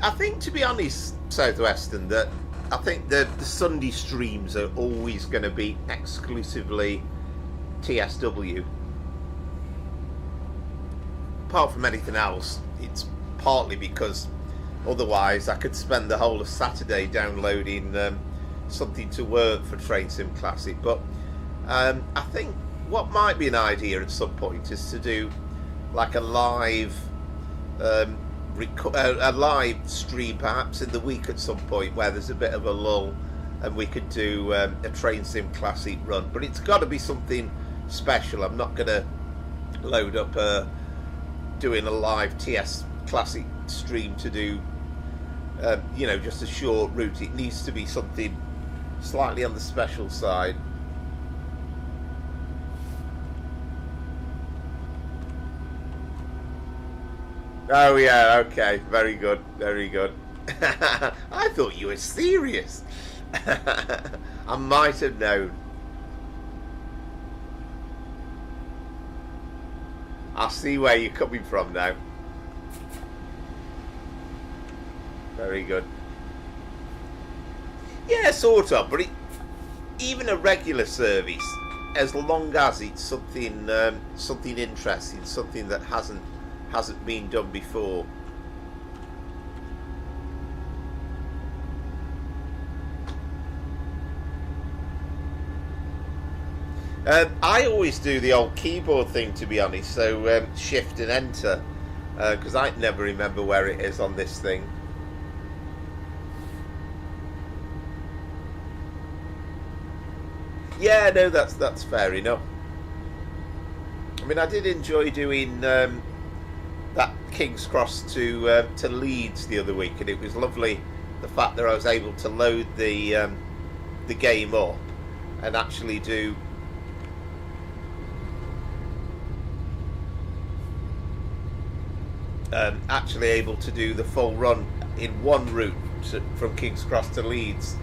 I think, to be honest, Southwestern, that I think the Sunday streams are always going to be exclusively TSW. Apart from anything else, it's partly because otherwise I could spend the whole of Saturday downloading something to work for Train Sim Classic. But I think what might be an idea at some point is to do like a live stream perhaps in the week at some point where there's a bit of a lull and we could do a Train Sim Classic run. But it's got to be something special. I'm not going to load up doing a live TS Classic stream to do you know, just a short route. It needs to be something slightly on the special side. Oh yeah, okay, very good, very good. I thought you were serious. I might have known. I see where you're coming from now. Very good. Yeah, sort of, but even a regular service, as long as it's something something interesting, something that hasn't been done before. I always do the old keyboard thing, to be honest, so shift and enter, because I never remember where it is on this thing. Yeah, no, that's fair enough. I mean, I did enjoy doing that King's Cross to Leeds the other week, and it was lovely the fact that I was able to load the game up and actually do able to do the full run in one route from King's Cross to Leeds.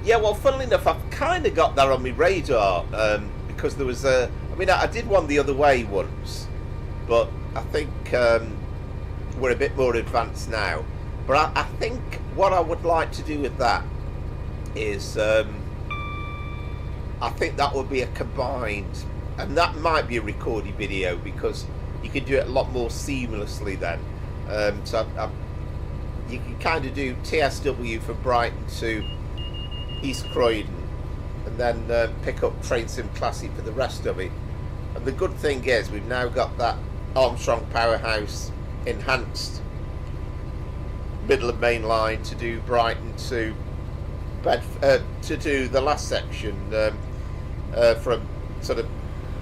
Yeah, well, funnily enough, I've kind of got that on my radar, because there was I mean, I did one the other way once, but I think we're a bit more advanced now. But I think what I would like to do with that is, I think that would be a combined, and that might be a recorded video, because you can do it a lot more seamlessly then. You can kind of do TSW from Brighton to East Croydon, and then pick up Train Sim Classic for the rest of it. And the good thing is we've now got that Armstrong Powerhouse enhanced middle and main line to do Brighton to to do the last section from sort of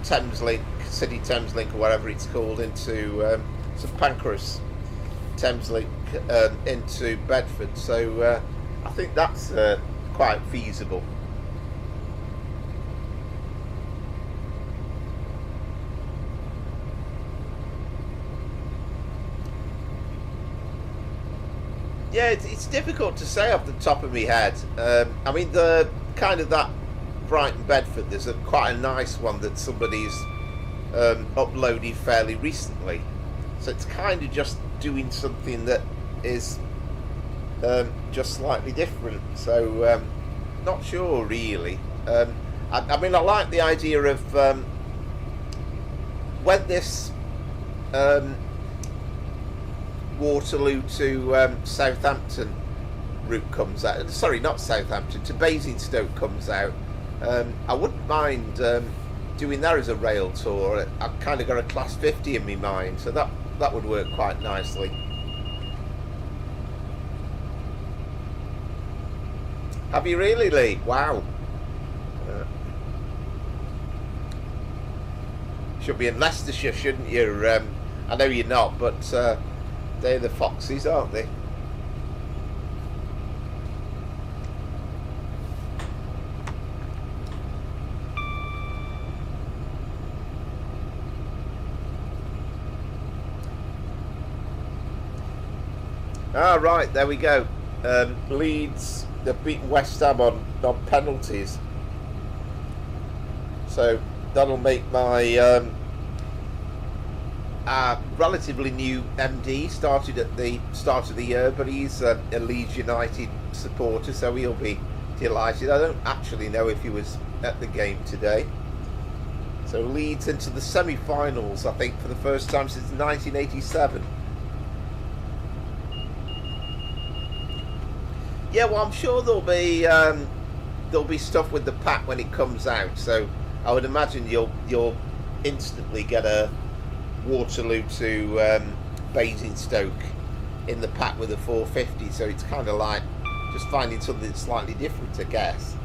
Thameslink, City Thameslink or whatever it's called, into St Pancras Thameslink into Bedford. So I think that's quite feasible. Yeah, it's difficult to say off the top of my head. I mean, the kind of that Brighton Bedford, there's quite a nice one that somebody's uploaded fairly recently. So it's kind of just doing something that is just slightly different. So not sure really. I mean, I like the idea of when this Waterloo to Southampton route comes out. Sorry, not Southampton, to Basingstoke comes out. I wouldn't mind doing that as a rail tour. I've kind of got a class 50 in my mind, so that would work quite nicely. Have you really, Lee? Wow. Should be in Leicestershire, shouldn't you? I know you're not, but they're the Foxes, aren't they? Ah, right, there we go. Leeds, they've beaten West Ham on penalties. So that'll make my relatively new MD, started at the start of the year, but he's a Leeds United supporter, so he'll be delighted. I don't actually know if he was at the game today. So Leeds into the semi-finals, I think, for the first time since 1987. Yeah, well, I'm sure there'll be stuff with the pack when it comes out. So I would imagine you'll instantly get a Waterloo to Basingstoke in the pack with a 450. So it's kind of like just finding something slightly different, I guess.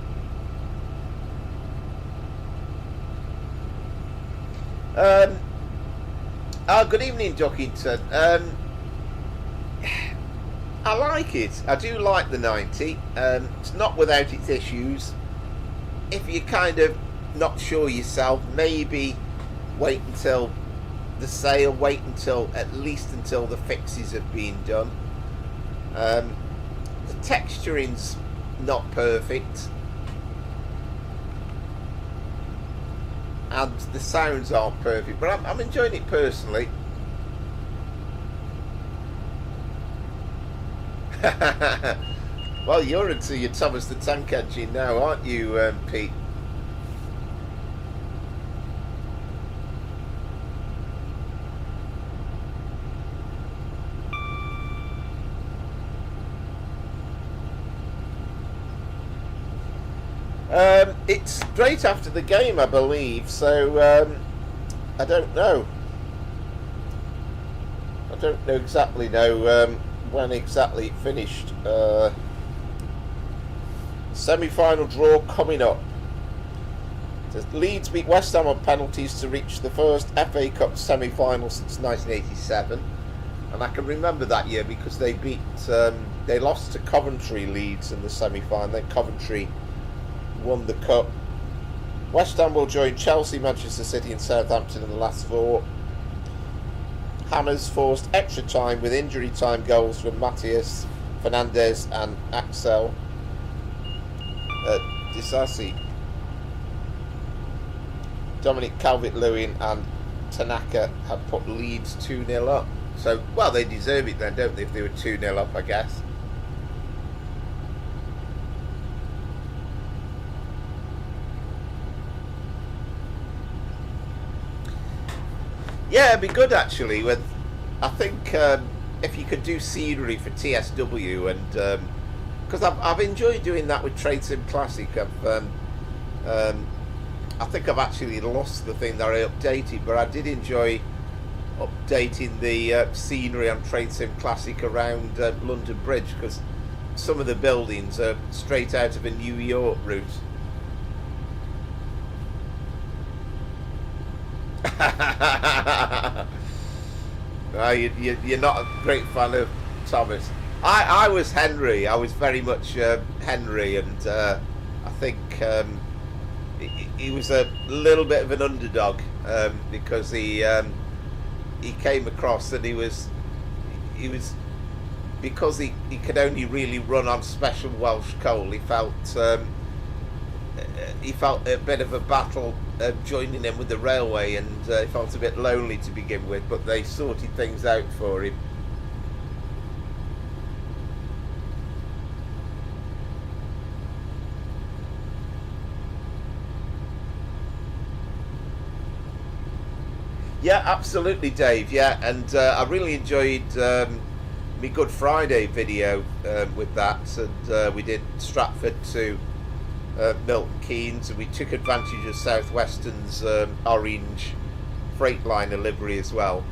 Good evening, Duckington. I like it. I do like the 90. It's not without its issues. If you're kind of not sure yourself, maybe wait until the sale, wait until at least until the fixes have been done. The texturing's not perfect, and the sounds aren't perfect, but I'm enjoying it personally. Well, you're into your Thomas the Tank Engine now, aren't you, Pete? It's straight after the game, I believe, so I don't know. I don't know exactly when exactly it finished. Semi-final draw coming up. Leeds beat West Ham on penalties to reach the first FA Cup semi-final since 1987, and I can remember that year because they beat they lost to Coventry, Leeds, in the semi-final. Then Coventry won the cup. West Ham will join Chelsea, Manchester City and Southampton in the last four. Hammers forced extra time with injury time goals from Matthias, Fernandez and Axel Disasi. Dominic Calvert-Lewin and Tanaka have put Leeds 2-0 up. So, well, they deserve it then, don't they, if they were 2-0 up, I guess. Yeah, it'd be good actually. With, I think if you could do scenery for TSW, and because I've enjoyed doing that with Trade Sim Classic. I think I've actually lost the thing that I updated, but I did enjoy updating the scenery on Trade Sim Classic around London Bridge, because some of the buildings are straight out of a New York route. You're not a great fan of Thomas. I was Henry. I was very much Henry, and I think he was a little bit of an underdog because he came across, and he was because he could only really run on special Welsh coal. He felt a bit of a battle joining in with the railway, and he felt a bit lonely to begin with, but they sorted things out for him. Yeah, absolutely, Dave. Yeah, and I really enjoyed my Good Friday video with that, and we did Stratford to Milton Keynes, and we took advantage of Southwestern's orange Freightliner livery as well.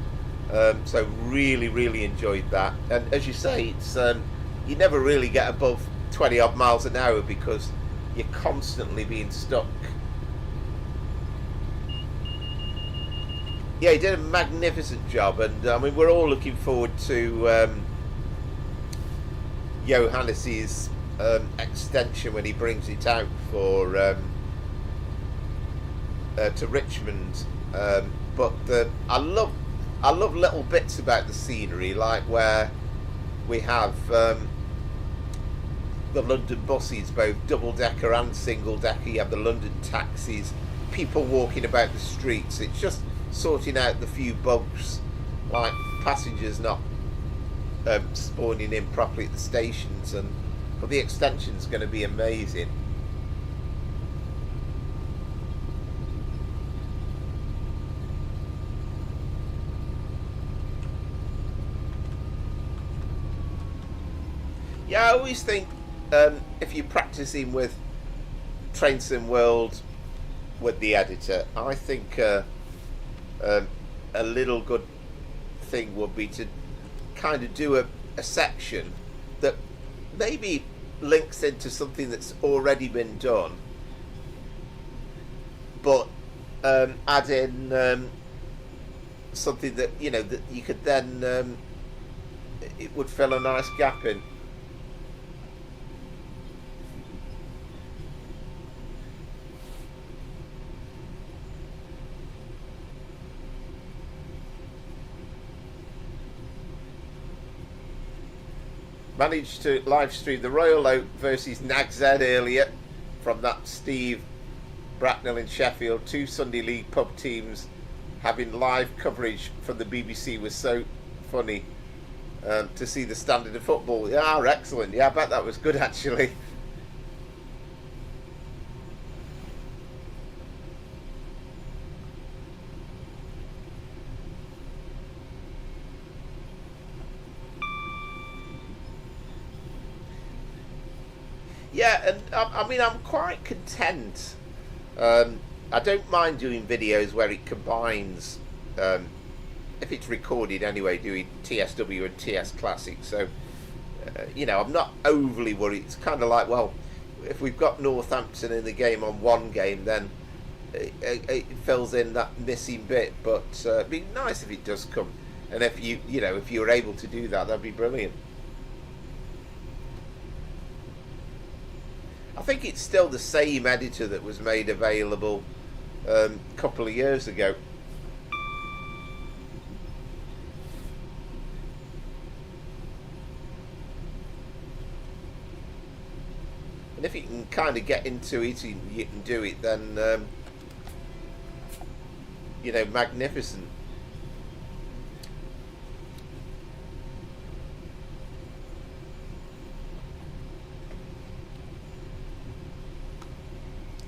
So really enjoyed that. And as you say, it's you never really get above 20 odd miles an hour because you're constantly being stuck. Yeah, he did a magnificent job, and I mean, we're all looking forward to Johannes's extension when he brings it out for to Richmond. But I love little bits about the scenery, like where we have the London buses, both double decker and single decker. You have the London taxis, people walking about the streets. It's just sorting out the few bugs, like passengers not spawning in properly at the stations, but the extension's going to be amazing. Yeah, I always think if you're practicing with Train Sim World with the editor, I think a little good thing would be to kind of do a section that maybe links into something that's already been done, but add in something that, you know, that you could then it would fill a nice gap in. Managed to live stream the Royal Oak versus Nag's Head earlier from that Steve Bracknell in Sheffield. Two Sunday League pub teams having live coverage from the BBC was so funny to see the standard of football. Yeah, excellent. Yeah, I bet that was good actually. Yeah, and I mean, I'm quite content. I don't mind doing videos where it combines, if it's recorded anyway, doing TSW and TS Classic. So, you know, I'm not overly worried. It's kind of like, well, if we've got Northampton in the game on one game, then it fills in that missing bit. But it'd be nice if it does come. And if you know, if you were able to do that, that'd be brilliant. I think it's still the same editor that was made available a couple of years ago. And if you can kind of get into it and you can do it, then you know, magnificent.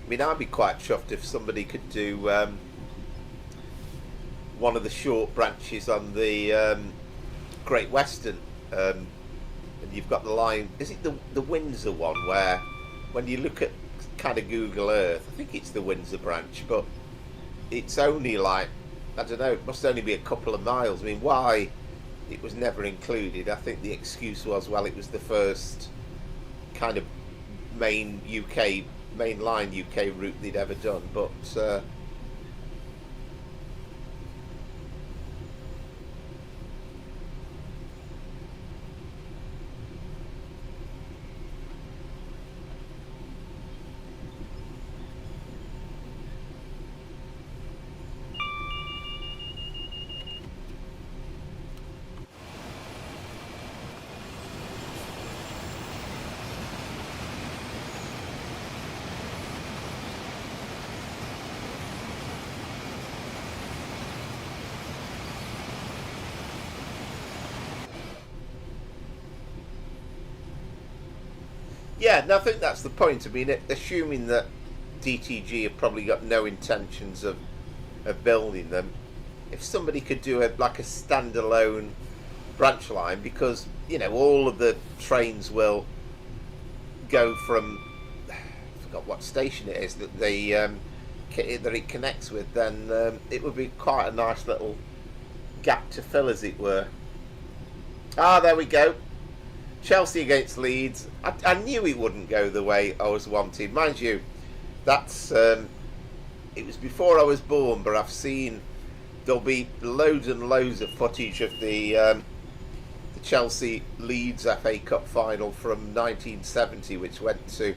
I mean, I'd be quite chuffed if somebody could do one of the short branches on the Great Western, and you've got the line. Is it the Windsor one where, when you look at kind of Google Earth, I think it's the Windsor branch, but it's only like, I don't know, it must only be a couple of miles. I mean, why it was never included? I think the excuse was, well, it was the first kind of mainline UK route they'd ever done, but yeah, and I think that's the point. I mean, assuming that DTG have probably got no intentions of building them, if somebody could do like a standalone branch line, because all of the trains will go from, I forgot what station it is that that it connects with, then it would be quite a nice little gap to fill, as it were. Ah, there we go. Chelsea against Leeds. I knew it wouldn't go the way I was wanting. Mind you, that's it was before I was born, but I've seen there'll be loads and loads of footage of the Chelsea Leeds FA Cup final from 1970, which went to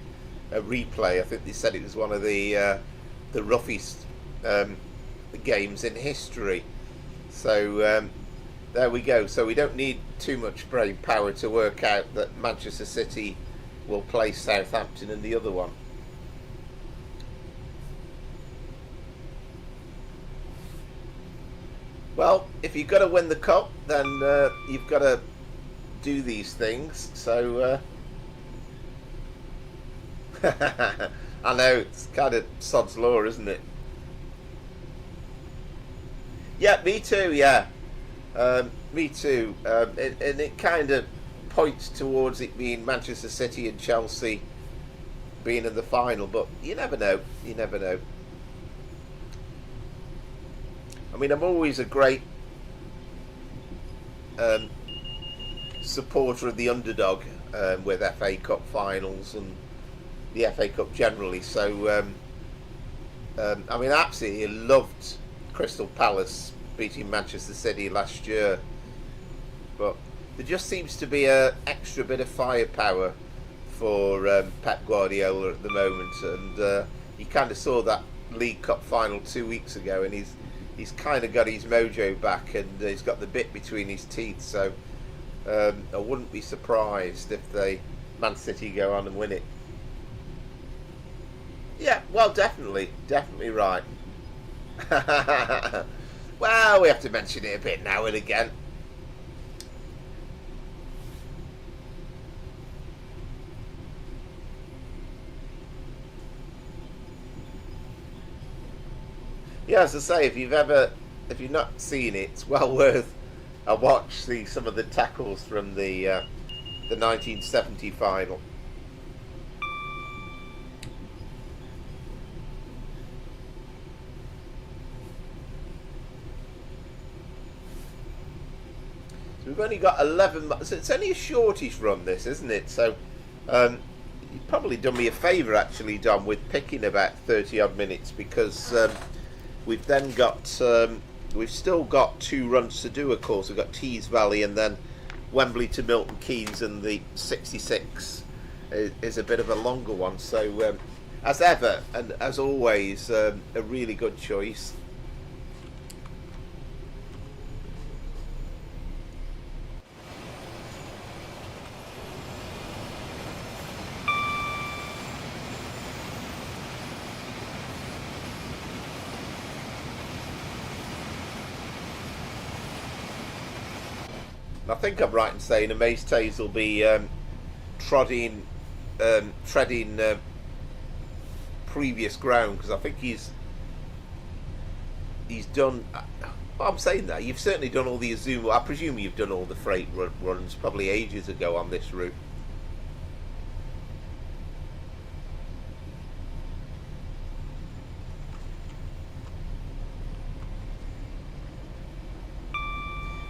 a replay. I think they said it was one of the roughest games in history. So there we go. So we don't need too much brain power to work out that Manchester City will play Southampton in the other one. Well, if you've got to win the cup, then you've got to do these things. So I know, it's kind of sod's law, isn't it? Yeah, me too. Yeah. Me too, and it kind of points towards it being Manchester City and Chelsea being in the final, but you never know. You never know. I mean, I'm always a great supporter of the underdog with FA Cup finals and the FA Cup generally. So, I mean, I absolutely loved Crystal Palace beating Manchester City last year, but there just seems to be an extra bit of firepower for Pep Guardiola at the moment, and you kind of saw that League Cup final 2 weeks ago, and he's kind of got his mojo back, and he's got the bit between his teeth. So I wouldn't be surprised if Man City go on and win it. Yeah, well, definitely right. Well, we have to mention it a bit now and again. Yeah, as I say, if you've not seen it, it's well worth a watch. See some of the tackles from the 1970 final. We've only got 11 months. So it's only a shortish run, this, isn't it? So you've probably done me a favour, actually, Dom, with picking about 30 odd minutes, because we've then got we've still got 2 runs to do. Of course, we've got Tease Valley and then Wembley to Milton Keynes, and the 66 is a bit of a longer one. So as ever and as always, a really good choice. I think I'm right in saying Amaze Taze will be treading previous ground, because I think he's done. Well, I'm saying that you've certainly done all the Azuma. I presume you've done all the freight runs probably ages ago on this route.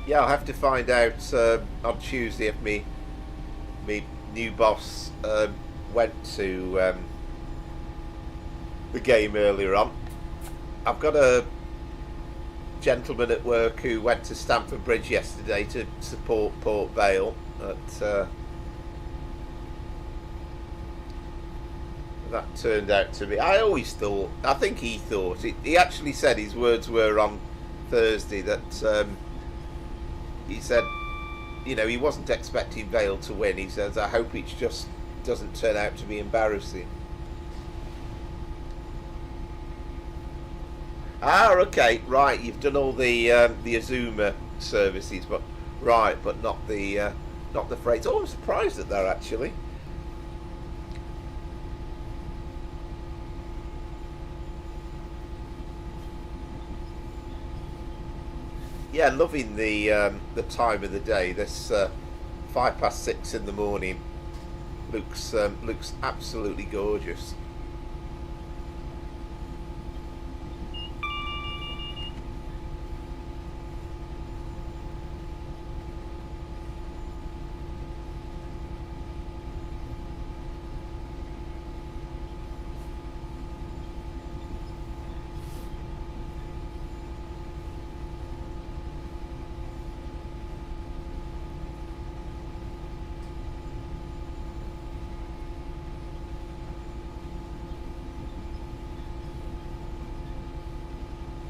Yeah, I'll have to find out on Tuesday if me new boss went to the game earlier on. I've got a gentleman at work who went to Stamford Bridge yesterday to support Port Vale. That turned out to be. I always thought. I think he thought. He actually said his words were on Thursday that he said, you know, he wasn't expecting Vale to win. He says, I hope it just doesn't turn out to be embarrassing. Ah, okay, right. You've done all the Azuma services, but not the freight. Oh, I'm surprised at that actually. Yeah, loving the time of the day. This 6:05 in the morning looks absolutely gorgeous.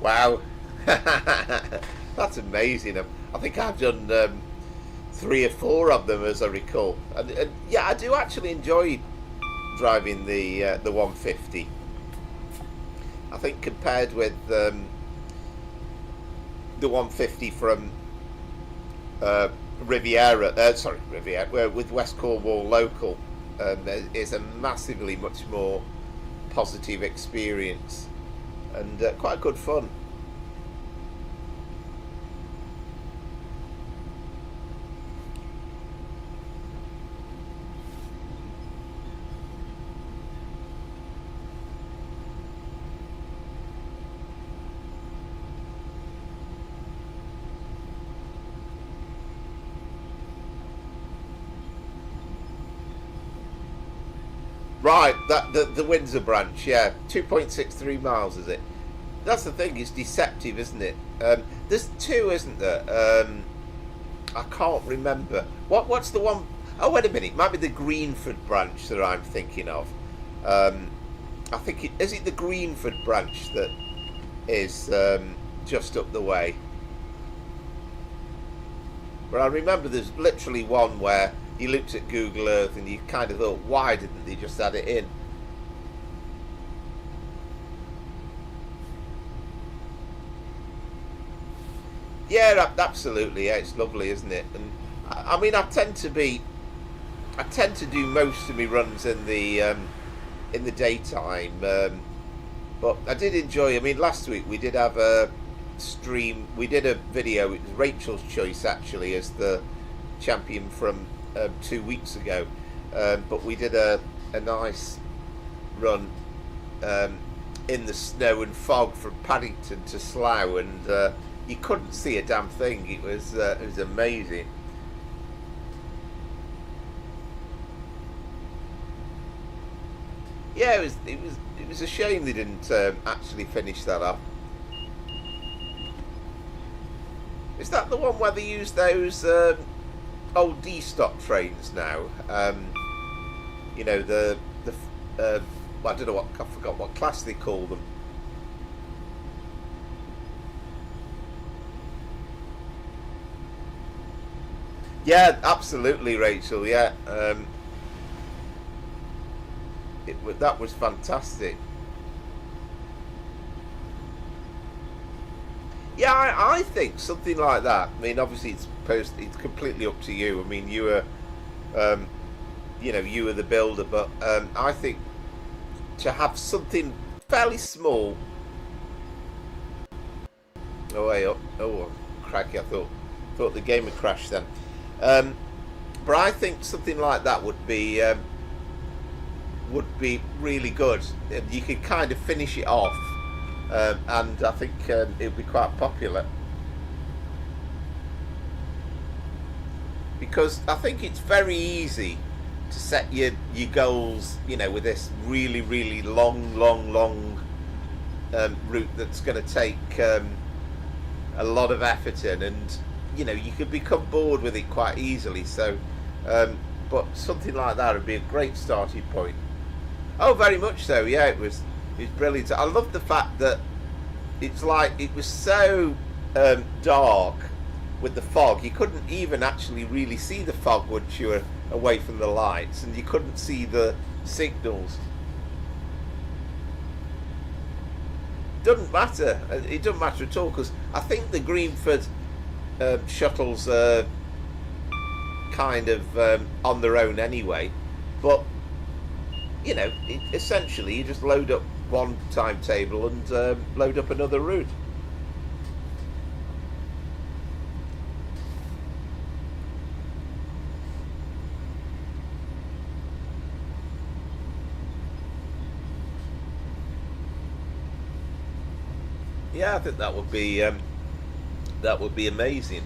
Wow, that's amazing. I think I've done 3 or 4 of them, as I recall. And yeah, I do actually enjoy driving the 150. I think compared with the 150 from Riviera, with West Cornwall local, is a massively much more positive experience. And quite good fun. Right, that the Windsor branch, yeah, 2.63 miles is it? That's the thing, it's deceptive, isn't it? There's 2, isn't there? I can't remember. What's the one? Oh, wait a minute. It might be the Greenford branch that I'm thinking of. I think is it the Greenford branch that is just up the way? But I remember there's literally one where you looked at Google Earth and you kind of thought, why didn't they just add it in? Yeah, absolutely. Yeah, it's lovely, isn't it? And I mean, I tend to do most of my runs in the daytime, but I did enjoy. I mean, last week we did have a stream. We did a video. It was Rachel's choice actually as the champion from 2 weeks ago, but we did a nice run in the snow and fog from Paddington to Slough, and you couldn't see a damn thing. It was amazing. Yeah, it was a shame they didn't actually finish that up. Is that the one where they use those old D-stock trains now? You know, I don't know I forgot what class they call them. Yeah, absolutely, Rachel. Yeah, that was fantastic. Yeah, I think something like that. I mean, obviously, it's completely up to you. I mean, um, you were the builder, but I think to have something fairly small, Oh, way up. Oh, cracky! I thought the game had crashed then. But I think something like that would be really good. You could kind of finish it off, and I think it would be quite popular. Because I think it's very easy to set your goals, you know, with this really, really long route that's going to take a lot of effort in, and you know, you could become bored with it quite easily. So, but something like that would be a great starting point. Oh, very much so. Yeah, it was brilliant. I love the fact that it's like it was so dark with the fog. You couldn't even actually really see the fog once you were away from the lights, and you couldn't see the signals. Doesn't matter. It doesn't matter at all, because I think the Greenford shuttles are kind of on their own anyway. But you know, essentially you just load up one timetable and load up another route. Yeah, I think that would be amazing.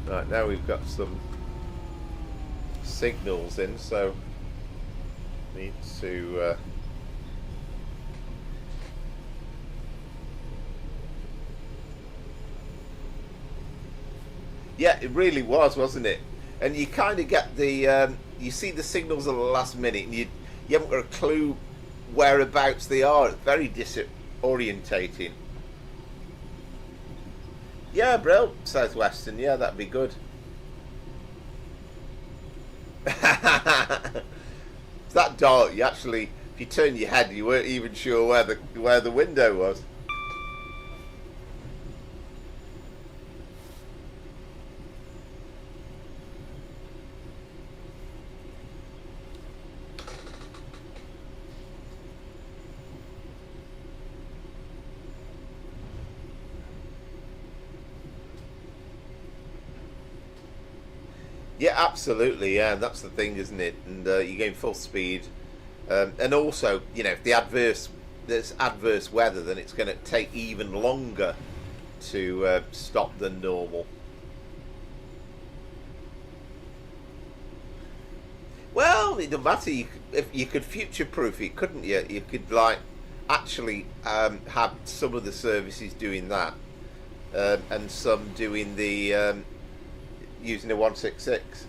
Right, now we've got some signals in, so need to yeah, it really was, wasn't it? And you kind of get the you see the signals at the last minute, and you haven't got a clue whereabouts they are. It's very disorientating. Yeah, bro, Southwestern. Yeah, that'd be good. It's that dark. You actually, if you turn your head, you weren't even sure where the window was. Yeah, absolutely. Yeah, that's the thing, isn't it? And you're going full speed, and also, you know, if there's adverse weather, then it's going to take even longer to stop than normal. Well, it doesn't matter. If you could future-proof it, couldn't you? You could like actually have some of the services doing that, and some doing the using a 166.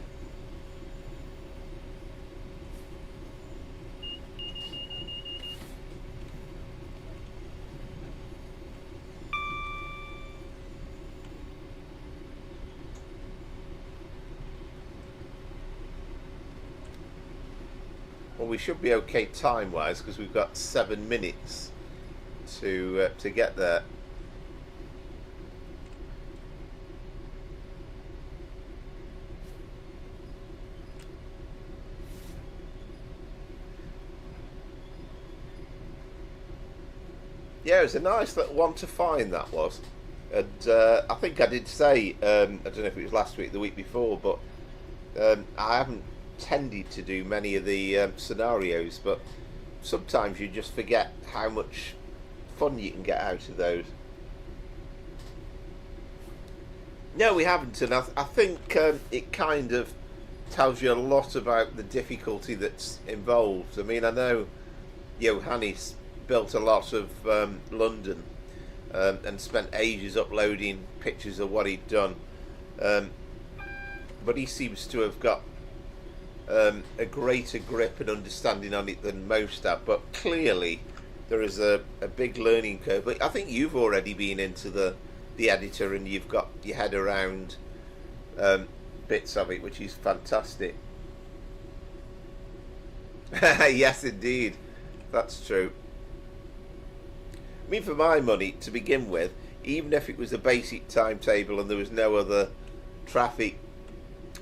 Well, we should be okay time-wise, because we've got 7 minutes to get there. Yeah, it was a nice little one to find, that was. And I think I did say, I don't know if it was last week, the week before, but I haven't tended to do many of the scenarios, but sometimes you just forget how much fun you can get out of those. No, we haven't, and I think it kind of tells you a lot about the difficulty that's involved. I mean, I know Johannes built a lot of London and spent ages uploading pictures of what he'd done, but he seems to have got a greater grip and understanding on it than most have. But clearly there is a big learning curve. But I think you've already been into the editor, and you've got your head around bits of it, which is fantastic. Yes, indeed. That's true. I mean, for my money, to begin with, even if it was a basic timetable and there was no other traffic,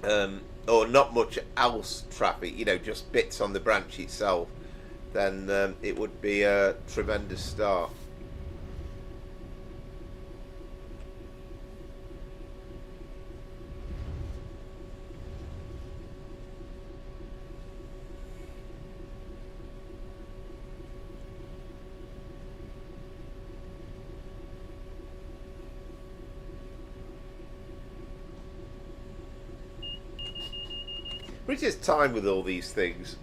or not much else traffic, you know, just bits on the branch itself, then it would be a tremendous start. But it's just time with all these things.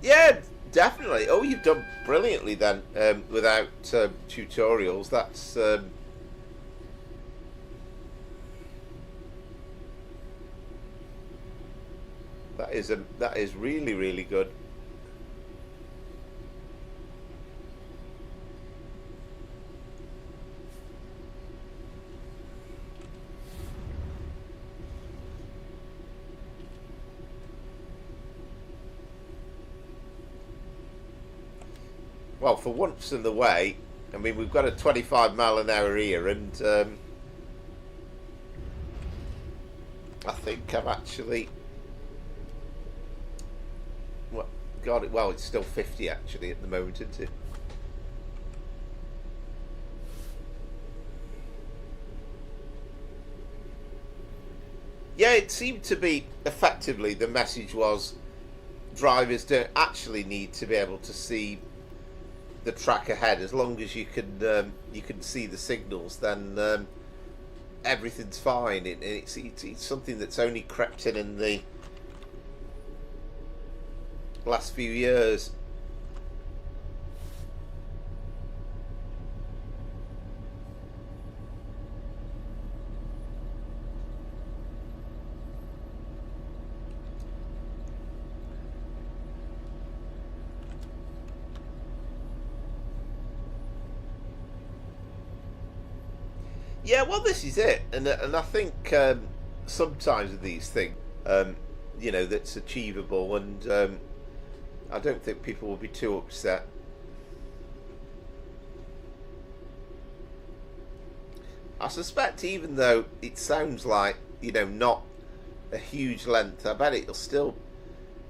Yeah, definitely. Oh, you've done brilliantly then, without tutorials. That is really, really good. Well, for once in the way, I mean, we've got a 25 mile an hour here, and I think I've actually, well, got it. Well, it's still 50 actually at the moment, isn't it? Yeah, it seemed to be effectively the message was drivers don't actually need to be able to see the track ahead. As long as you can see the signals, then everything's fine. It's something that's only crept in the last few years. Yeah, well, this is it, and I think sometimes with these things, um, you know, that's achievable, and I don't think people will be too upset. I suspect, even though it sounds like, you know, not a huge length, I bet it'll still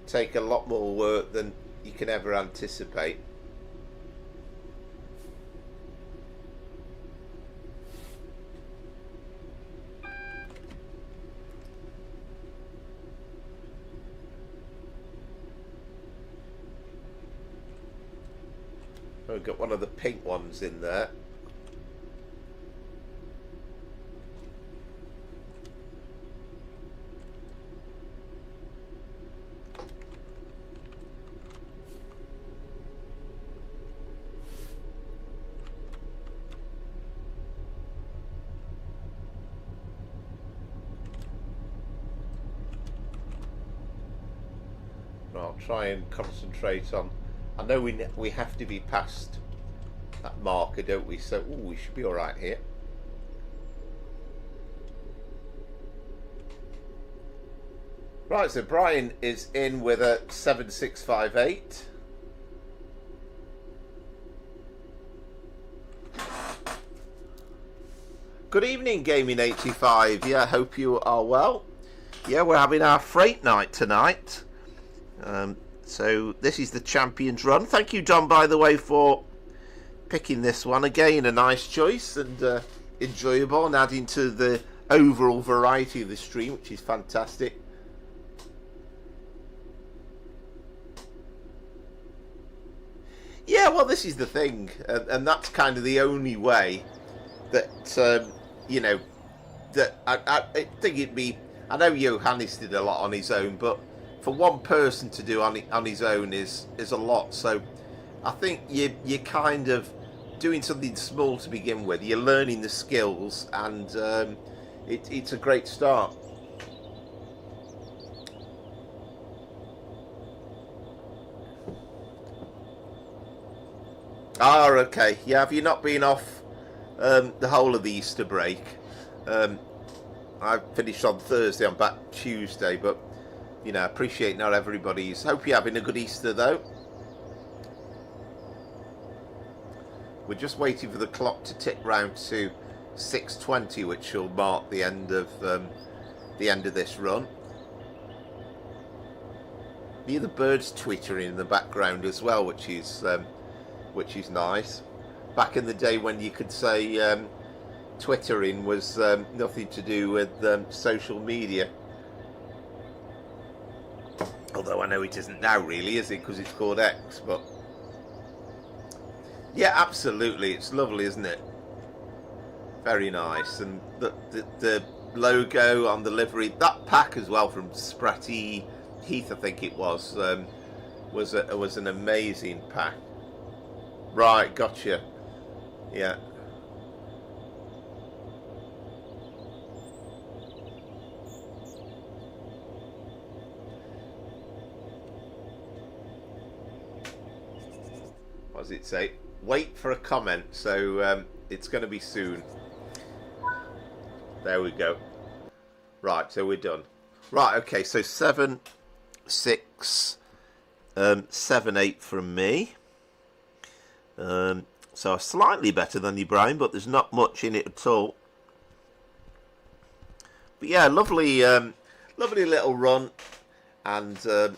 take a lot more work than you can ever anticipate. We've got one of the pink ones in there. I'll try and concentrate on. I know we have to be past that marker, don't we? So we should be all right here. Right, so Brian is in with a 7658. Good evening, Gaming 85. Yeah, hope you are well. Yeah, we're having our freight night tonight. So this is the Champions Run. Thank you, Don, by the way, for picking this one. Again, a nice choice and enjoyable, and adding to the overall variety of the stream, which is fantastic. Yeah, well, this is the thing, and that's kind of the only way that you know, that I think it'd be. I know Johannes did a lot on his own, but for one person to do on his own is a lot. So I think you're kind of doing something small to begin with. You're learning the skills, and it's a great start. Ah, okay. Yeah, have you not been off the whole of the Easter break? I finished on Thursday. I'm back Tuesday, but you know, appreciate not everybody's. Hope you're having a good Easter though. We're just waiting for the clock to tick round to 6:20, which will mark the end of this run. Hear the birds twittering in the background as well, which is nice. Back in the day when you could say twittering was nothing to do with social media. Although I know it isn't now, really, is it? Because it's called X, but. Yeah, absolutely. It's lovely, isn't it? Very nice. And the logo on the livery, that pack as well from Spratty Heath, I think it was an amazing pack. Right, gotcha. Yeah. What does it say? Wait for a comment, so it's going to be soon. There we go. Right, so we're done. Right, okay, so 7, 6, 7, 8 from me. So slightly better than you, Brian, but there's not much in it at all. But yeah, lovely little run, and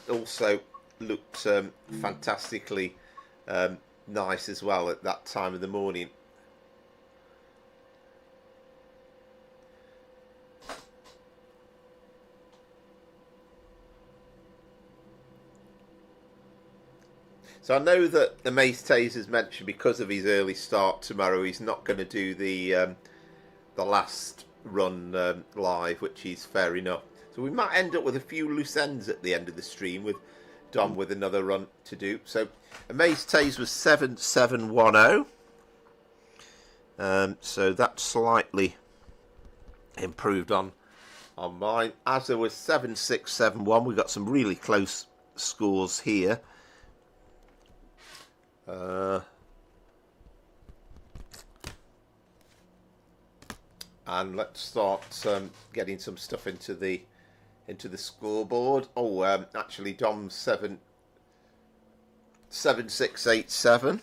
also looked fantastically nice as well at that time of the morning. So I know that the Mace Taze has mentioned because of his early start tomorrow, he's not going to do the last run live, which is fair enough. So we might end up with a few loose ends at the end of the stream with Dom with another run to do. So Mace Taze was 7710. So that's slightly improved on mine. As there was 7671. We got some really close scores here. And let's start getting some stuff into the scoreboard. Oh, actually, Dom's 7687.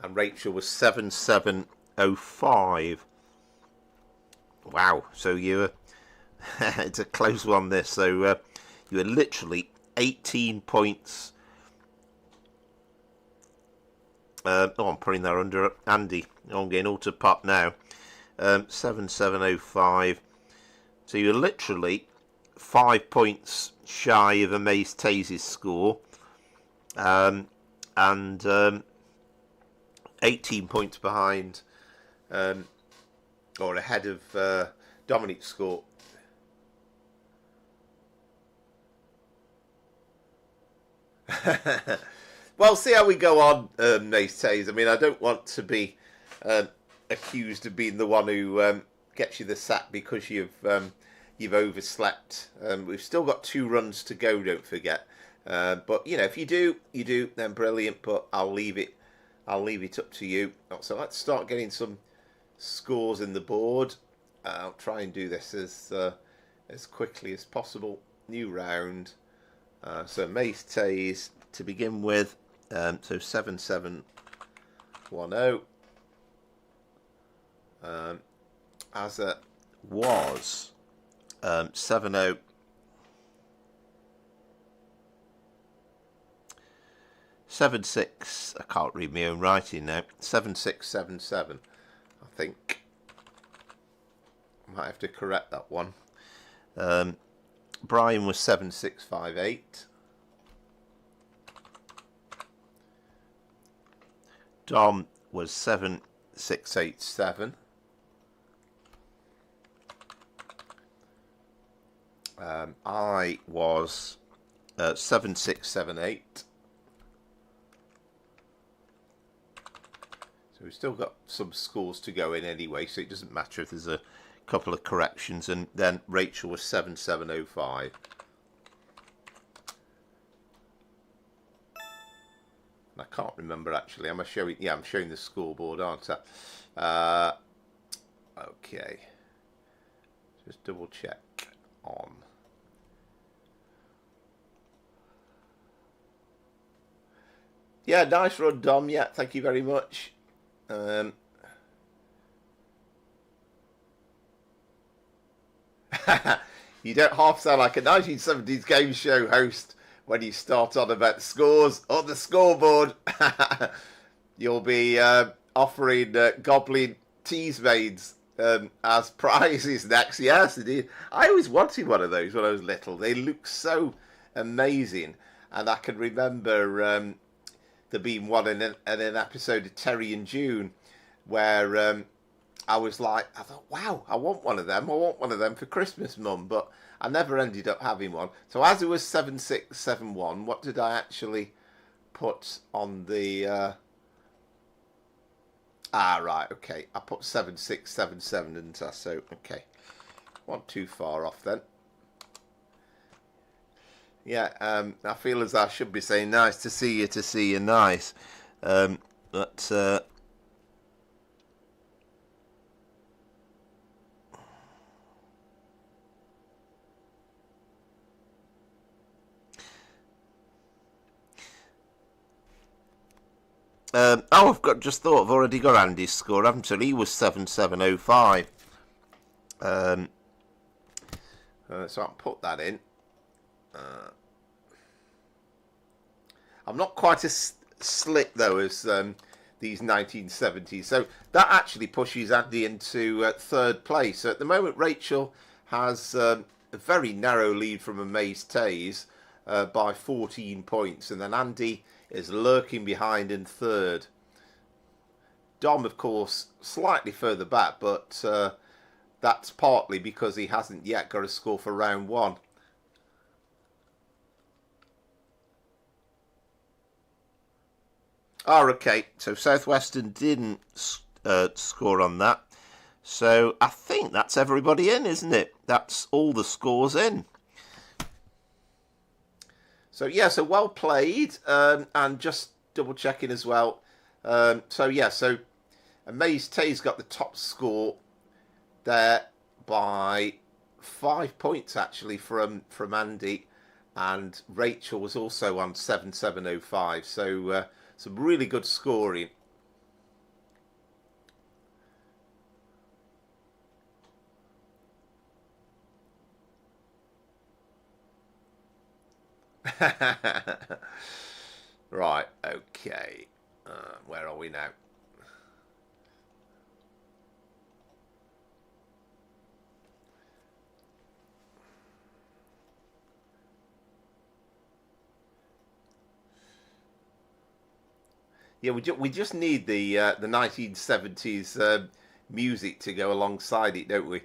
And Rachel was 7705. Wow, so it's a close one this. So you were literally 18 points. I'm putting that under Andy. I'm getting all to pop now. 7705. So you're literally 5 points shy of Amaze Taze's score. And 18 points behind, or ahead of Dominic's score. Well, see how we go on, Mace Taze. I mean, I don't want to be accused of being the one who gets you the sack because you've overslept. We've still got 2 runs to go, don't forget. But you know, if you do, then brilliant. But I'll leave it up to you. So let's start getting some scores in the board. I'll try and do this as quickly as possible. New round. So Mace Taze to begin with. So 7710. As it was 70. 76. I can't read my own writing now. 7677. I think I might have to correct that one. Brian was 7658. Dom was 7687. I was 7678. So we've still got some scores to go in anyway, so it doesn't matter if there's a couple of corrections, and then Rachel was 7705. I can't remember actually. Am I showing? Yeah, I'm showing the scoreboard, aren't I? Okay. Just double check on. Yeah, nice run, Dom. Yeah, thank you very much. You don't half sound like a 1970s game show host when you start on about the scores on the scoreboard. You'll be offering goblin tease maids as prizes next. Yes, indeed. I always wanted one of those when I was little. They look so amazing. And I can remember there being one in an episode of Terry and June where I was like, I thought, wow, I want one of them. I want one of them for Christmas, Mum. But I never ended up having one. So as it was 7671, what did I actually put on the... right, okay. I put 7677, didn't I? So, okay. Not too far off then. Yeah, I feel as I should be saying nice to see you, nice. But... I've just thought I've already got Andy's score, haven't I? He was 7705. So I'll put that in. I'm not quite as slick though as these 1970s. So that actually pushes Andy into third place. So at the moment, Rachel has a very narrow lead from Amaze Taze by 14 points, and then Andy is lurking behind in third. Dom, of course, slightly further back, but that's partly because he hasn't yet got a score for round one. Oh, okay. So Southwestern didn't score on that. So I think that's everybody in, isn't it? That's all the scores in. So, yeah, so well played, and just double checking as well. So Amaze Tay's got the top score there by 5 points, actually, from Andy, and Rachel was also on 7705. So, some really good scoring. Right, okay. Where are we now? Yeah, we just need the 1970s music to go alongside it, don't we?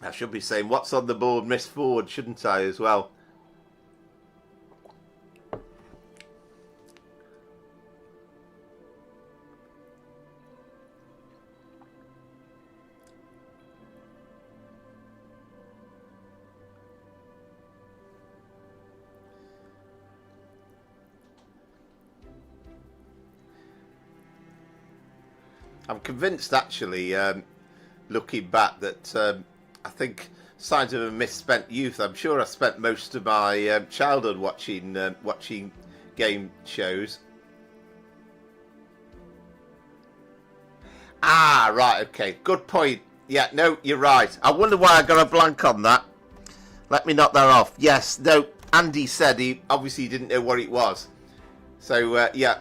I should be saying, what's on the board, Miss Ford, shouldn't I, as well? I'm convinced, actually, looking back, that I think signs of a misspent youth. I'm sure I spent most of my childhood watching game shows. Ah, right, okay, good point. Yeah, no, you're right. I wonder why I got a blank on that. Let me knock that off. Yes, no, Andy said he obviously didn't know what it was. So, yeah,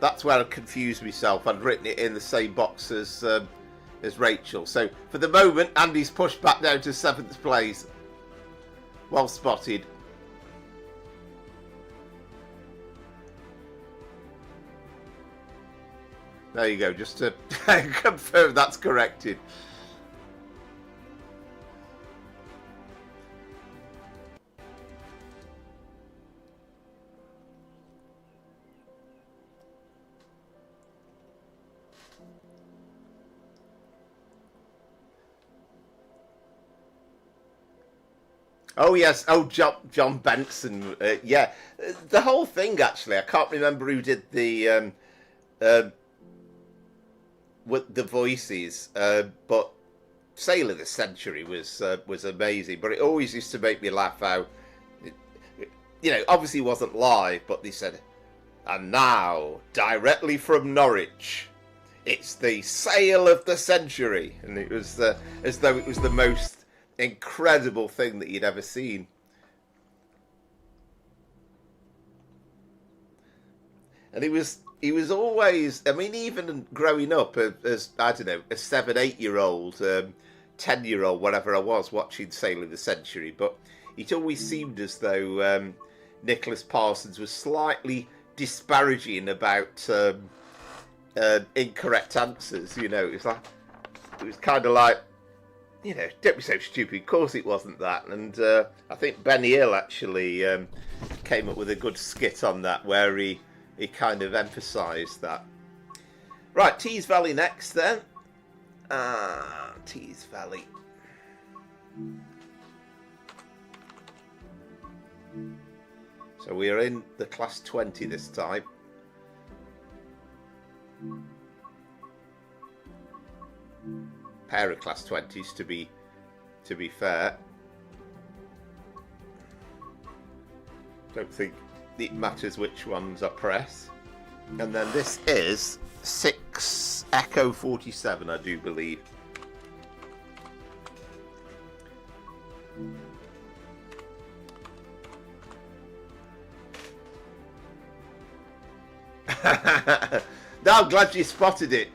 that's where I confused myself. I'd written it in the same box as as Rachel. So for the moment, Andy's pushed back down to 7th place. Well spotted. There you go, just to confirm that's corrected. Oh yes, oh John Benson, yeah. The whole thing actually, I can't remember who did the with the voices, but Sailor of the Century was amazing. But it always used to make me laugh how, you know, obviously it wasn't live, but they said, and now directly from Norwich, it's the Sail of the Century, and it was as though it was the most incredible thing that you'd ever seen. And he was always, I mean, even growing up as I don't know, a 7-8-year-old, 10-year-old, whatever I was, watching Sail of the Century, but it always seemed as though Nicholas Parsons was slightly disparaging about incorrect answers. You know, it was kind of like, you know, don't be so stupid. Of course it wasn't that. And I think Benny Hill actually came up with a good skit on that where he kind of emphasised that. Right, Tease Valley next then. Tease Valley. So we are in the class 20 this time. Pair of class 20s to be fair. Don't think it matters which ones I press. And then this is 6 Echo 47, I do believe. No, I'm glad you spotted it.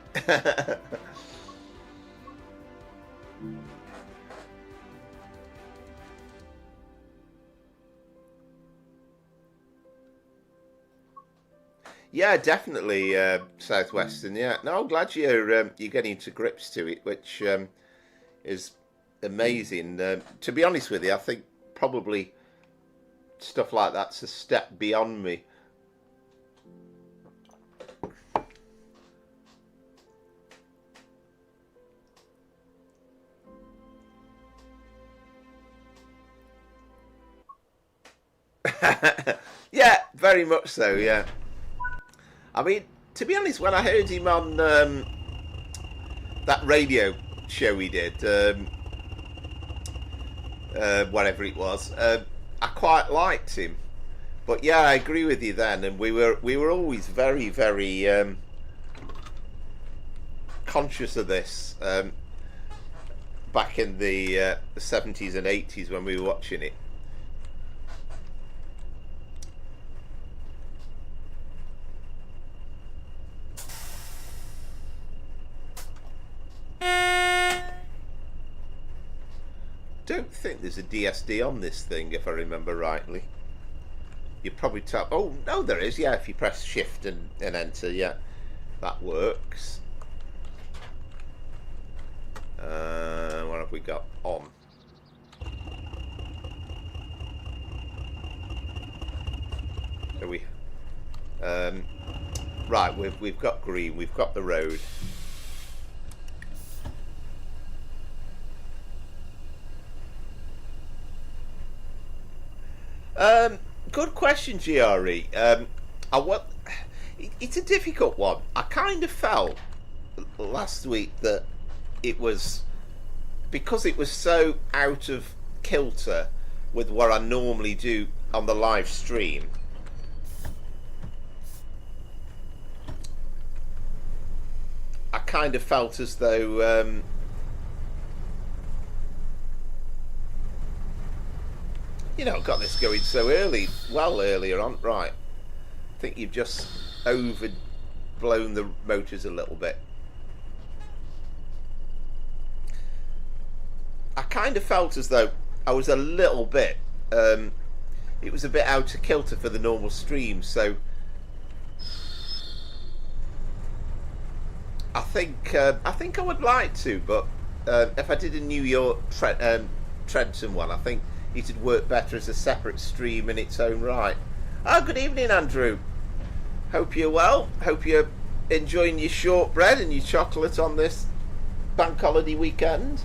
Yeah, definitely Southwestern. Yeah, no, I'm glad you're getting to grips to it, which is amazing. To be honest with you, I think probably stuff like that's a step beyond me. Yeah, very much so. Yeah. I mean, to be honest, when I heard him on that radio show he did, whatever it was, I quite liked him. But yeah, I agree with you then, and we were always very, very conscious of this back in the 70s and 80s when we were watching it. Don't think there's a DSD on this thing, if I remember rightly. You probably tap. Oh no, there is. Yeah, if you press shift and enter, yeah, that works. What have we got on? So we, right, we've got green. We've got the road. Good question, GRE. It's a difficult one. I kind of felt last week that it was, because it was so out of kilter with what I normally do on the live stream. I kind of felt as though you know, got this going so early, well earlier on. Right, I think you've just overblown the motors a little bit. I kind of felt as though I was a little bit, it was a bit out of kilter for the normal stream, so I think I would like to, but if I did a New York Trenton one, I think it'd work better as a separate stream in its own right. Oh, good evening, Andrew. Hope you're well. Hope you're enjoying your shortbread and your chocolate on this bank holiday weekend.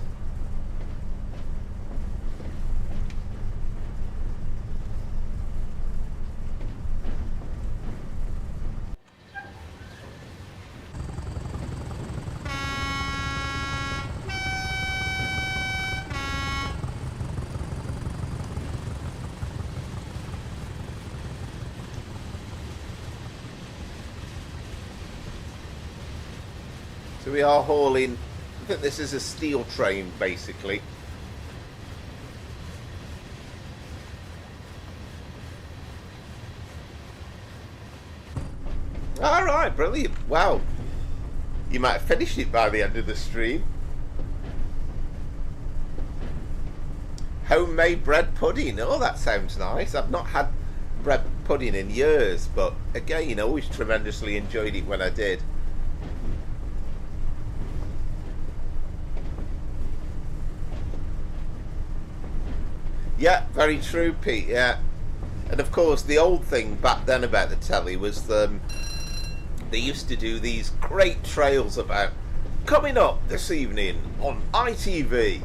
So we are hauling, I think this is a steel train basically. Alright, brilliant. Wow. You might have finished it by the end of the stream. Homemade bread pudding. Oh, that sounds nice. I've not had bread pudding in years, but again, I always tremendously enjoyed it when I did. Yeah, very true, Pete, yeah. And of course, the old thing back then about the telly was they used to do these great trails about coming up this evening on ITV,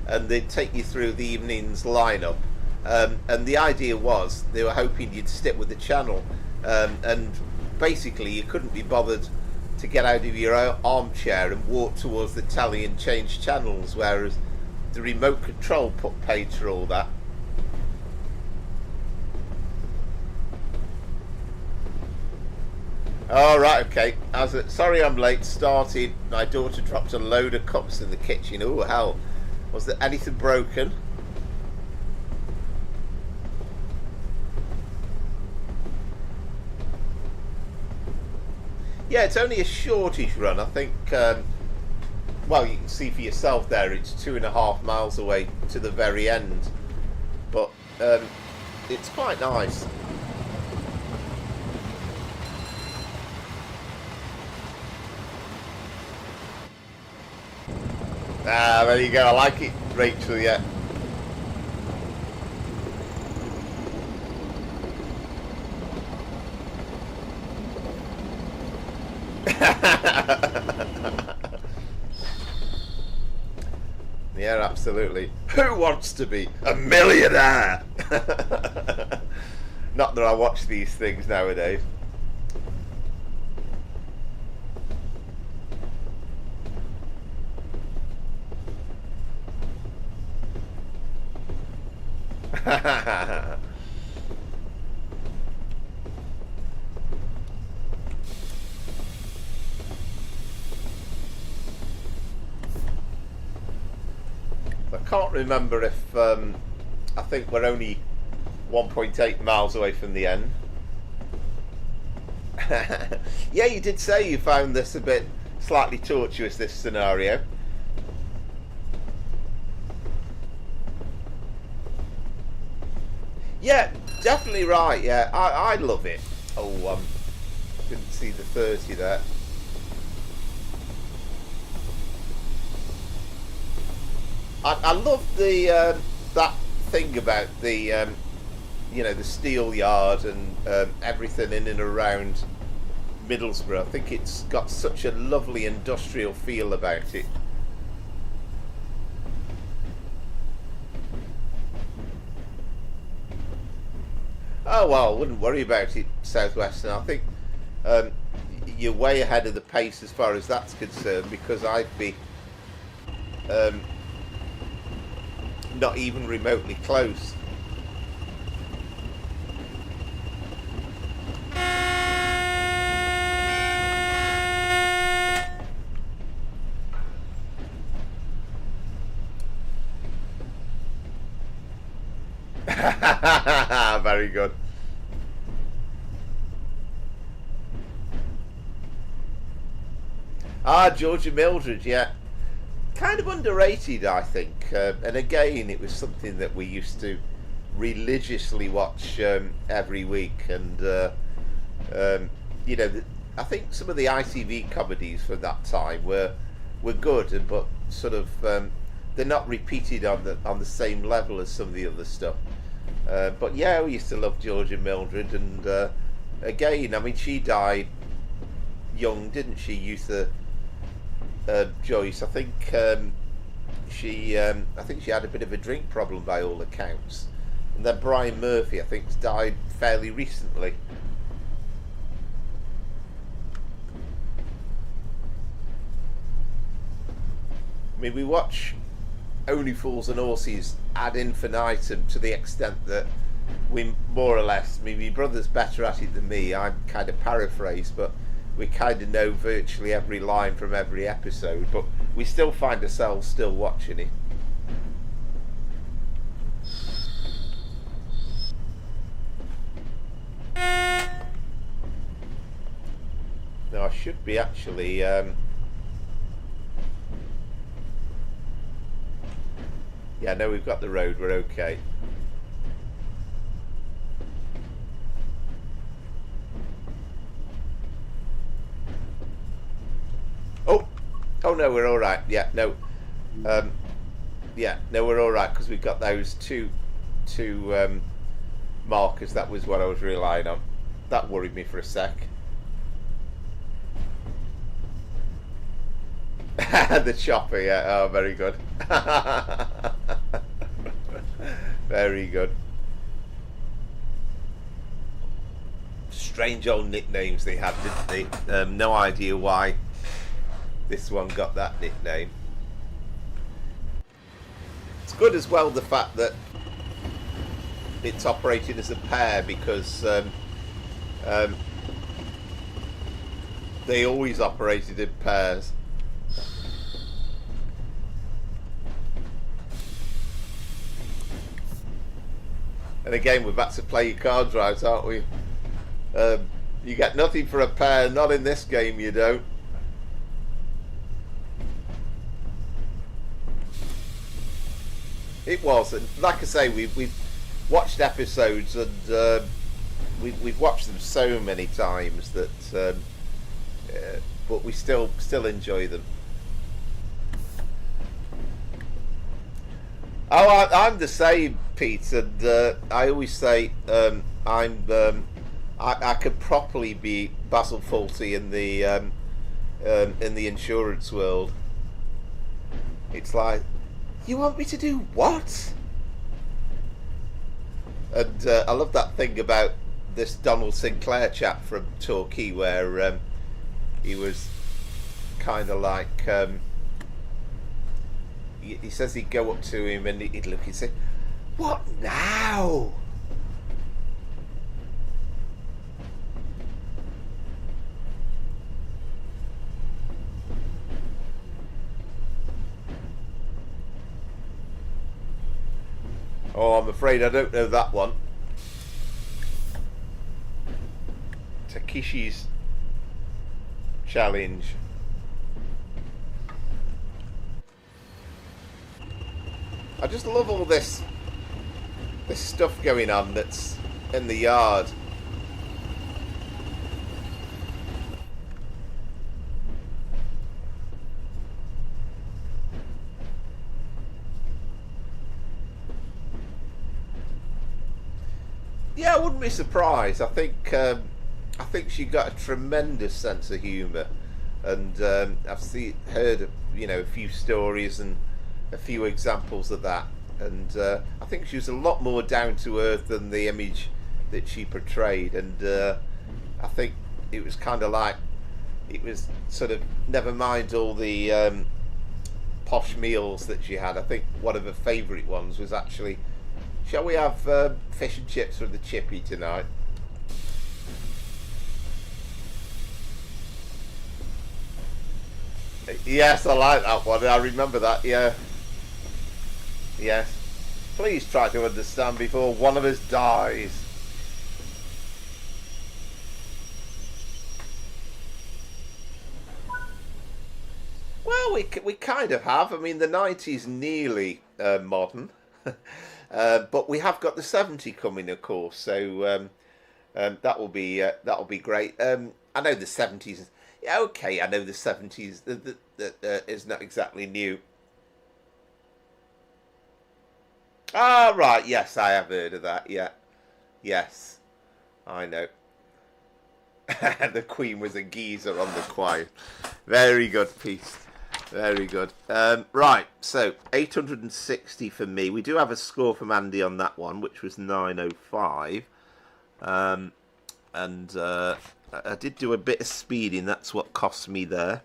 and they'd take you through the evening's lineup. And the idea was they were hoping you'd stick with the channel, and basically you couldn't be bothered to get out of your armchair and walk towards the telly and change channels, whereas the remote control put paid for all that. Oh, right, okay. Sorry I'm late. Started. My daughter dropped a load of cups in the kitchen. Oh, hell. Was there anything broken? Yeah, it's only a shortish run. I think, well, you can see for yourself there, it's 2.5 miles away to the very end. But it's quite nice. Ah, there you go. I like it, Rachel, yeah. Yeah, absolutely. Who wants to be a millionaire? Not that I watch these things nowadays. I can't remember if I think we're only 1.8 miles away from the end. Yeah, you did say you found this a bit slightly tortuous, this scenario. Yeah, definitely right. Yeah, I love it. Oh, didn't see the 30 there. I love the that thing about the you know, the steel yard and everything in and around Middlesbrough. I think it's got such a lovely industrial feel about it. Oh well, I wouldn't worry about it, Southwestern. I think you're way ahead of the pace as far as that's concerned, because I'd be not even remotely close. Very good. Ah, Georgia Mildred, yeah. kind of underrated, I think. And again, it was something that we used to religiously watch every week. And you know, I think some of the ITV comedies from that time were good, but sort of they're not repeated on the same level as some of the other stuff. But yeah, we used to love George and Mildred, and again, I mean, she died young, didn't she, Eutha Joyce? I think she had a bit of a drink problem by all accounts, and then Brian Murphy, I think, died fairly recently. I mean, we watch Only Fools and Horses ad infinitum to the extent that we more or less, I mean, my brother's better at it than me, I'm kind of paraphrase, but we kind of know virtually every line from every episode, but we still find ourselves still watching it. Now I should be actually yeah, no, we've got the road, we're okay. Oh no, we're all right. Yeah, no, yeah, no, we're all right because we've got those two markers. That was what I was relying on. That worried me for a sec. The chopper, yeah. Oh, very good. Very good. Strange old nicknames they had, didn't they? No idea why this one got that nickname. It's good as well, the fact that it's operated as a pair, because they always operated in pairs. And again, we're back to play your cards right, aren't we? You get nothing for a pair, not in this game, you don't. It was, and like I say, we've watched episodes, and we've watched them so many times that, but we still enjoy them. Oh, I'm the same, Pete, and I always say I could properly be Basil Fawlty in the insurance world. It's like, you want me to do what? And I love that thing about this Donald Sinclair chap from Torquay, where he was kind of like, he says he'd go up to him and he'd look and say, "What now?" Oh, I'm afraid I don't know that one. Takeshi's Challenge. I just love all this stuff going on that's in the yard. Yeah, I wouldn't be surprised. I think she got a tremendous sense of humour, and I've heard a few stories and a few examples of that, and I think she was a lot more down to earth than the image that she portrayed, and I think it was kind of like, it was sort of, never mind all the posh meals that she had. I think one of her favourite ones was actually, shall we have fish and chips from the chippy tonight? Yes, I like that one. I remember that, yeah. Yes. Please try to understand before one of us dies. Well, we kind of have. I mean, the 90's nearly modern, but we have got the 70 coming, of course. So that will be great. I know the 70's. Yeah, okay, I know the 70's. Is not exactly new. Ah, right. Yes, I have heard of that. Yeah. Yes, I know. The Queen was a geezer on the choir. Very good piece. Very good. Right, so 860 for me. We do have a score from Andy on that one, which was 905. And I did do a bit of speeding. That's what cost me there.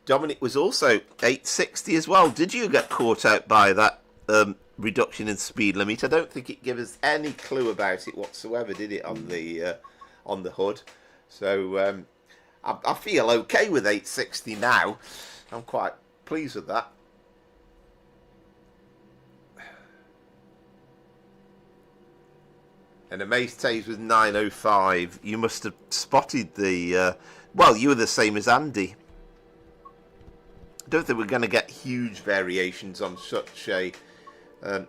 Dominic was also 860 as well. Did you get caught out by that reduction in speed limit? I don't think it gave us any clue about it whatsoever, did it, on the hood? So I feel okay with 860 now. I'm quite pleased with that. And Amaze Taze was 905. You must have spotted the... well, you were the same as Andy. I don't think we're going to get huge variations on such a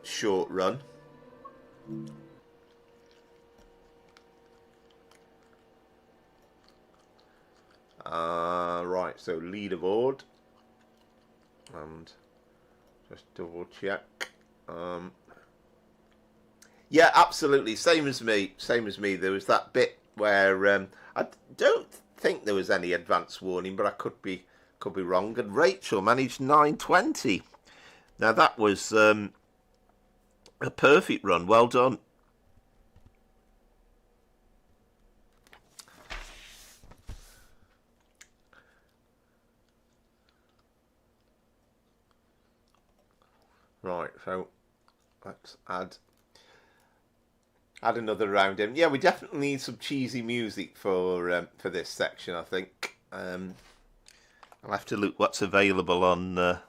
short run. Right, so leaderboard. And just double check. Yeah, absolutely. Same as me. Same as me. There was that bit where I don't think there was any advance warning, but I could be wrong. And Rachel managed 920. Now that was a perfect run. Well done. Right, so let's add another round in. Yeah, we definitely need some cheesy music for this section, I think. I'll have to look what's available on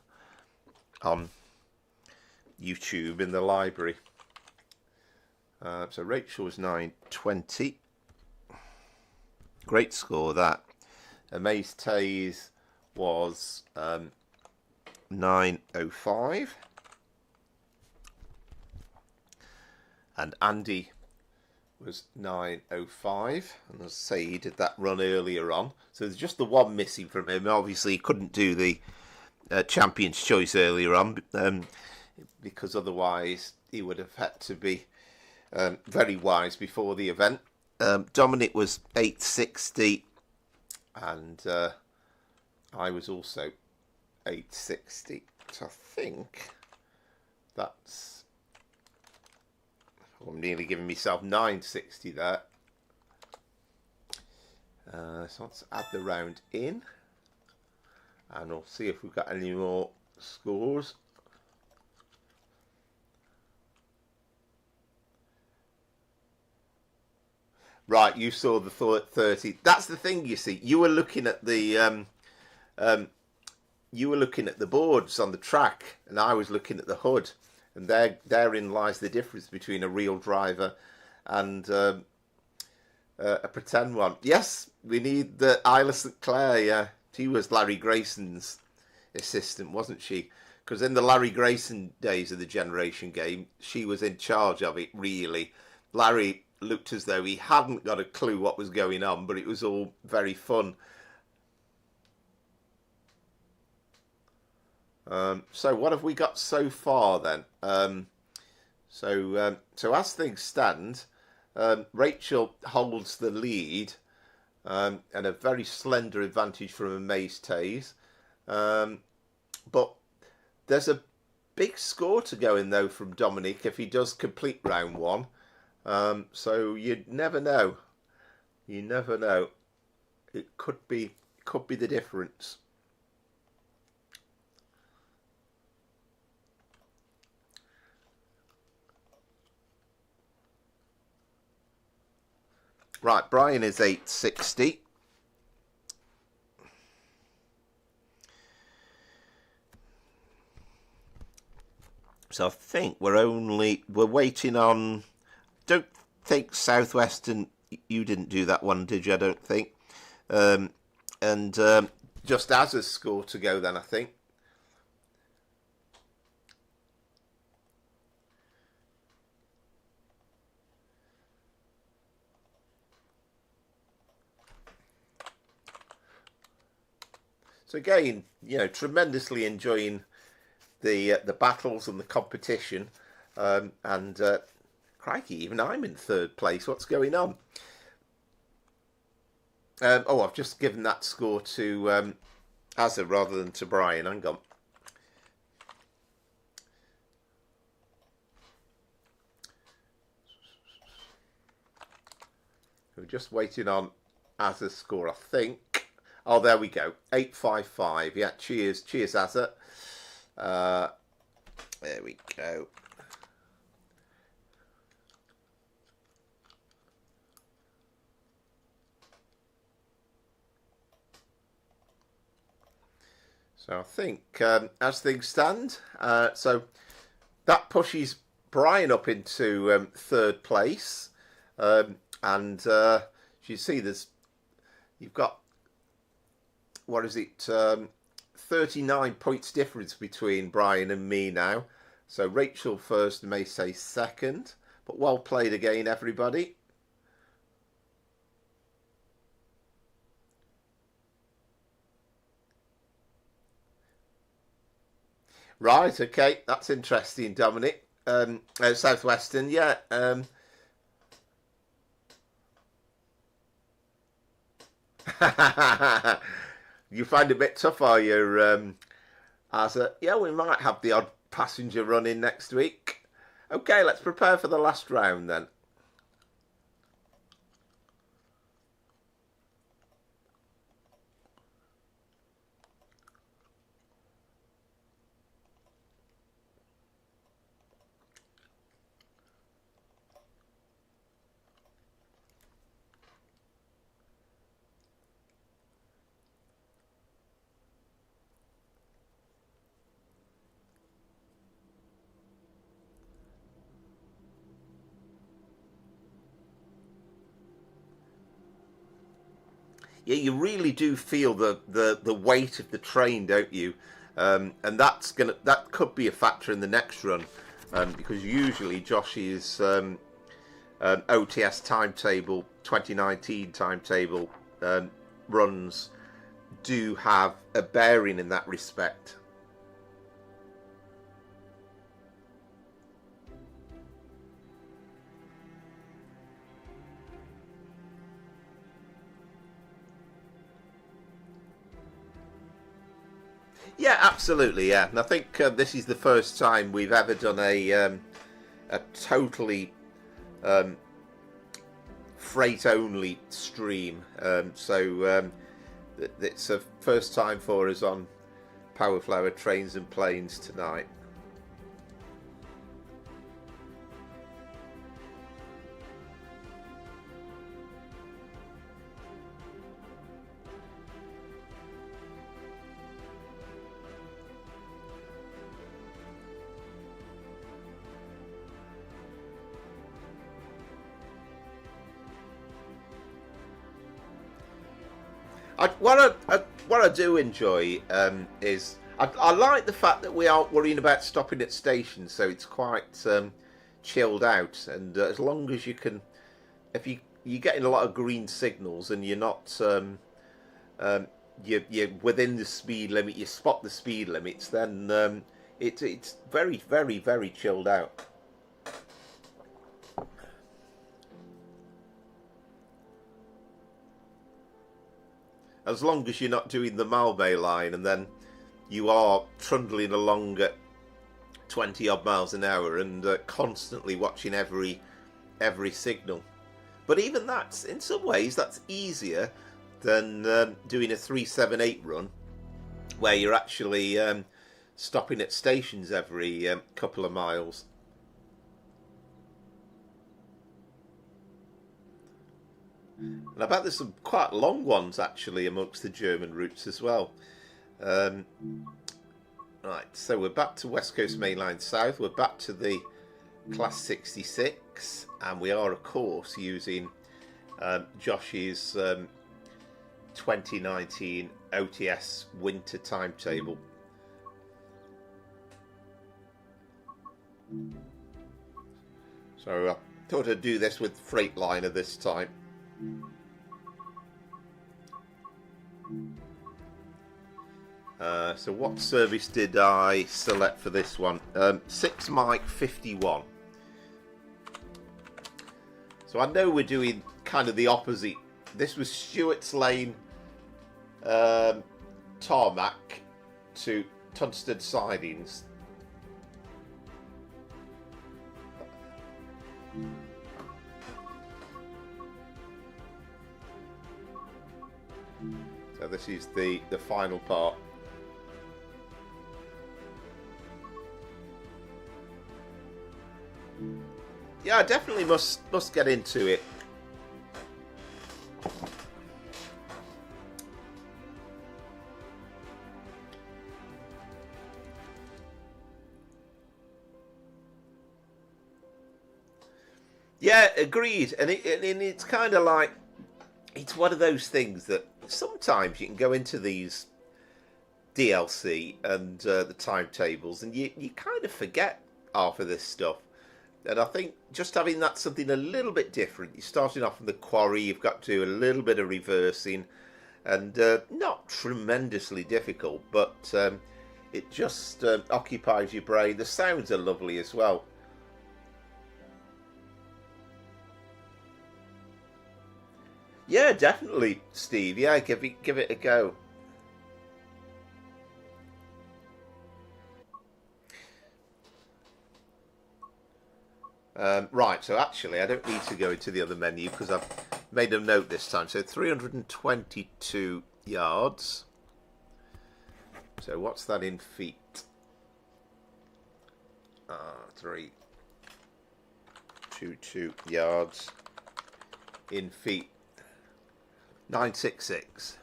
YouTube in the library. So Rachel was 920. Great score, that. Amaze Taze was 905. And Andy was 905, and as I say, he did that run earlier on, so there's just the one missing from him. Obviously he couldn't do the Champion's Choice earlier on, because otherwise he would have had to be very wise before the event. Dominic was 860, and I was also 860, so I think that's... I'm nearly giving myself 960 there. So let's add the round in, and we'll see if we've got any more scores. Right, you saw the 30. That's the thing, you see. You were looking at the boards on the track, and I was looking at the hood. And therein lies the difference between a real driver and a pretend one. Yes, we need the Isla St Clair. Yeah, she was Larry Grayson's assistant, wasn't she? Because in the Larry Grayson days of the Generation game, she was in charge of it, really. Larry looked as though he hadn't got a clue what was going on, but it was all very fun. So what have we got so far then? So as things stand, Rachel holds the lead, and a very slender advantage from Amaze Taze. But there's a big score to go in though from Dominic if he does complete round one. So you never know. You never know. It could be the difference. Right, Brian is 860. So I think we're waiting on, don't think Southwestern you didn't do that one, did you? I don't think. And just as a score to go then, I think. So again, you know, tremendously enjoying the battles and the competition, and crikey, even I'm in third place. What's going on? Oh, I've just given that score to Azza rather than to Brian. Hang on. We're just waiting on Azza's score, I think. Oh, there we go. 855. Yeah, cheers. Cheers, Azza. There we go. So I think as things stand, so that pushes Brian up into third place. And you see you've got, what is it, 39 points difference between Brian and me now. So Rachel first, may say second, but well played again, everybody. Right, okay, that's interesting, Dominic. Southwestern, yeah. You find it a bit tough, are you, yeah, we might have the odd passenger run in next week. Okay, let's prepare for the last round then. Yeah, you really do feel the weight of the train, don't you? And that could be a factor in the next run, because usually Josh's OTS timetable, 2019 timetable runs do have a bearing in that respect. Yeah, absolutely. Yeah, and I think this is the first time we've ever done a totally freight only stream. So it's a first time for us on Powerflower Trains and Planes tonight. What I do enjoy is I like the fact that we aren't worrying about stopping at stations, so it's quite chilled out. And as long as you can, if you're getting a lot of green signals and you're not you're within the speed limit, you spot the speed limits, then it's very, very, very chilled out. As long as you're not doing the Malbay line and then you are trundling along at 20 odd miles an hour and constantly watching every signal. But even that's, in some ways, that's easier than doing a 378 run where you're actually stopping at stations every couple of miles. And I bet there's some quite long ones actually amongst the German routes as well. Right, so we're back to West Coast Main Line South. We're back to the Class 66, and we are, of course, using Josh's 2019 OTS winter timetable. So I thought I'd do this with Freightliner this time. So what service did I select for this one? 6 Mike 51. So I know we're doing kind of the opposite. This was Stewart's Lane tarmac to Tunstead sidings. So this is the final part. Yeah, I definitely must get into it. Yeah, agreed. And it's kind of like, it's one of those things that sometimes you can go into these DLC and the timetables and you kind of forget half of this stuff. And I think just having that something a little bit different, you're starting off from the quarry, you've got to do a little bit of reversing, and not tremendously difficult, but it just occupies your brain. The sounds are lovely as well. Yeah, definitely, Steve. Yeah, give it a go. Right, so actually I don't need to go into the other menu because I've made a note this time. So 322 yards. So what's that in feet? 322 yards in feet. 966.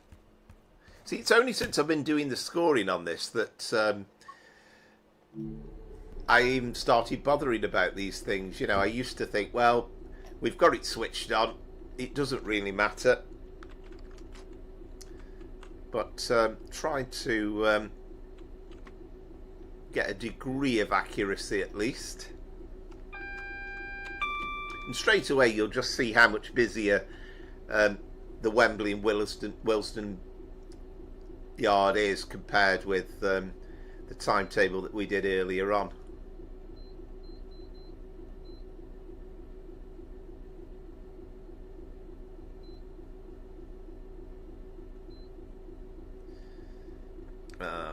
See, it's only since I've been doing the scoring on this that I even started bothering about these things. You know, I used to think, well, we've got it switched on, it doesn't really matter. But try to get a degree of accuracy at least. And straight away you'll just see how much busier the Wembley and Willesden yard is compared with the timetable that we did earlier on.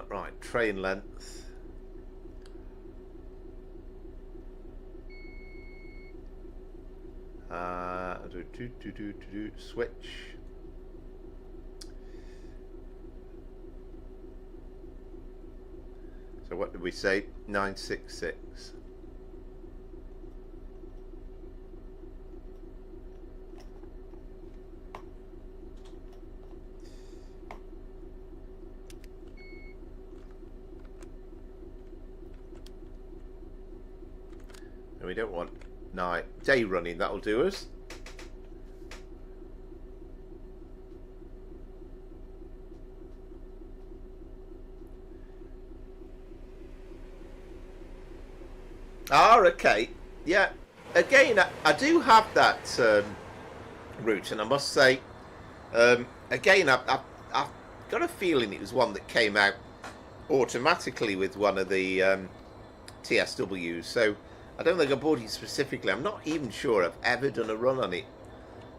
Right, train length. Switch. So what did we say? 966. And we don't want night, day running, that'll do us. Ah, okay. Yeah. Again, I do have that route, and I must say, again, I've got a feeling it was one that came out automatically with one of the TSWs. So I don't think I bought it specifically. I'm not even sure I've ever done a run on it,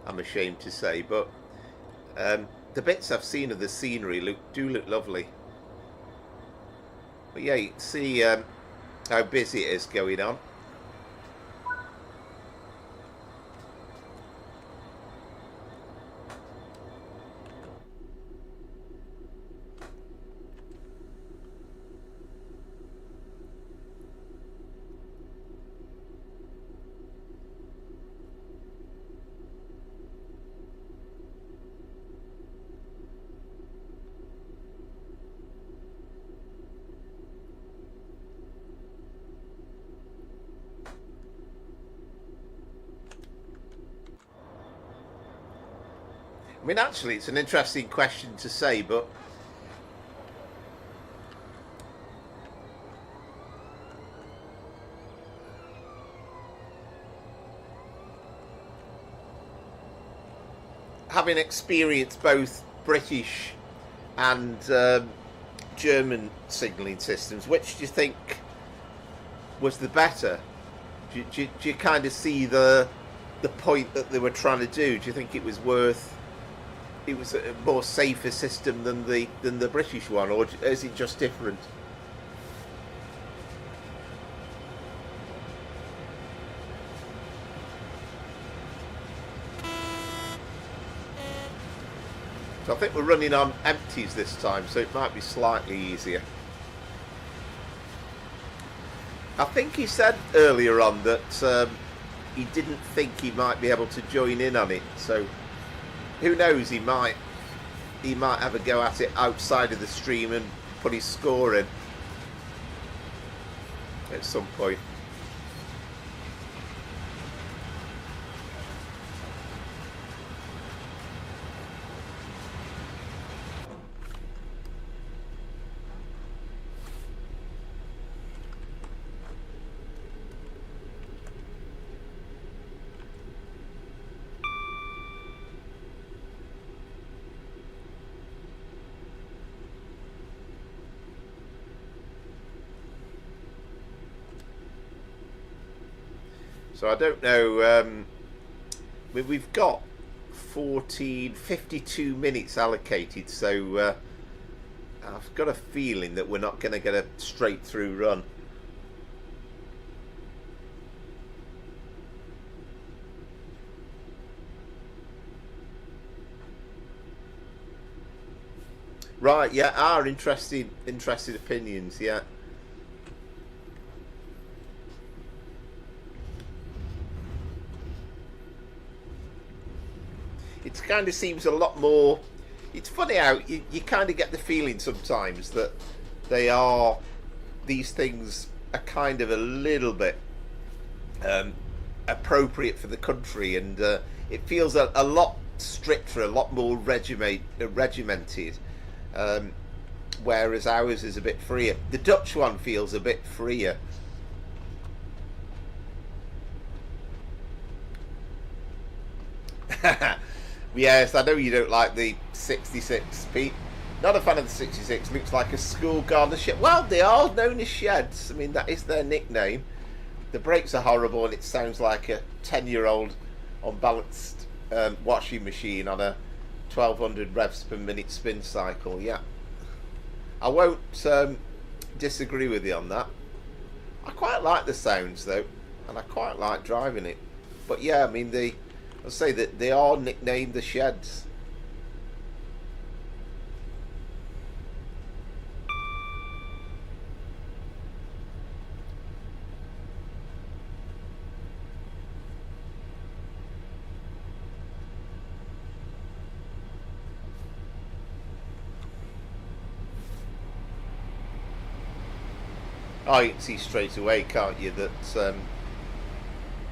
I'm ashamed to say. But the bits I've seen of the scenery do look lovely. But yeah, you can see how busy it is going on. I mean, actually, it's an interesting question to say, but having experienced both British and German signalling systems, which do you think was the better? Do you kind of see the point that they were trying to do? Do you think it was a more safer system than the British one, or is it just different? So I think we're running on empties this time, so it might be slightly easier. I think he said earlier on that he didn't think he might be able to join in on it, so who knows, he might have a go at it outside of the stream and put his score in at some point. So I don't know, we've got 52 minutes allocated, so I've got a feeling that we're not going to get a straight through run. Right, yeah, our interested opinions, yeah. It kind of seems a lot more. It's funny how you kind of get the feeling sometimes that these things are kind of a little bit appropriate for the country, and it feels a lot stricter, a lot more regimented, whereas ours is a bit freer. The Dutch one feels a bit freer. Yes, I know you don't like the 66, Pete. Not a fan of the 66. Looks like a school garden shed. Well, they are known as sheds. I mean, that is their nickname. The brakes are horrible, and it sounds like a 10-year-old unbalanced washing machine on a 1200 revs per minute spin cycle. Yeah, I won't disagree with you on that. I quite like the sounds though, and I quite like driving it. But yeah, I mean, I'll say that they are nicknamed the sheds. I can see straight away, can't you, that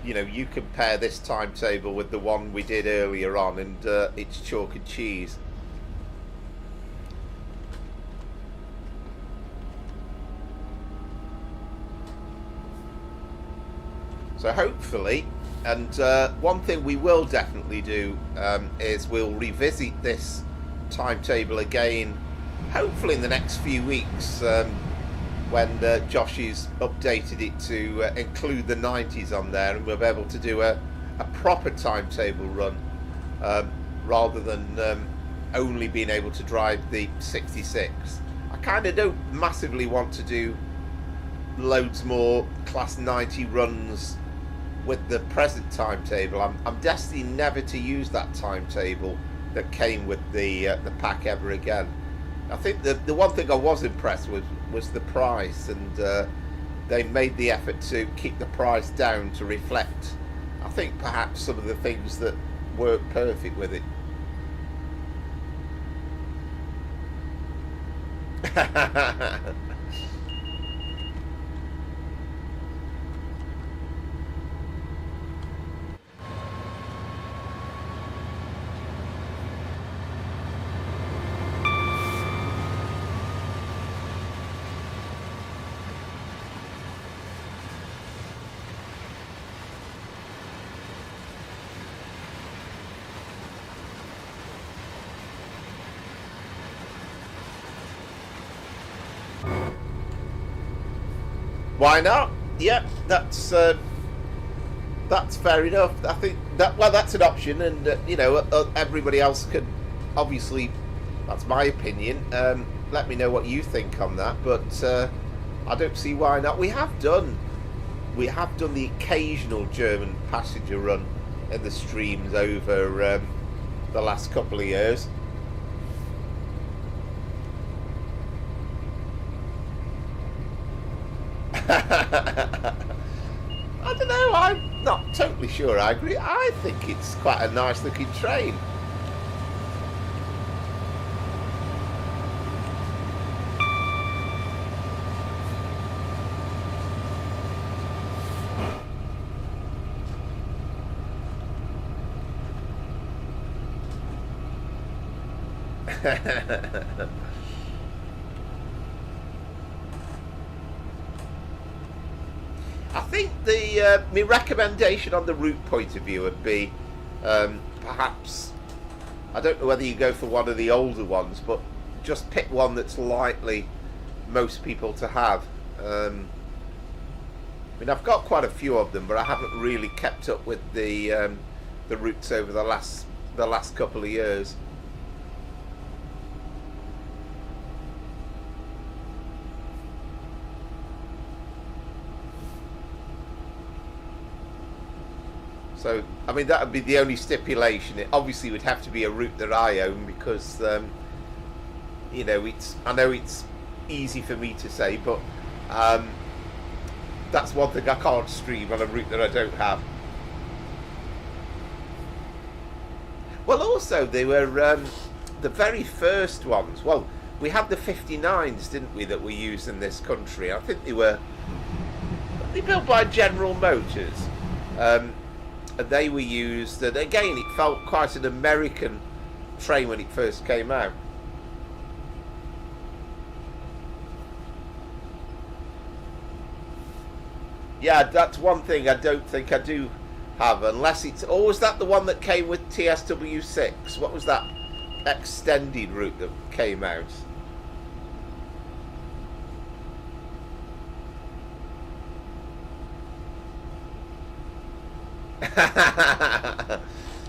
you know, you compare this timetable with the one we did earlier on, and it's chalk and cheese. So hopefully, and one thing we will definitely do is we'll revisit this timetable again, hopefully in the next few weeks, when Josh has updated it to include the 90s on there, and we'll be able to do a proper timetable run, rather than only being able to drive the 66. I kind of don't massively want to do loads more class 90 runs with the present timetable. I'm destined never to use that timetable that came with the pack ever again. I think the one thing I was impressed with was the price, and they made the effort to keep the price down to reflect, I think, perhaps some of the things that weren't perfect with it. Why not? Yeah, that's fair enough. I think that, well, that's an option, and everybody else could obviously. That's my opinion. Let me know what you think on that, but I don't see why not. We have done the occasional German passenger run in the streams over the last couple of years. I don't know, I'm not totally sure I agree. I think it's quite a nice looking train. I think my recommendation on the route point of view would be perhaps, I don't know whether you go for one of the older ones, but just pick one that's likely most people to have. I mean, I've got quite a few of them, but I haven't really kept up with the routes over the last couple of years. So, I mean, that would be the only stipulation. It obviously would have to be a route that I own because, I know it's easy for me to say, but that's one thing I can't stream on a route that I don't have. Well, also, they were the very first ones. Well, we had the 59s, didn't we, that we used in this country. I think they were built by General Motors. And they were used, and again, it felt quite an American train when it first came out. Yeah, that's one thing I don't think I do have, unless it's... Or was that the one that came with TSW6? What was that extended route that came out?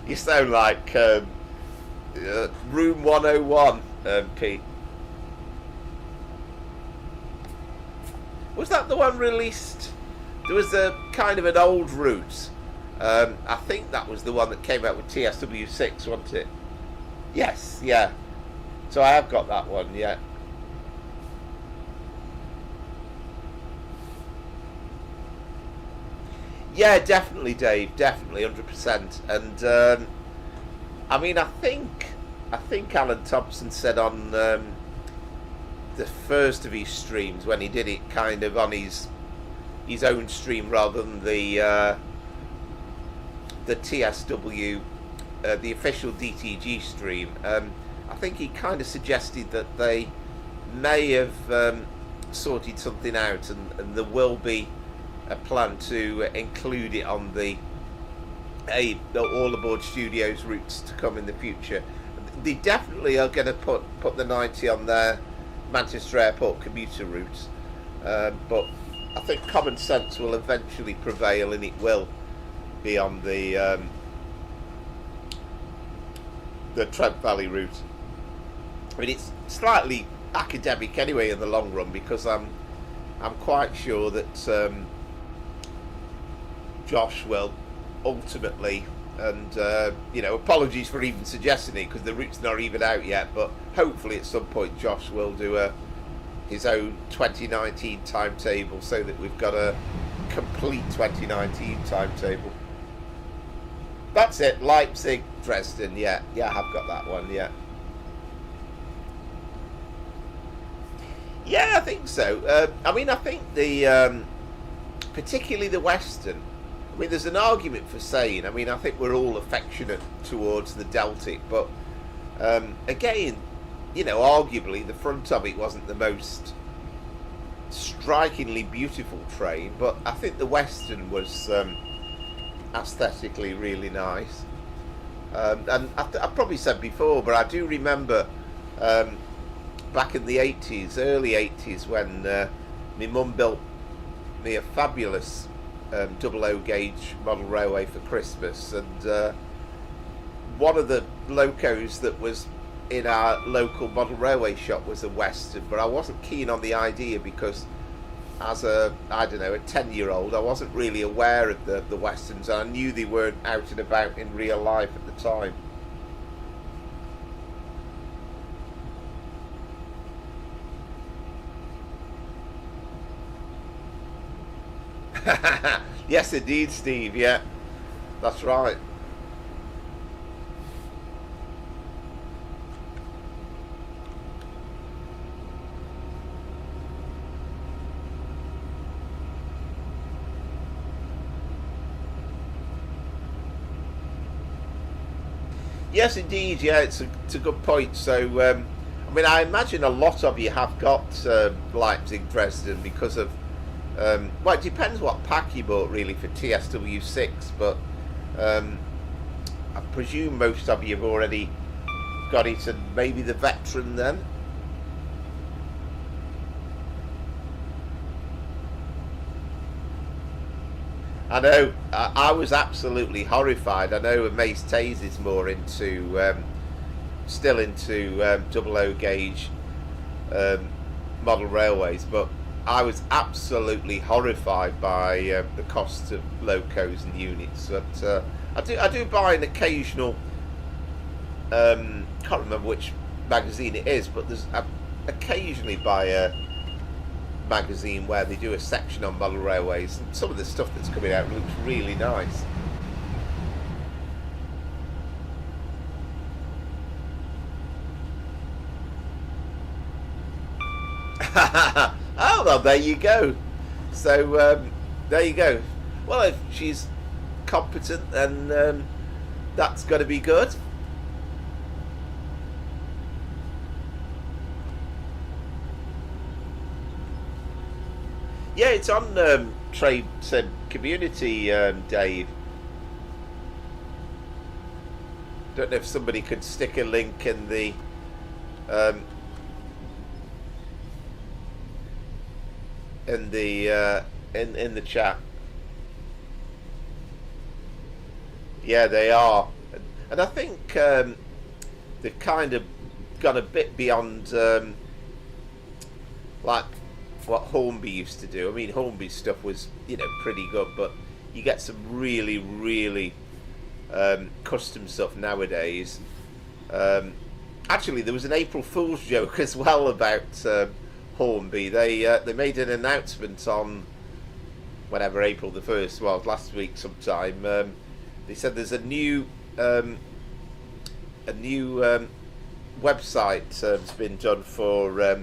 You sound like Room 101, Pete. Was that the one released? There was a kind of an old route. I think that was the one that came out with TSW6, wasn't it? Yes, yeah. So I have got that one, yeah. Yeah, definitely, Dave. Definitely, 100%. And I mean, I think Alan Thompson said on the first of his streams when he did it kind of on his own stream rather than the TSW, the official DTG stream. I think he kind of suggested that they may have sorted something out, and there will be a plan to include it on the All Aboard Studios routes to come in the future. They definitely are going to put the 90 on their Manchester Airport commuter routes, but I think common sense will eventually prevail, and it will be on the Trent Valley route. I mean, it's slightly academic anyway in the long run, because I'm quite sure that Josh will ultimately, and apologies for even suggesting it because the route's not even out yet, but hopefully at some point Josh will do his own 2019 timetable so that we've got a complete 2019 timetable. That's it, Leipzig, Dresden, yeah, I have got that one, yeah. Yeah, I think so. I mean, I think the, particularly the Western, I mean, there's an argument for saying, I mean, I think we're all affectionate towards the Deltic, but again, arguably the front of it wasn't the most strikingly beautiful train, but I think the Western was aesthetically really nice. And I've probably said before, but I do remember back in the 80s, early 80s, when my mum built me a fabulous double O gauge model railway for Christmas, and one of the locos that was in our local model railway shop was a Western, but I wasn't keen on the idea because as a, I don't know, a 10-year-old, I wasn't really aware of the Westerns, and I knew they weren't out and about in real life at the time. Yes, indeed, Steve. Yeah, that's right. Yes, indeed. Yeah, it's a good point. So, I mean, I imagine a lot of you have got Leipzig, Dresden because of. Well, it depends what pack you bought really for TSW6, but I presume most of you have already got it, and maybe the veteran then. I know, I was absolutely horrified. I know Mace Taze is more into, still into double O gauge model railways, but I was absolutely horrified by the cost of locos and units. But I do buy an occasional, can't remember which magazine it is, but I occasionally buy a magazine where they do a section on model railways, and some of the stuff that's coming out looks really nice. Oh, well, there you go. So there you go. Well, if she's competent, then that's got to be good. Yeah, it's on Trade Community, Dave. Don't know if somebody could stick a link in the um, in the chat. Yeah, they are, and I think they've kind of gone a bit beyond like what Hornby used to do. I mean, Hornby's stuff was, you know, pretty good, but you get some really, really custom stuff nowadays. Actually, there was an April Fool's joke as well about Hornby. They made an announcement on whenever April the 1st was, last week sometime. They said there's a new website has been done for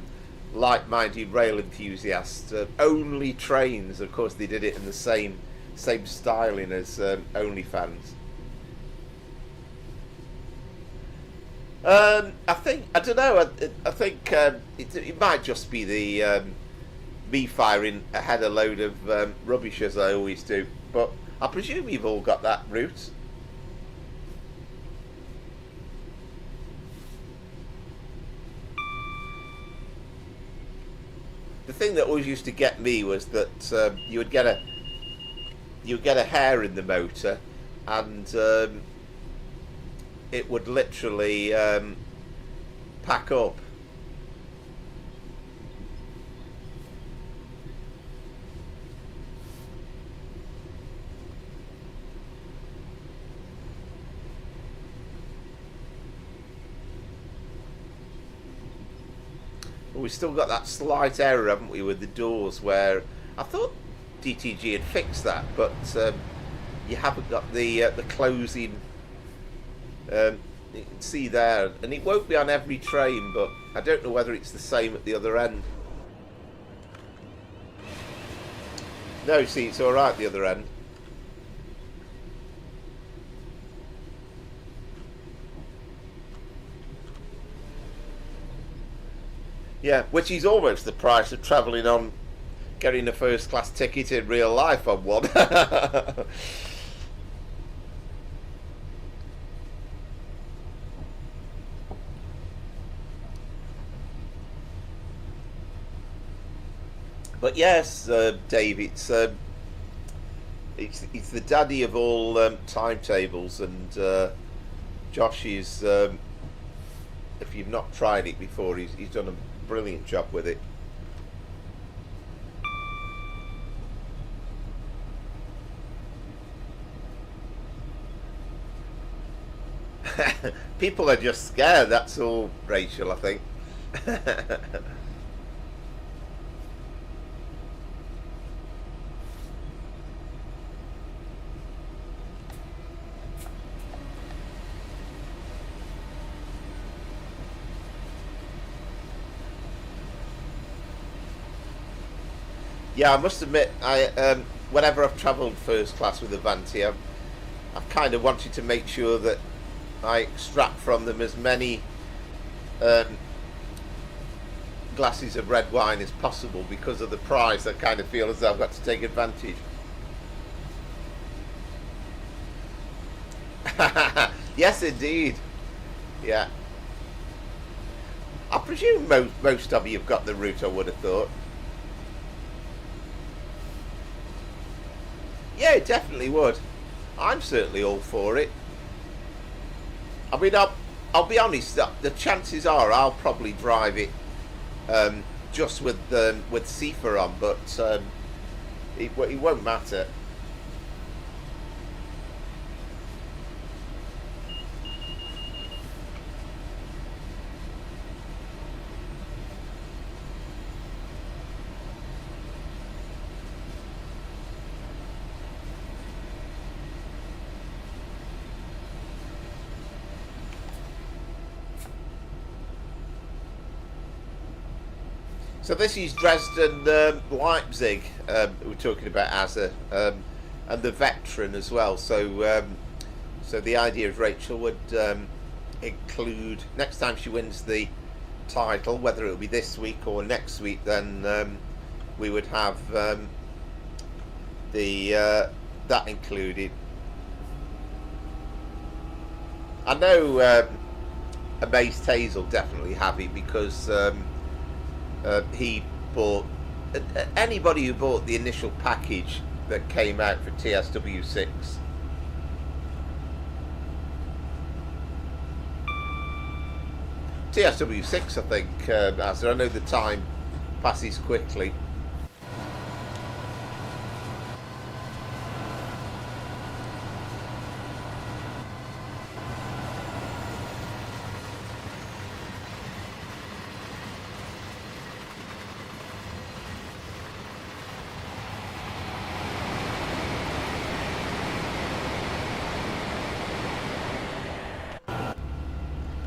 like-minded rail enthusiasts. Only Trains, of course, they did it in the same styling as OnlyFans. I don't know. I think it might just be the me firing ahead a load of rubbish as I always do. But I presume you've all got that route. The thing that always used to get me was that you would get a hair in the motor, and it would literally pack up. Well, we've still got that slight error, haven't we, with the doors, where I thought DTG had fixed that, but you haven't got the closing. You can see there, and it won't be on every train, but I don't know whether it's the same at the other end. No, see, it's all right at the other end. Yeah, which is almost the price of travelling on, getting a first class ticket in real life on one. But yes, Dave, it's the daddy of all timetables, and Josh is. If you've not tried it before, he's done a brilliant job with it. People are just scared, that's all, Rachel, I think. Yeah, I must admit, whenever I've travelled first class with a Vanti, I've kind of wanted to make sure that I extract from them as many glasses of red wine as possible because of the price. I kind of feel as though I've got to take advantage. Yes, indeed. Yeah. I presume most of you have got the route, I would have thought. Yeah, it definitely would. I'm certainly all for it. I mean, I'll be honest. The chances are I'll probably drive it just with Sifa on, but it won't matter. So this is Dresden, Leipzig. We're talking about Azza, and the veteran as well. So, so the idea of Rachel would include next time she wins the title, whether it will be this week or next week, then we would have the that included. I know Amaze Taze will definitely have it because. He bought anybody who bought the initial package that came out for TSW6. TSW6, I think, as I know the time passes quickly.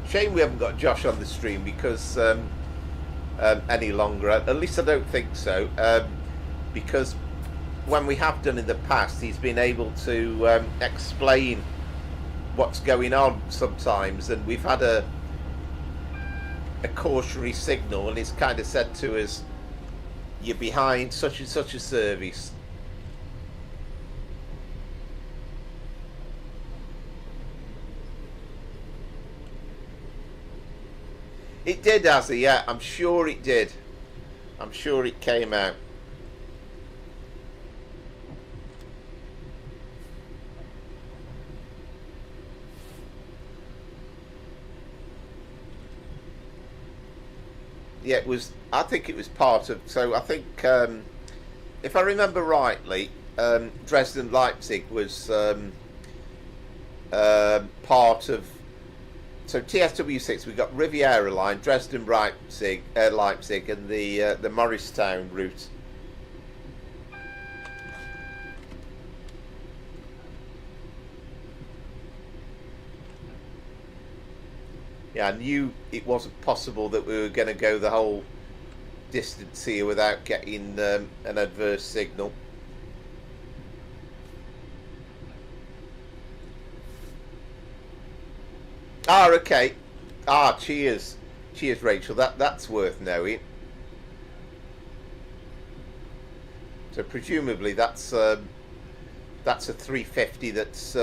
Shame we haven't got Josh on the stream because any longer. At least I don't think so. Because when we have done in the past, he's been able to explain what's going on sometimes, and we've had a cautionary signal, and he's kind of said to us, "You're behind such and such a service." It did, Azzy, yeah, I'm sure it did. I'm sure it came out. Yeah, it was, I think it was part of, so I think, if I remember rightly, Dresden Leipzig was part of. So TSW6, we got Riviera Line, Dresden, Leipzig, and the Morristown route. Yeah, I knew it wasn't possible that we were going to go the whole distance here without getting an adverse signal. Ah, okay. Ah, cheers. Cheers, Rachel. That's worth knowing. So presumably that's a 350 that's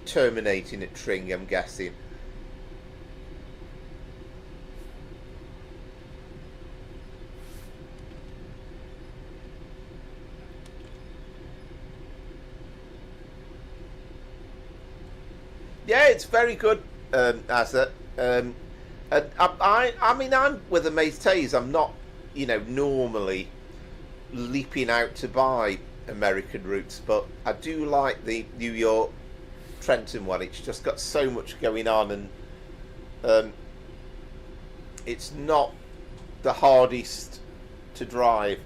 terminating at Tring, I'm guessing. it's very good, Asa. And I mean, I'm with the Mateys. I'm not, normally leaping out to buy American routes, but I do like the New York Trenton one. It's just got so much going on, and it's not the hardest to drive.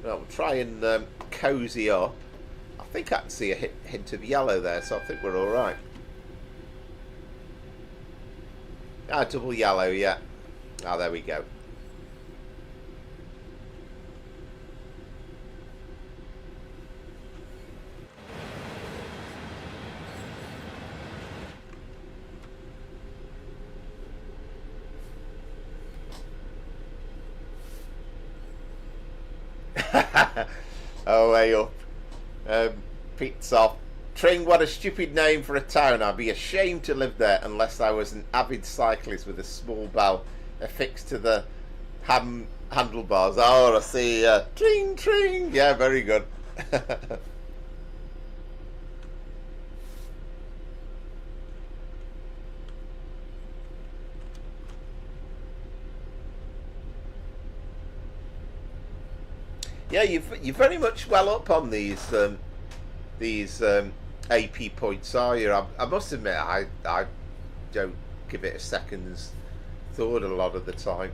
Well, we'll try and cozy up. I think I can see a hint of yellow there, so I think we're all right. Ah, double yellow, yeah. Ah, there we go. Oh, way up. Pete's off. Tring, what a stupid name for a town. I'd be ashamed to live there unless I was an avid cyclist with a small bell affixed to the handlebars. Oh, I see. Tring, tring. Yeah, very good. Yeah, you're very much well up on these AP points, are you? I must admit, I don't give it a second's thought a lot of the time.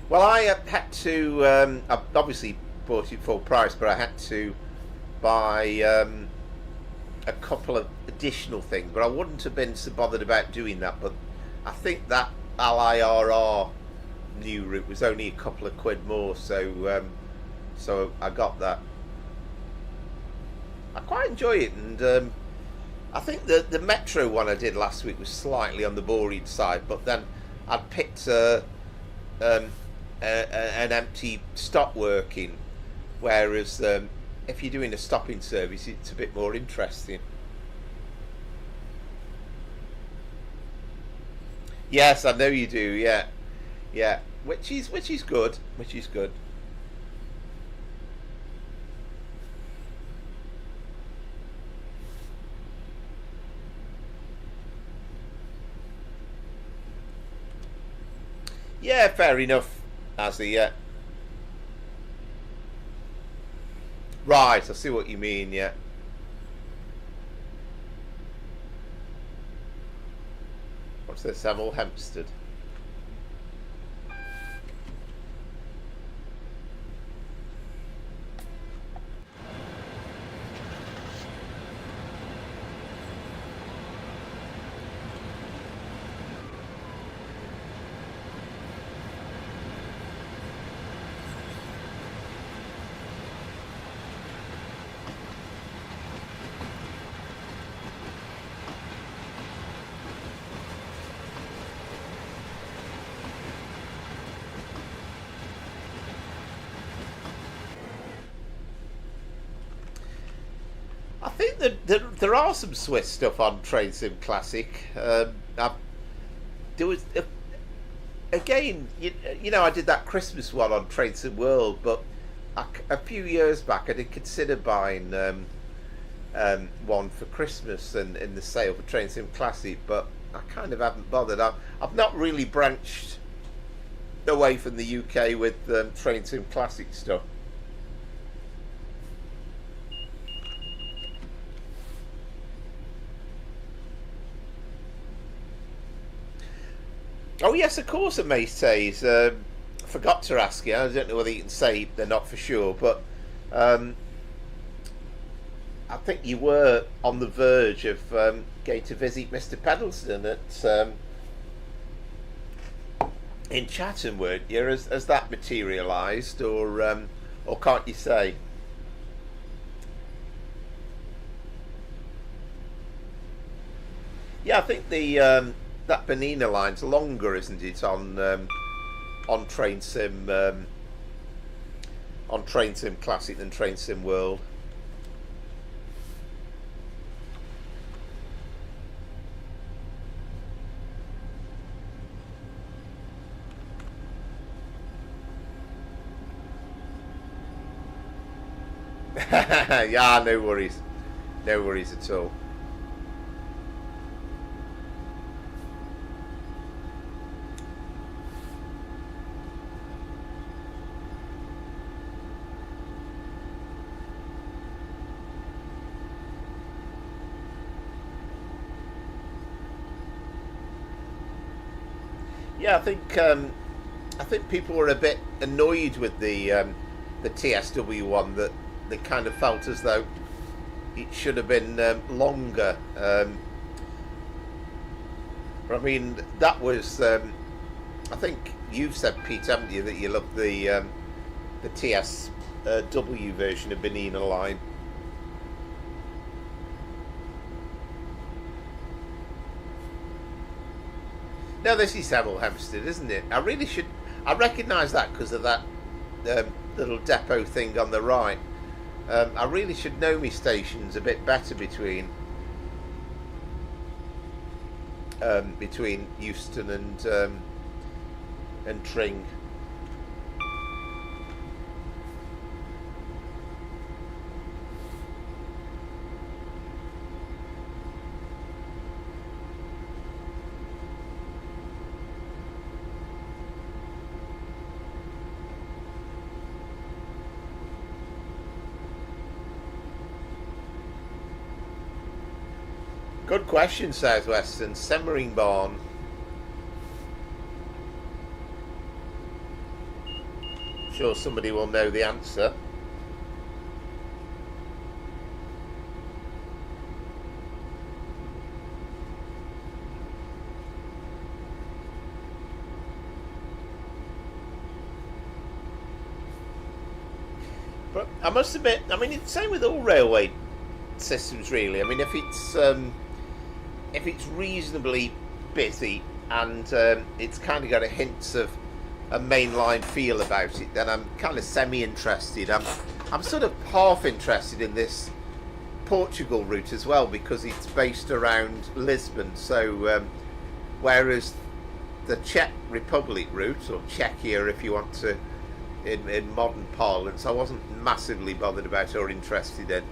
Well, I had to. I obviously bought it full price, but I had to buy a couple of additional things. But I wouldn't have been so bothered about doing that. But I think that LIRR new route was only a couple of quid more, so I got that. I quite enjoy it, and I think the Metro one I did last week was slightly on the boring side. But then I'd picked an empty stop working, whereas if you're doing a stopping service, it's a bit more interesting. Yes, I know you do. Yeah, yeah. Which is good. Which is good. Yeah, fair enough. As the right, I see what you mean. Yeah. What's this? Hemel Hempstead. I think that there are some Swiss stuff on Train Sim Classic. There was again, I did that Christmas one on Train Sim World, but a few years back I did consider buying one for Christmas and in the sale for Train Sim Classic, but I kind of haven't bothered. I've not really branched away from the UK with Train Sim Classic stuff. Oh yes, of course, a Mateys. Forgot to ask you. I don't know whether you can say they're not for sure, but I think you were on the verge of going to visit Mr. Pedalston at in Chatham, weren't you? Has that materialised, or can't you say? Yeah, I think the that Bernina line's longer, isn't it, on Train Sim on Train Sim Classic than Train Sim World. Yeah, no worries. No worries at all. Yeah, I think people were a bit annoyed with the TSW one, that they kind of felt as though it should have been longer. I mean, that was. I think you've said, Pete, haven't you, that you love the TSW version of Banana Line. No, this is Hemel Hempstead, isn't it? I really should. I recognise that because of that little depot thing on the right. I really should know my stations a bit better between Euston and Tring. Good question, Southwestern. Semmering Barn. Sure somebody will know the answer. But I must admit, I mean, it's the same with all railway systems, really. I mean, if it's reasonably busy and it's kind of got a hint of a mainline feel about it, then I'm kind of semi-interested. I'm sort of half interested in this Portugal route as well, because it's based around Lisbon. So whereas the Czech Republic route, or Czechia if you want to, in modern parlance, I wasn't massively bothered about or interested in.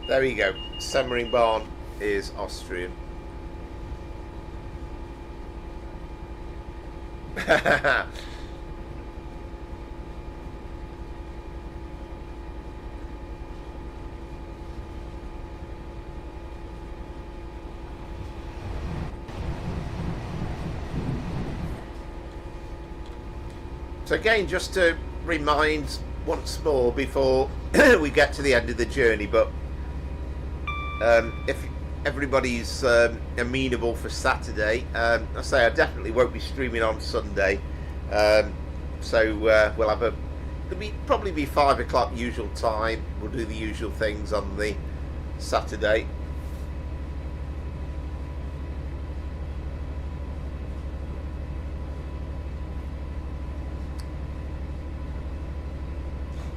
There you go. Semmering Barn is Austrian. So again, just to remind once more before we get to the end of the journey, but if everybody's amenable for Saturday, I say I definitely won't be streaming on Sunday, so we'll have probably be 5 o'clock usual time. We'll do the usual things on the Saturday.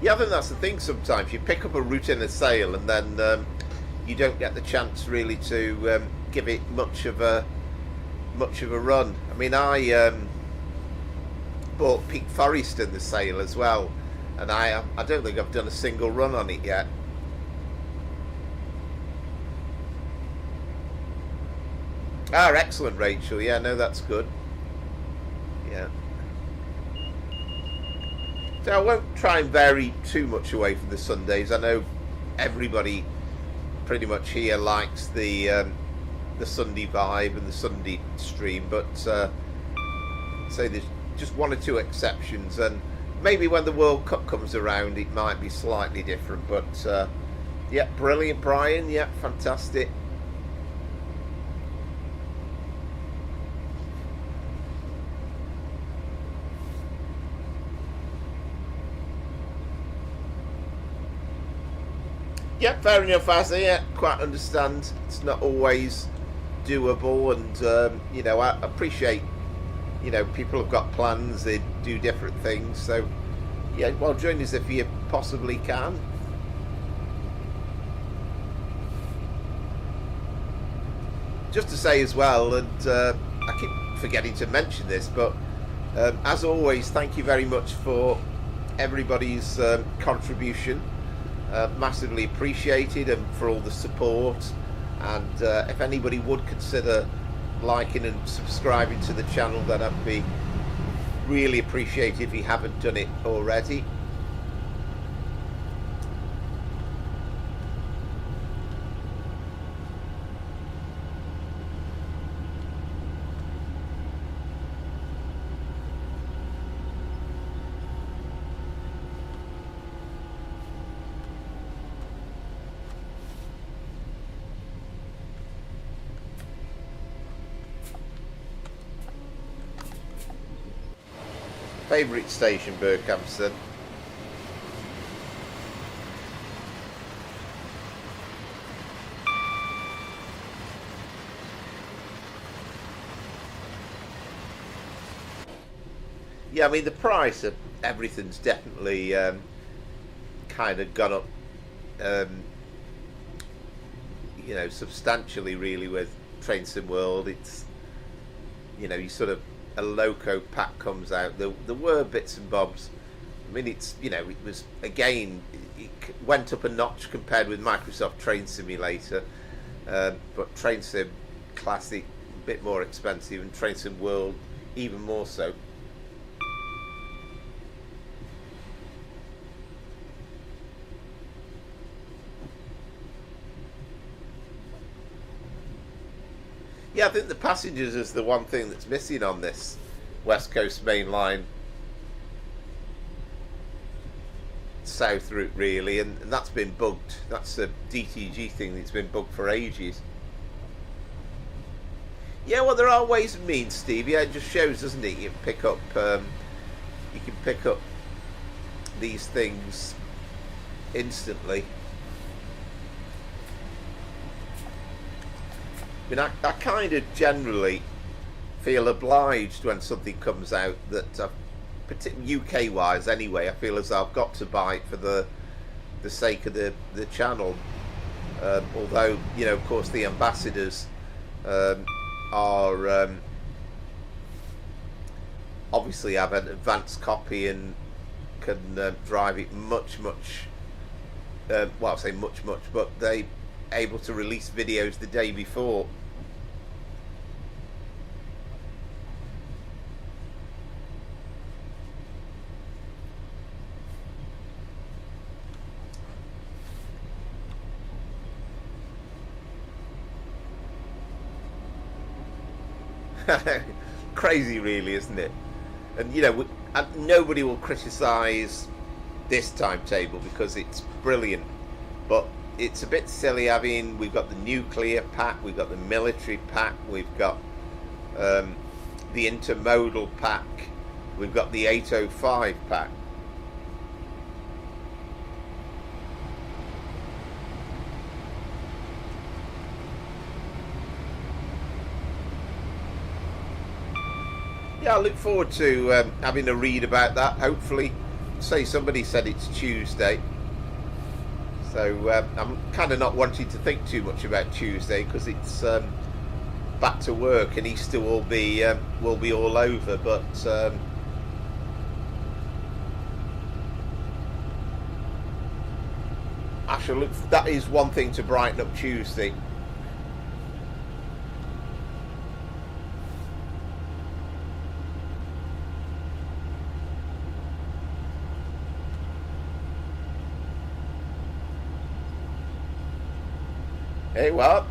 Yeah, I think that's the thing. Sometimes you pick up a route in a sale and then you don't get the chance really to give it much of a run. I mean, I bought Peak Forest in the sale as well, and I don't think I've done a single run on it yet. Ah, excellent, Rachel. Yeah, no, that's good. Yeah. So I won't try and vary too much away from the Sundays. I know everybody pretty much here likes the Sunday vibe and the Sunday stream, but say there's just one or two exceptions, and maybe when the World Cup comes around it might be slightly different. But yeah, brilliant, Brian. Yeah, fantastic. Yeah, fair enough, as I quite understand it's not always doable, and you know, I appreciate, you know, people have got plans, they do different things, so yeah, well, join us if you possibly can. Just to say as well, and I keep forgetting to mention this, but as always, thank you very much for everybody's contribution. Massively appreciated, and for all the support. And if anybody would consider liking and subscribing to the channel, then I'd be really appreciated if you haven't done it already. Favourite station, Berkhamsted? Yeah, I mean, the price of everything's definitely kind of gone up, you know, substantially really with Train Sim World. It's, you know, you sort of, a loco pack comes out, there were bits and bobs. I mean, it's, you know, it was, again, it went up a notch compared with Microsoft Train Simulator, but Train Sim Classic a bit more expensive, and Train Sim World even more so. Yeah, I think the passengers is the one thing that's missing on this West Coast Main Line south route, really, and that's been bugged. That's a DTG thing that's been bugged for ages. Yeah, well, there are ways and means, Steve. Yeah, it just shows, doesn't it? You can pick up these things instantly. I mean, I kind of generally feel obliged when something comes out that, UK-wise anyway, I feel as though I've got to buy it for the sake of the channel. Although, you know, of course, the ambassadors are obviously have an advanced copy and can drive it much, well, I say much, but they able to release videos the day before. Crazy, really, isn't it? And you know, nobody will criticise this timetable because it's brilliant, but it's a bit silly having, we've got the nuclear pack, we've got the military pack, we've got the intermodal pack, we've got the 805 pack. Yeah, I look forward to having a read about that. Hopefully, say somebody said it's Tuesday, so I'm kind of not wanting to think too much about Tuesday because it's back to work and Easter will be all over. But I shall look. That is one thing to brighten up Tuesday. Hey, what?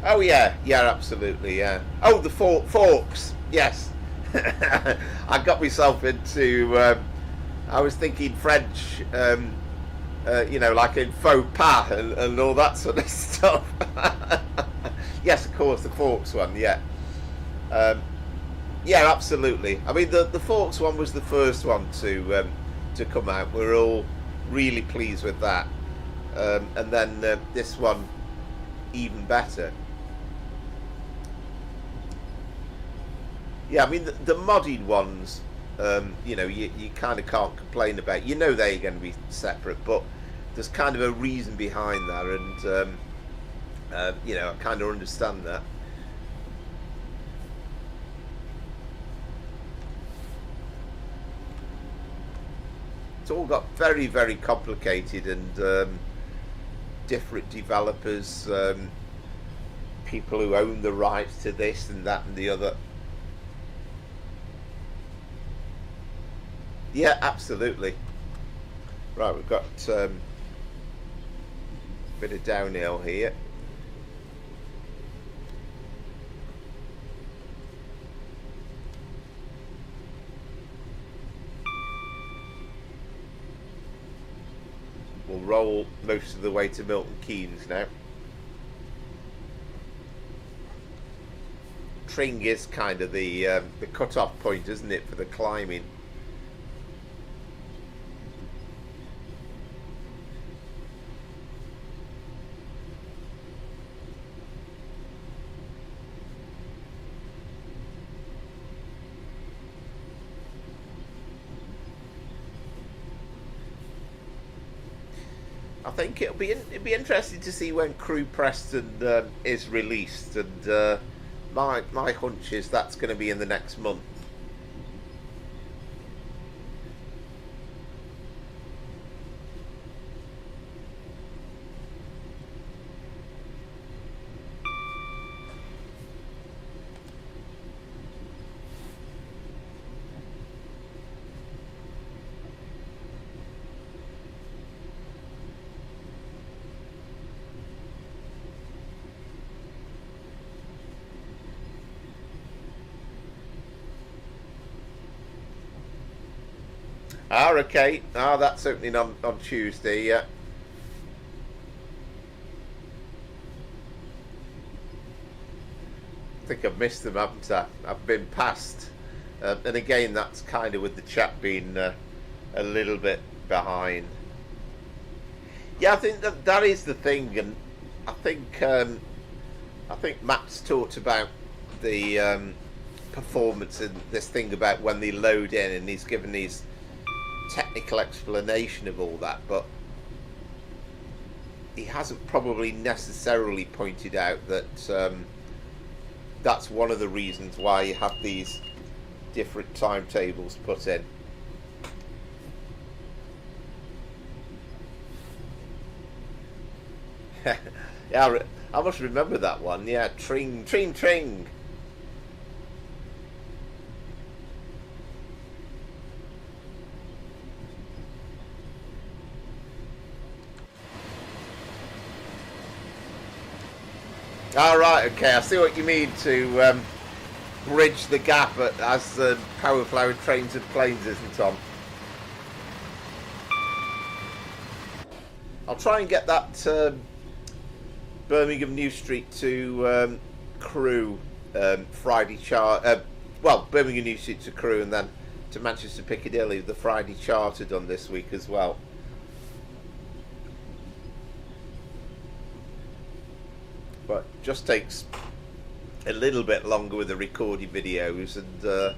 Oh yeah, absolutely, yeah. Oh, the forks, yes. I got myself into. I was thinking French, you know, like in faux pas and all that sort of stuff. Yes, of course, the forks one, yeah. Yeah, absolutely. I mean, the forks one was the first one to to come out. We're all really pleased with that. And then this one even better. Yeah, I mean the modded ones, you know, you kind of can't complain about. You know they're going to be separate, but there's kind of a reason behind that, and you know, I kind of understand that. It's all got very, very complicated, and different developers, people who own the rights to this and that and the other. Yeah, absolutely. Right, we've got a bit of downhill here. We'll roll most of the way to Milton Keynes now. Tring is kind of the cut-off point, isn't it, for the climbing? I think it'd be interesting to see when Crew Preston is released, and my hunch is that's going to be in the next month. Ah, okay. Ah, that's opening on Tuesday, yeah. I think I've missed them, haven't I? I've been past. And again, that's kind of with the chat being a little bit behind. Yeah, I think that is the thing, and I think Matt's talked about the performance and this thing about when they load in, and he's given these technical explanation of all that, but he hasn't probably necessarily pointed out that that's one of the reasons why you have these different timetables put in. Yeah, I must remember that one. Yeah, Tring. All right, okay, I see what you mean, to bridge the gap as the power flow trains and planes, isn't Tom? I'll try and get that Birmingham New Street to Crewe Friday chart. Well, Birmingham New Street to Crewe, and then to Manchester Piccadilly, the Friday charter done this week as well. But just takes a little bit longer with the recorded videos, and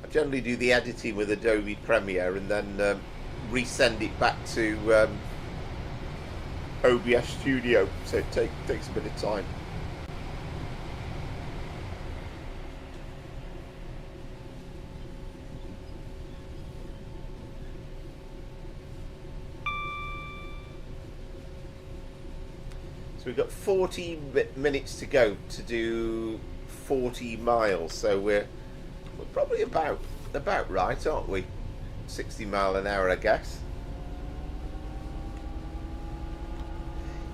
I generally do the editing with Adobe Premiere and then resend it back to OBS Studio, so it takes a bit of time. So we've got 40 minutes to go to do 40 miles. So we're probably about right, aren't we? 60 mile an hour, I guess.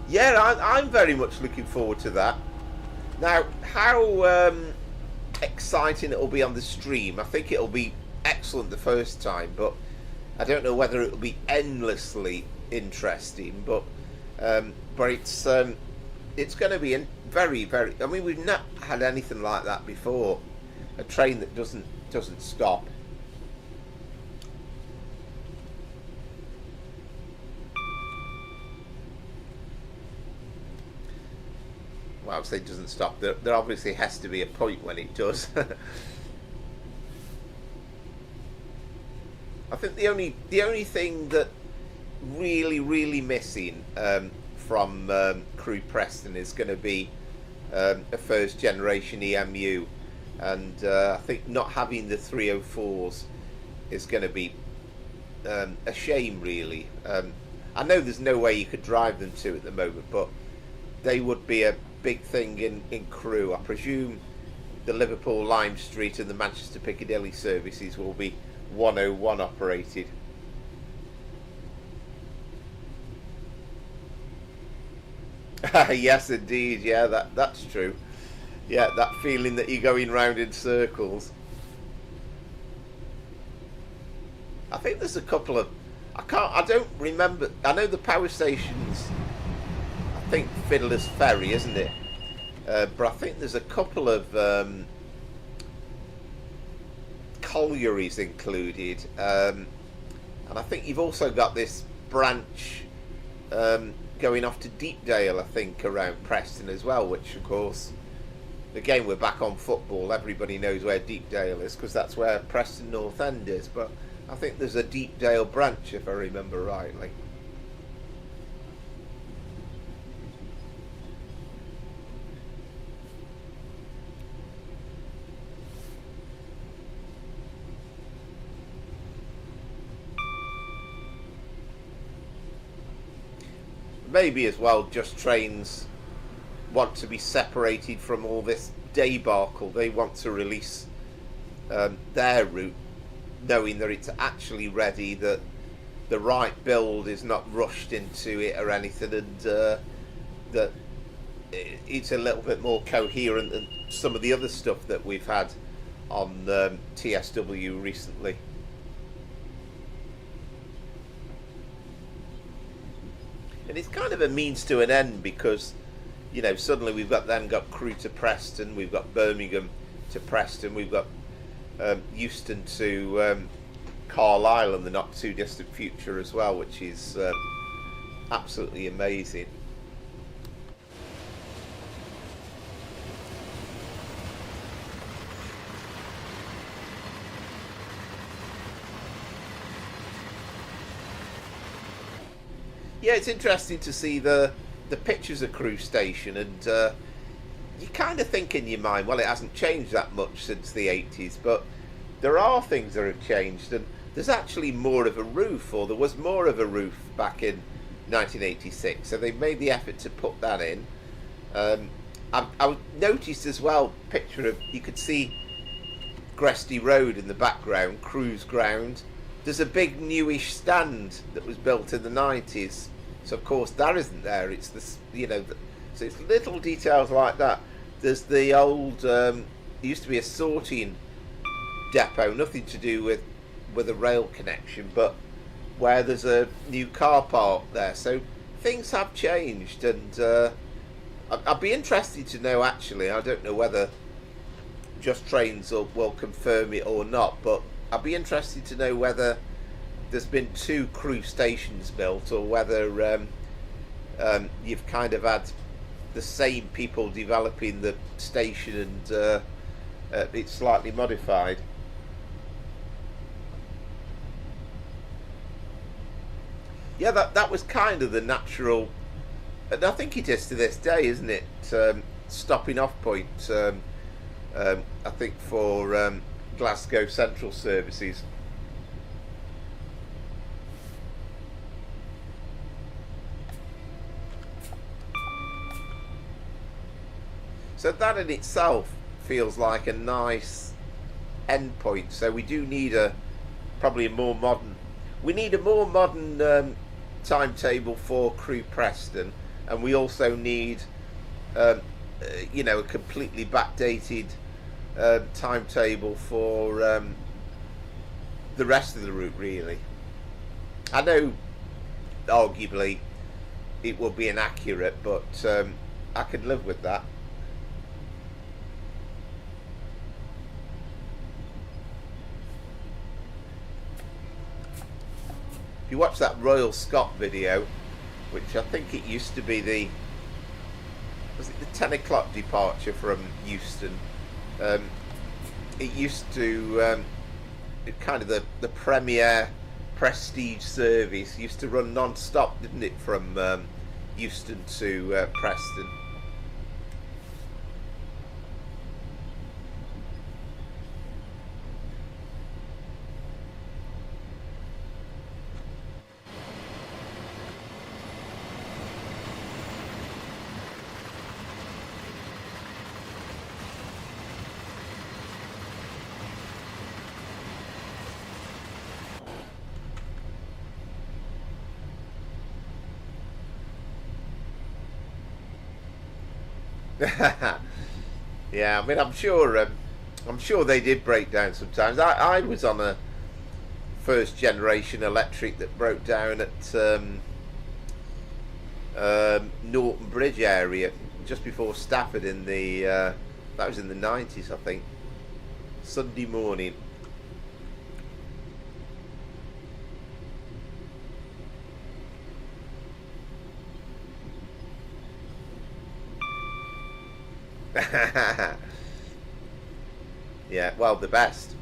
Yeah, I'm very much looking forward to that. Now, how exciting it'll be on the stream. I think it'll be excellent the first time, but I don't know whether it'll be endlessly interesting. But it's going to be very, very. I mean, we've not had anything like that before. A train that doesn't doesn't stop. Well, I would say it doesn't stop. There obviously has to be a point when it does. I think the only thing that really missing from Crewe Preston is going to be a first generation EMU, and I think not having the 304s is going to be a shame, really. I know there's no way you could drive them to at the moment, but they would be a big thing in Crewe. I presume the Liverpool Lime Street and the Manchester Piccadilly services will be 101 operated. Yes, indeed. Yeah, that's true. Yeah, that feeling that you're going round in circles. I think there's a couple of... I don't remember. I know the power stations, I think Fiddler's Ferry, isn't it? But I think there's a couple of collieries included. And I think you've also got this branch going off to Deepdale, I think, around Preston as well, which, of course, again, we're back on football. Everybody knows where Deepdale is because that's where Preston North End is. But I think there's a Deepdale branch, if I remember rightly. Maybe as well, Just Trains want to be separated from all this debacle. They want to release their route, knowing that it's actually ready, that the right build is not rushed into it or anything, and that it's a little bit more coherent than some of the other stuff that we've had on TSW recently. And it's kind of a means to an end because, you know, suddenly we've got Crewe to Preston, we've got Birmingham to Preston, we've got Euston to Carlisle in the not too distant future as well, which is absolutely amazing. Yeah, it's interesting to see the pictures of Crewe Station, and you kind of think in your mind, well, it hasn't changed that much since the 80s, but there are things that have changed, and there's actually more of a roof, or there was more of a roof back in 1986, so they've made the effort to put that in. I noticed as well, picture of, you could see Gresty Road in the background, Crewe's ground. There's a big newish stand that was built in the 90s. So of course that isn't there. It's this, you know, so it's little details like that. There's the old, there used to be a sorting depot, nothing to do with a rail connection, but where there's a new car park there. So things have changed, and I'd be interested to know, actually, I don't know whether Just Trains will confirm it or not, but I'd be interested to know whether there's been 2 Crewe stations built, or whether you've kind of had the same people developing the station and it's slightly modified. Yeah, that was kind of the natural, and I think it is to this day, isn't it? Stopping off point, I think, for Glasgow Central services. So that in itself feels like a nice endpoint. So we do need probably a more modern. We need a more modern timetable for Crewe Preston, and we also need, you know, a completely backdated timetable for the rest of the route. Really, I know, arguably, it will be inaccurate, but I could live with that. if you watch that Royal Scot video, which I think it used to be was it the 10 o'clock departure from Euston? It used to kind of the premier prestige service used to run non-stop, didn't it, from Euston to Preston. Yeah, I mean, I'm sure they did break down sometimes. I was on a first generation electric that broke down at Norton Bridge area just before Stafford in the that was in the 90s, I think. Sunday morning. Yeah, well, the best.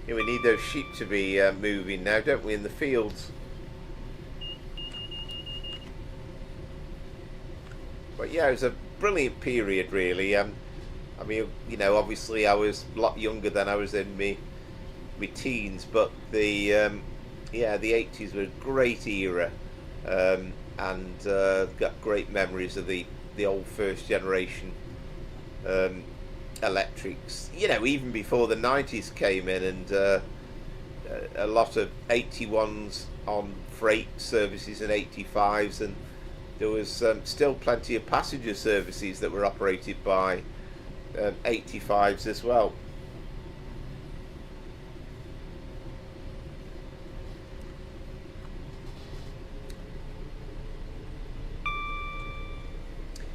Yeah, we need those sheep to be moving now, don't we, in the fields? But yeah, it was a brilliant period, really. I mean, you know, obviously I was a lot younger than I was in my teens, but the yeah, the 80s were a great era, and got great memories of the old first generation electrics, you know, even before the 90s came in, and a lot of 81s on freight services and 85s, and there was still plenty of passenger services that were operated by 85s as well.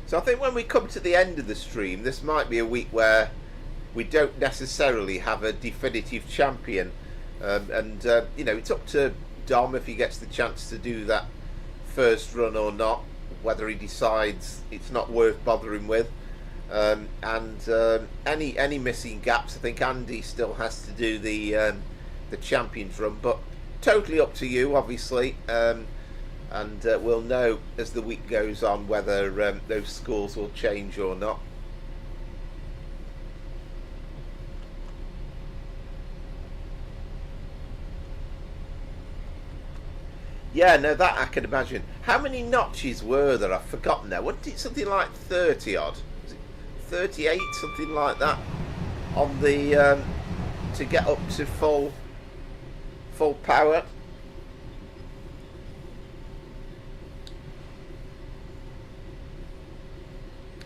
So I think when we come to the end of the stream, this might be a week where we don't necessarily have a definitive champion, and you know, it's up to Dom if he gets the chance to do that first run or not, whether he decides it's not worth bothering with, and any missing gaps, I think Andy still has to do the champions run, but totally up to you, obviously. And we'll know as the week goes on whether those scores will change or not. Yeah, no, that I can imagine. How many notches were there? I've forgotten now. What did something like 30 odd? Was it 38, something like that, on the to get up to full power?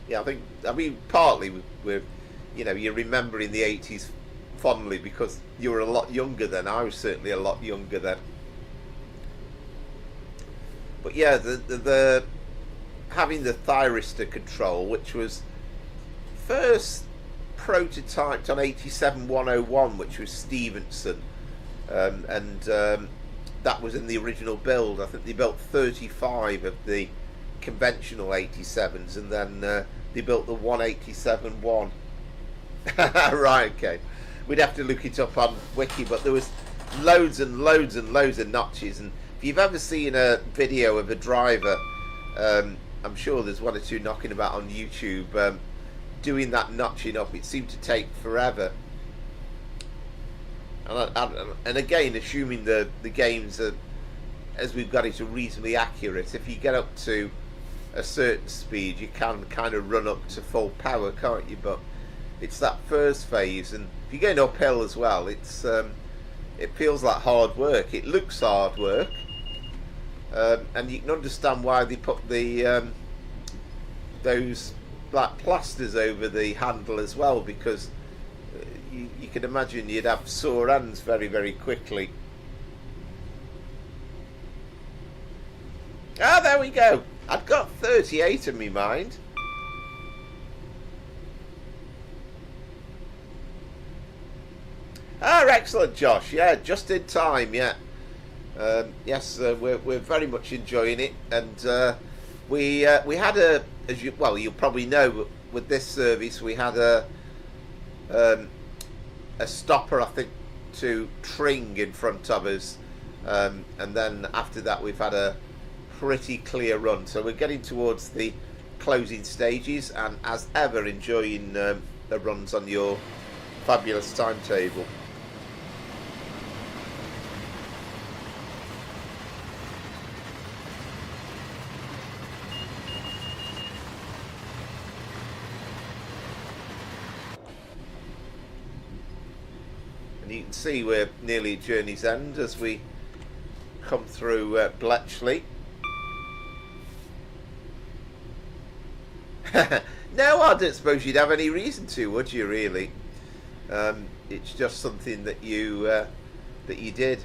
Yeah, I mean, partly with you know, you're remembering the 80s fondly because you were a lot younger then. I was certainly a lot younger then. But yeah, the having the thyristor control, which was first prototyped on 87-101, which was Stevenson, and that was in the original build. I think they built 35 of the conventional 87s, and then they built the 187-1. Right, okay. We'd have to look it up on Wiki, but there was loads and loads and loads of notches, and if you've ever seen a video of a driver, I'm sure there's one or two knocking about on YouTube, doing that notching up, it seemed to take forever. And again, assuming the games are, as we've got it, are reasonably accurate, if you get up to a certain speed you can kind of run up to full power, can't you? But it's that first phase, and if you're going uphill as well, it's it feels like hard work. It looks hard work, and you can understand why they put the those black plasters over the handle as well, because you can imagine you'd have sore hands very, very quickly. Ah, there we go. I'd got 38 in my mind. Ah, excellent, Josh. Yeah, just in time. Yeah. Yes, we're very much enjoying it, and we had as you'll probably know, with this service we had a stopper, I think, to Tring in front of us, and then after that we've had a pretty clear run. So we're getting towards the closing stages, and as ever enjoying the runs on your fabulous timetable. And you can see we're nearly at journey's end as we come through Bletchley. No, I don't suppose you'd have any reason to, would you, really? It's just something that you did.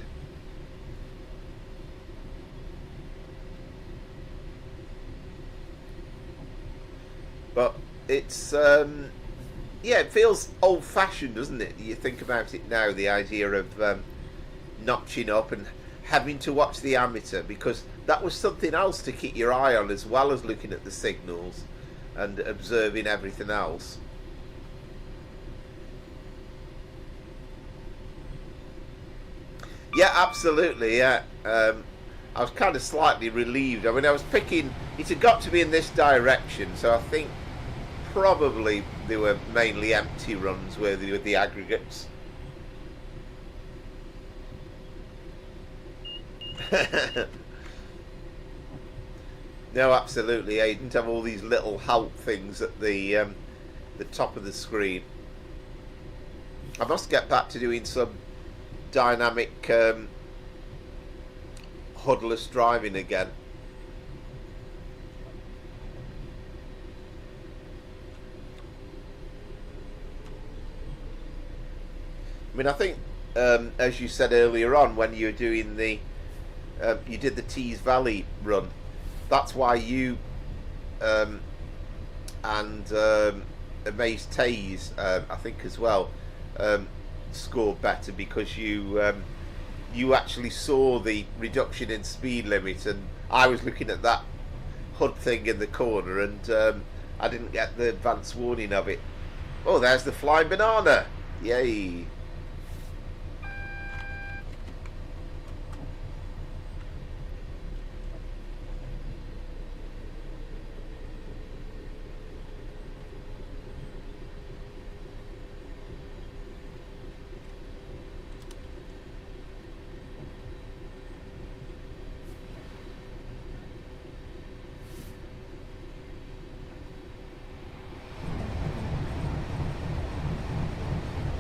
But it's yeah, it feels old-fashioned, doesn't it? You think about it now, the idea of notching up and having to watch the ammeter, because that was something else to keep your eye on, as well as looking at the signals and observing everything else. Yeah, absolutely. Yeah, I was kind of slightly relieved. I mean, I was picking. It had got to be in this direction, so I think probably they were mainly empty runs where they were the aggregates. No, absolutely. You didn't have all these little help things at the top of the screen. I must get back to doing some dynamic HUD-less driving again. I mean, I think as you said earlier on, when you were doing the you did the Tease Valley run, that's why you and Amazed Taze, I think as well, scored better, because you actually saw the reduction in speed limit, and I was looking at that HUD thing in the corner, and I didn't get the advance warning of it. Oh, there's the flying banana! Yay!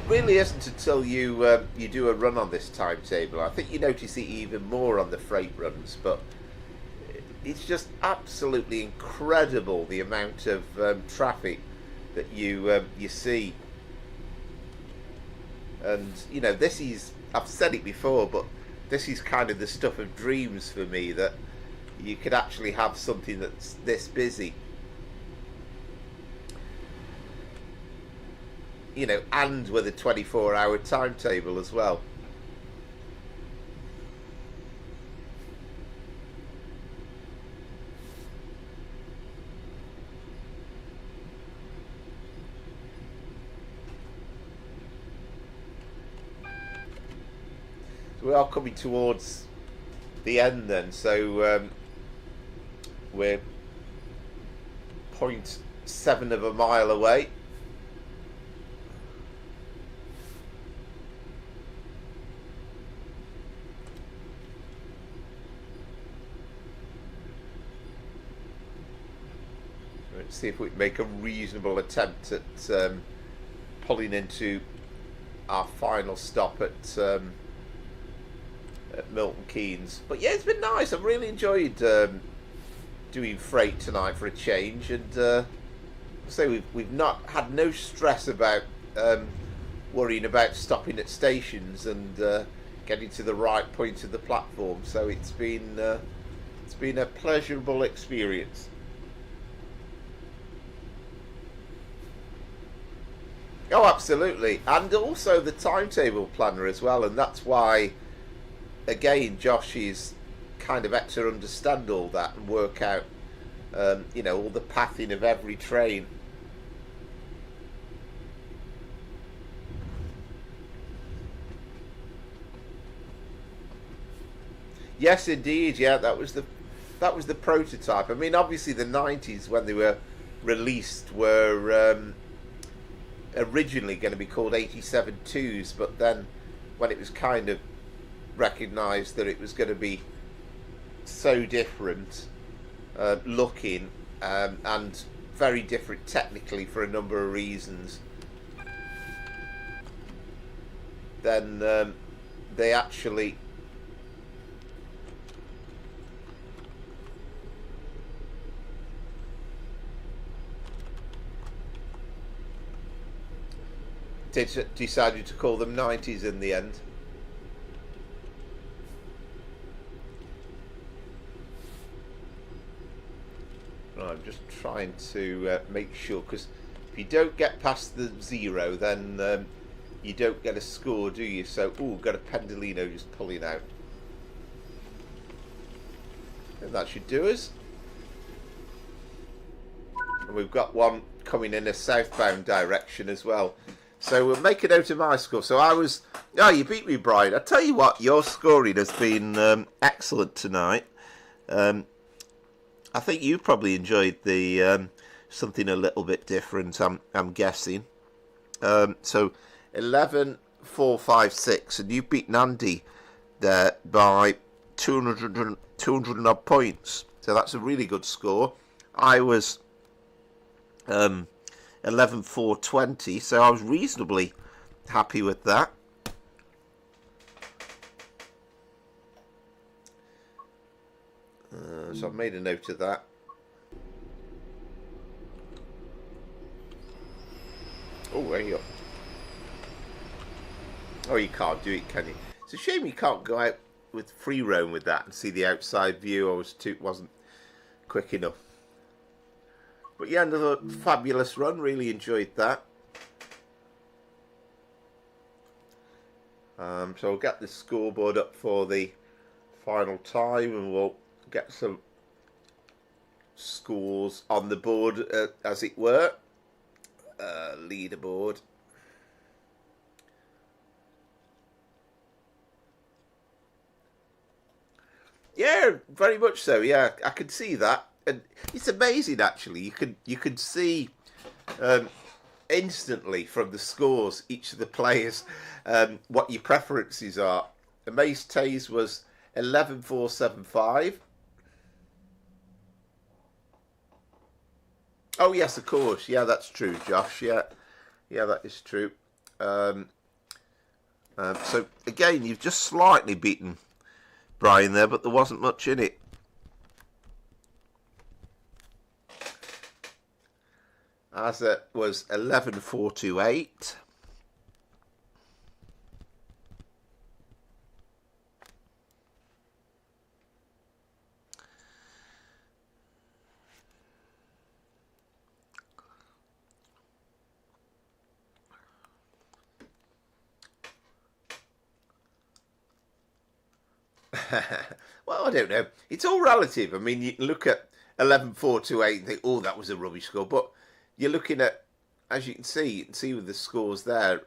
Really isn't until you you do a run on this timetable. I think you notice it even more on the freight runs, but it's just absolutely incredible the amount of traffic that you see. And you know, this is, I've said it before, but this is kind of the stuff of dreams for me, that you could actually have something that's this busy. You know, and with a 24-hour timetable as well. So we are coming towards the end then, so we're 0.7 of a mile away. See if we can make a reasonable attempt at pulling into our final stop at at Milton Keynes. But yeah, it's been nice. I've really enjoyed doing freight tonight for a change, and so we've not had no stress about worrying about stopping at stations and getting to the right point of the platform. So it's been a pleasurable experience. Oh, absolutely, and also the timetable planner as well, and that's why, again, Josh is kind of had to understand all that and work out, all the pathing of every train. Yes, indeed. Yeah, that was the prototype. I mean, obviously, the '90s when they were released were originally going to be called 87-2s, but then when it was kind of recognised that it was going to be so different looking and very different technically for a number of reasons, then they actually decided to call them 90s in the end. Right, I'm just trying to make sure, because if you don't get past the 0, then you don't get a score, do you? So, got a Pendolino just pulling out. And that should do us. And we've got one coming in a southbound direction as well. So we'll make a note of my score. So I was... Oh, you beat me, Brian. I tell you what, your scoring has been excellent tonight. I think you probably enjoyed the something a little bit different, I'm guessing. So 11, 4, 5, 6. And you beat Andy there by 200 and odd points. So that's a really good score. I was... 11, 4, 20, so I was reasonably happy with that. So I've made a note of that. Oh, there you go. Oh, you can't do it, can you? It's a shame you can't go out with free roam with that and see the outside view. Wasn't quick enough. But yeah, another fabulous run. Really enjoyed that. So we'll get the scoreboard up for the final time, and we'll get some scores on the board, as it were. Leaderboard. Yeah, very much so. Yeah, I could see that. And it's amazing, actually. You could see instantly from the scores each of the players what your preferences are. Amaze Taze was 11-4-7-5. Oh yes, of course. Yeah, that's true, Josh. Yeah, that is true. So again, you've just slightly beaten Brian there, but there wasn't much in it. As it was 11-4-2-8. Well, I don't know. It's all relative. I mean, you can look at 11-4-2-8 and think, oh, that was a rubbish score. But you're looking at, as you can see with the scores there,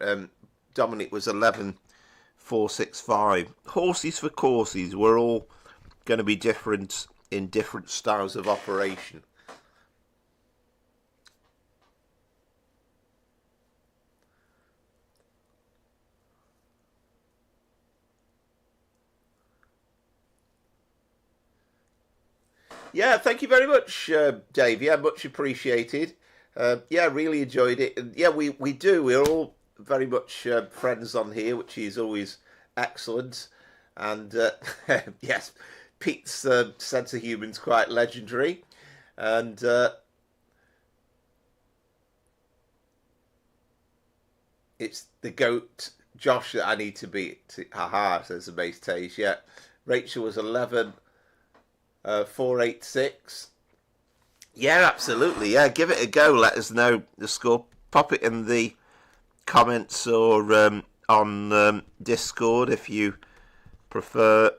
Dominic was 11-4-6-5. Horses for courses were all going to be different in different styles of operation. Yeah, thank you very much, Dave. Yeah, much appreciated. Yeah, really enjoyed it. And yeah, we do. We're all very much friends on here, which is always excellent. And yes, Pete's sense of humour's quite legendary. And it's the goat Josh that I need to beat. Haha, says the base Tage. Yeah, Rachel was 11,486. Yeah, absolutely. Yeah, give it a go. Let us know the score. Pop it in the comments or on Discord if you prefer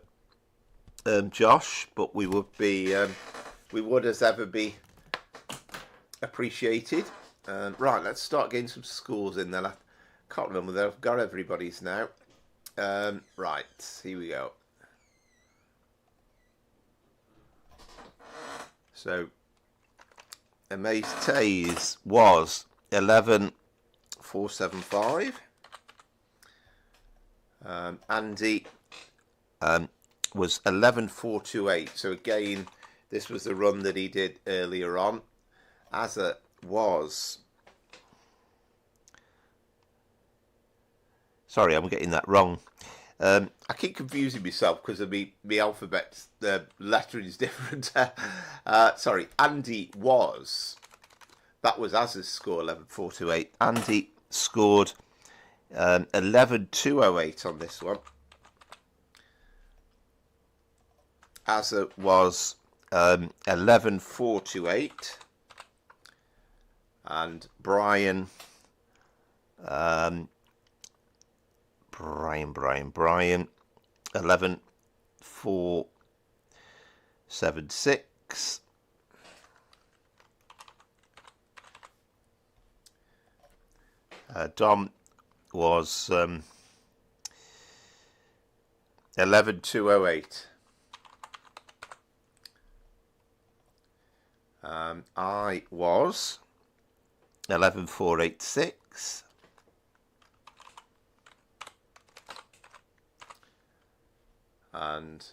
Josh. But we would as ever be appreciated. Right, let's start getting some scores in then. I can't remember whether I've got everybody's now. Right, here we go. So, Amaze Taze was 11,475. Andy was 11,428. So again, this was the run that he did earlier on. Azza was... Sorry, I'm getting that wrong. I keep confusing myself because of me alphabet. The lettering is different. Sorry, Andy was... That was Azza's score, 11,428. Andy scored 11,208 on this one. Azza was 11,428. And Brian... Brian, 11,476. Dom was 11,208. I was 11,486. And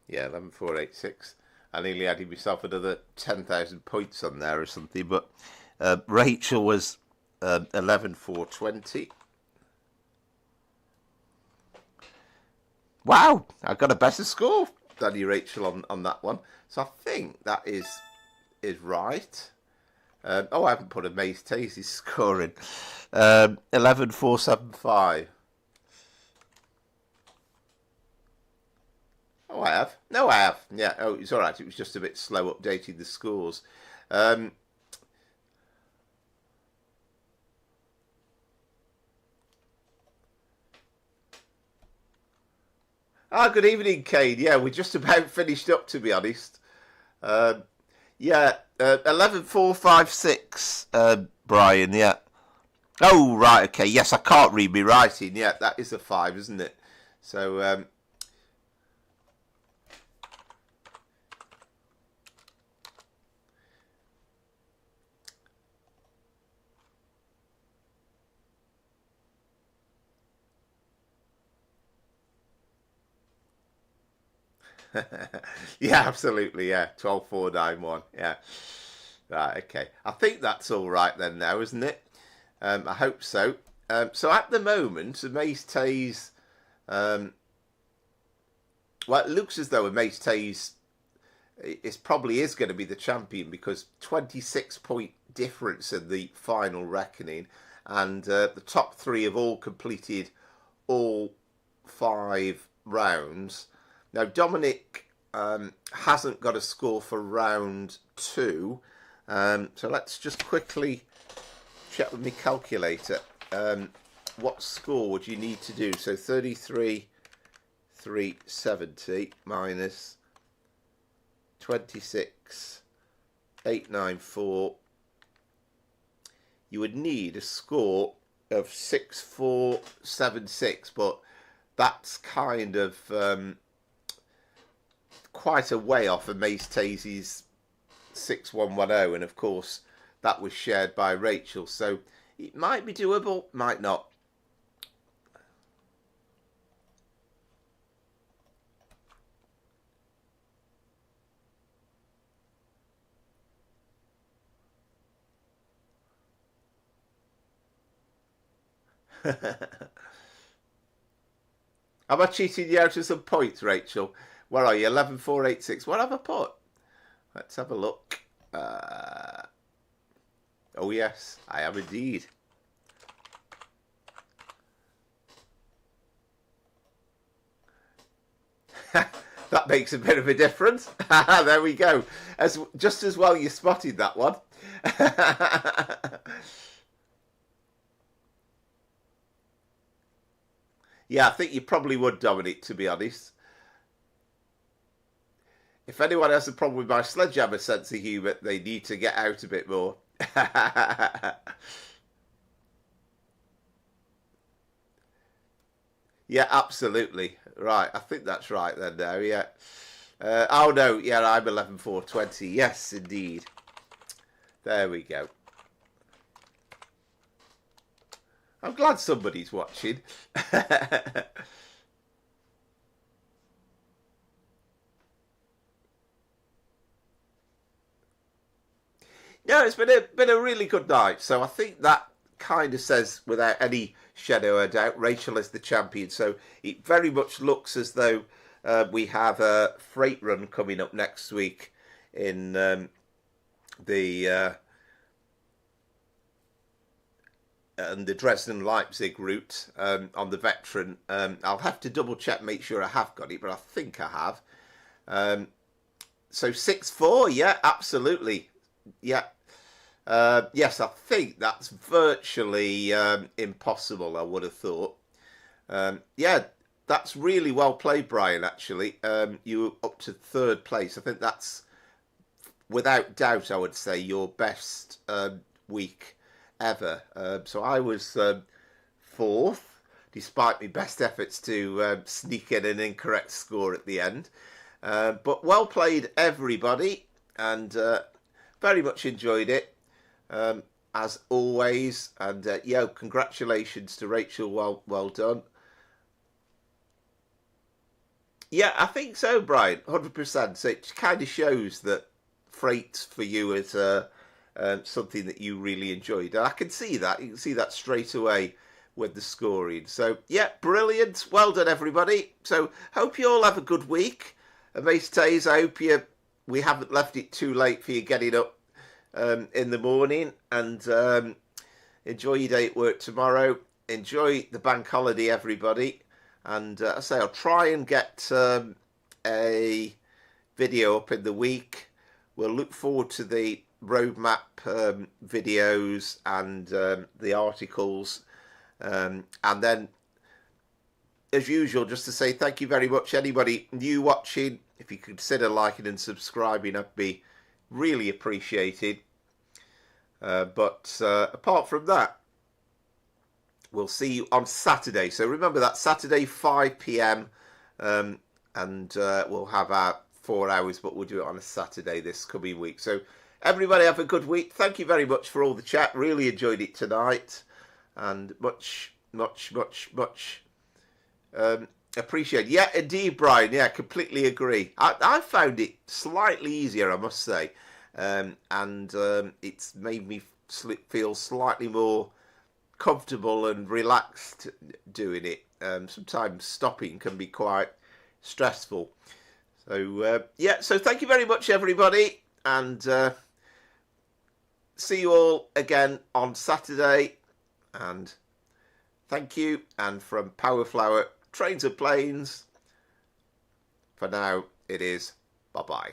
yeah, 11,486. I nearly added myself another 10,000 points on there or something. But Rachel was 11,420. Wow, I got a better score than you, Rachel, on that one. So I think that is right. Oh, I haven't put a Maze Tazy score in. 11,475. Oh, I have. No, I have. Yeah. Oh, it's all right. It was just a bit slow updating the scores. Good evening, Kane. Yeah, we're just about finished up, to be honest. Yeah, 11,456, Brian, yeah. Oh, right, okay. Yes, I can't read me writing. Yeah, that is a 5, isn't it? So, yeah, absolutely, yeah. 12,491, yeah. Right, okay. I think that's all right then now, isn't it? I hope so. So at the moment, Amaze Taze... well, it looks as though Amaze Taze probably is going to be the champion because 26-point difference in the final reckoning, and the top 3 have all completed all 5 rounds. Now, Dominic hasn't got a score for round 2, so let's just quickly check with my calculator. What score would you need to do? So 33,370 minus 26,894. You would need a score of 6,476, but that's kind of quite a way off of Maze Tazy's 6,110, and of course that was shared by Rachel, so it might be doable, might not. Am I cheating you out of some points, Rachel? Where are you? 11,486. What have I put? Let's have a look. Oh, yes, I am indeed. That makes a bit of a difference. There we go. Just as well you spotted that one. Yeah, I think you probably would, Dominic, to be honest. If anyone has a problem with my sledgehammer sense of humour, they need to get out a bit more. Yeah, absolutely. Right, I think that's right then now, yeah. Oh no, yeah, I'm 11,420. Yes, indeed. There we go. I'm glad somebody's watching. Yeah, it's been a really good night. So I think that kind of says, without any shadow of doubt, Rachel is the champion. So it very much looks as though we have a freight run coming up next week in the and the Dresden Leipzig route on the veteran. I'll have to double check, make sure I have got it, but I think I have. So 6-4, yeah, absolutely, yeah. Yes, I think that's virtually impossible, I would have thought. Yeah, that's really well played, Brian, actually. You were up to third place. I think that's, without doubt, I would say, your best week ever. So I was fourth, despite my best efforts to sneak in an incorrect score at the end. But well played, everybody, and very much enjoyed it. As always, and yeah, congratulations to Rachel. Well done. Yeah, I think so, Brian. 100%. So it kind of shows that freight for you is something that you really enjoyed. And I can see that. You can see that straight away with the scoring. So yeah, brilliant. Well done, everybody. So hope you all have a good week. And Mace Tays, I hope we haven't left it too late for you getting up in the morning, and enjoy your day at work tomorrow. Enjoy the bank holiday, everybody. And I say I'll try and get a video up in the week. We'll look forward to the roadmap videos and the articles, and then, as usual, just to say thank you very much. Anybody new watching, if you consider liking and subscribing, I'd be really appreciated. But apart from that, we'll see you on Saturday. So remember that, Saturday 5 p.m. And we'll have our 4 hours, but we'll do it on a Saturday this coming week. So everybody have a good week. Thank you very much for all the chat. Really enjoyed it tonight, and much appreciate. Yeah, indeed, Brian. Yeah, completely agree. I found it slightly easier, I must say, and it's made me feel slightly more comfortable and relaxed doing it. Sometimes stopping can be quite stressful. So yeah, so thank you very much, everybody, and see you all again on Saturday. And thank you. And from Powerflower Trains and Planes, for now, it is bye-bye.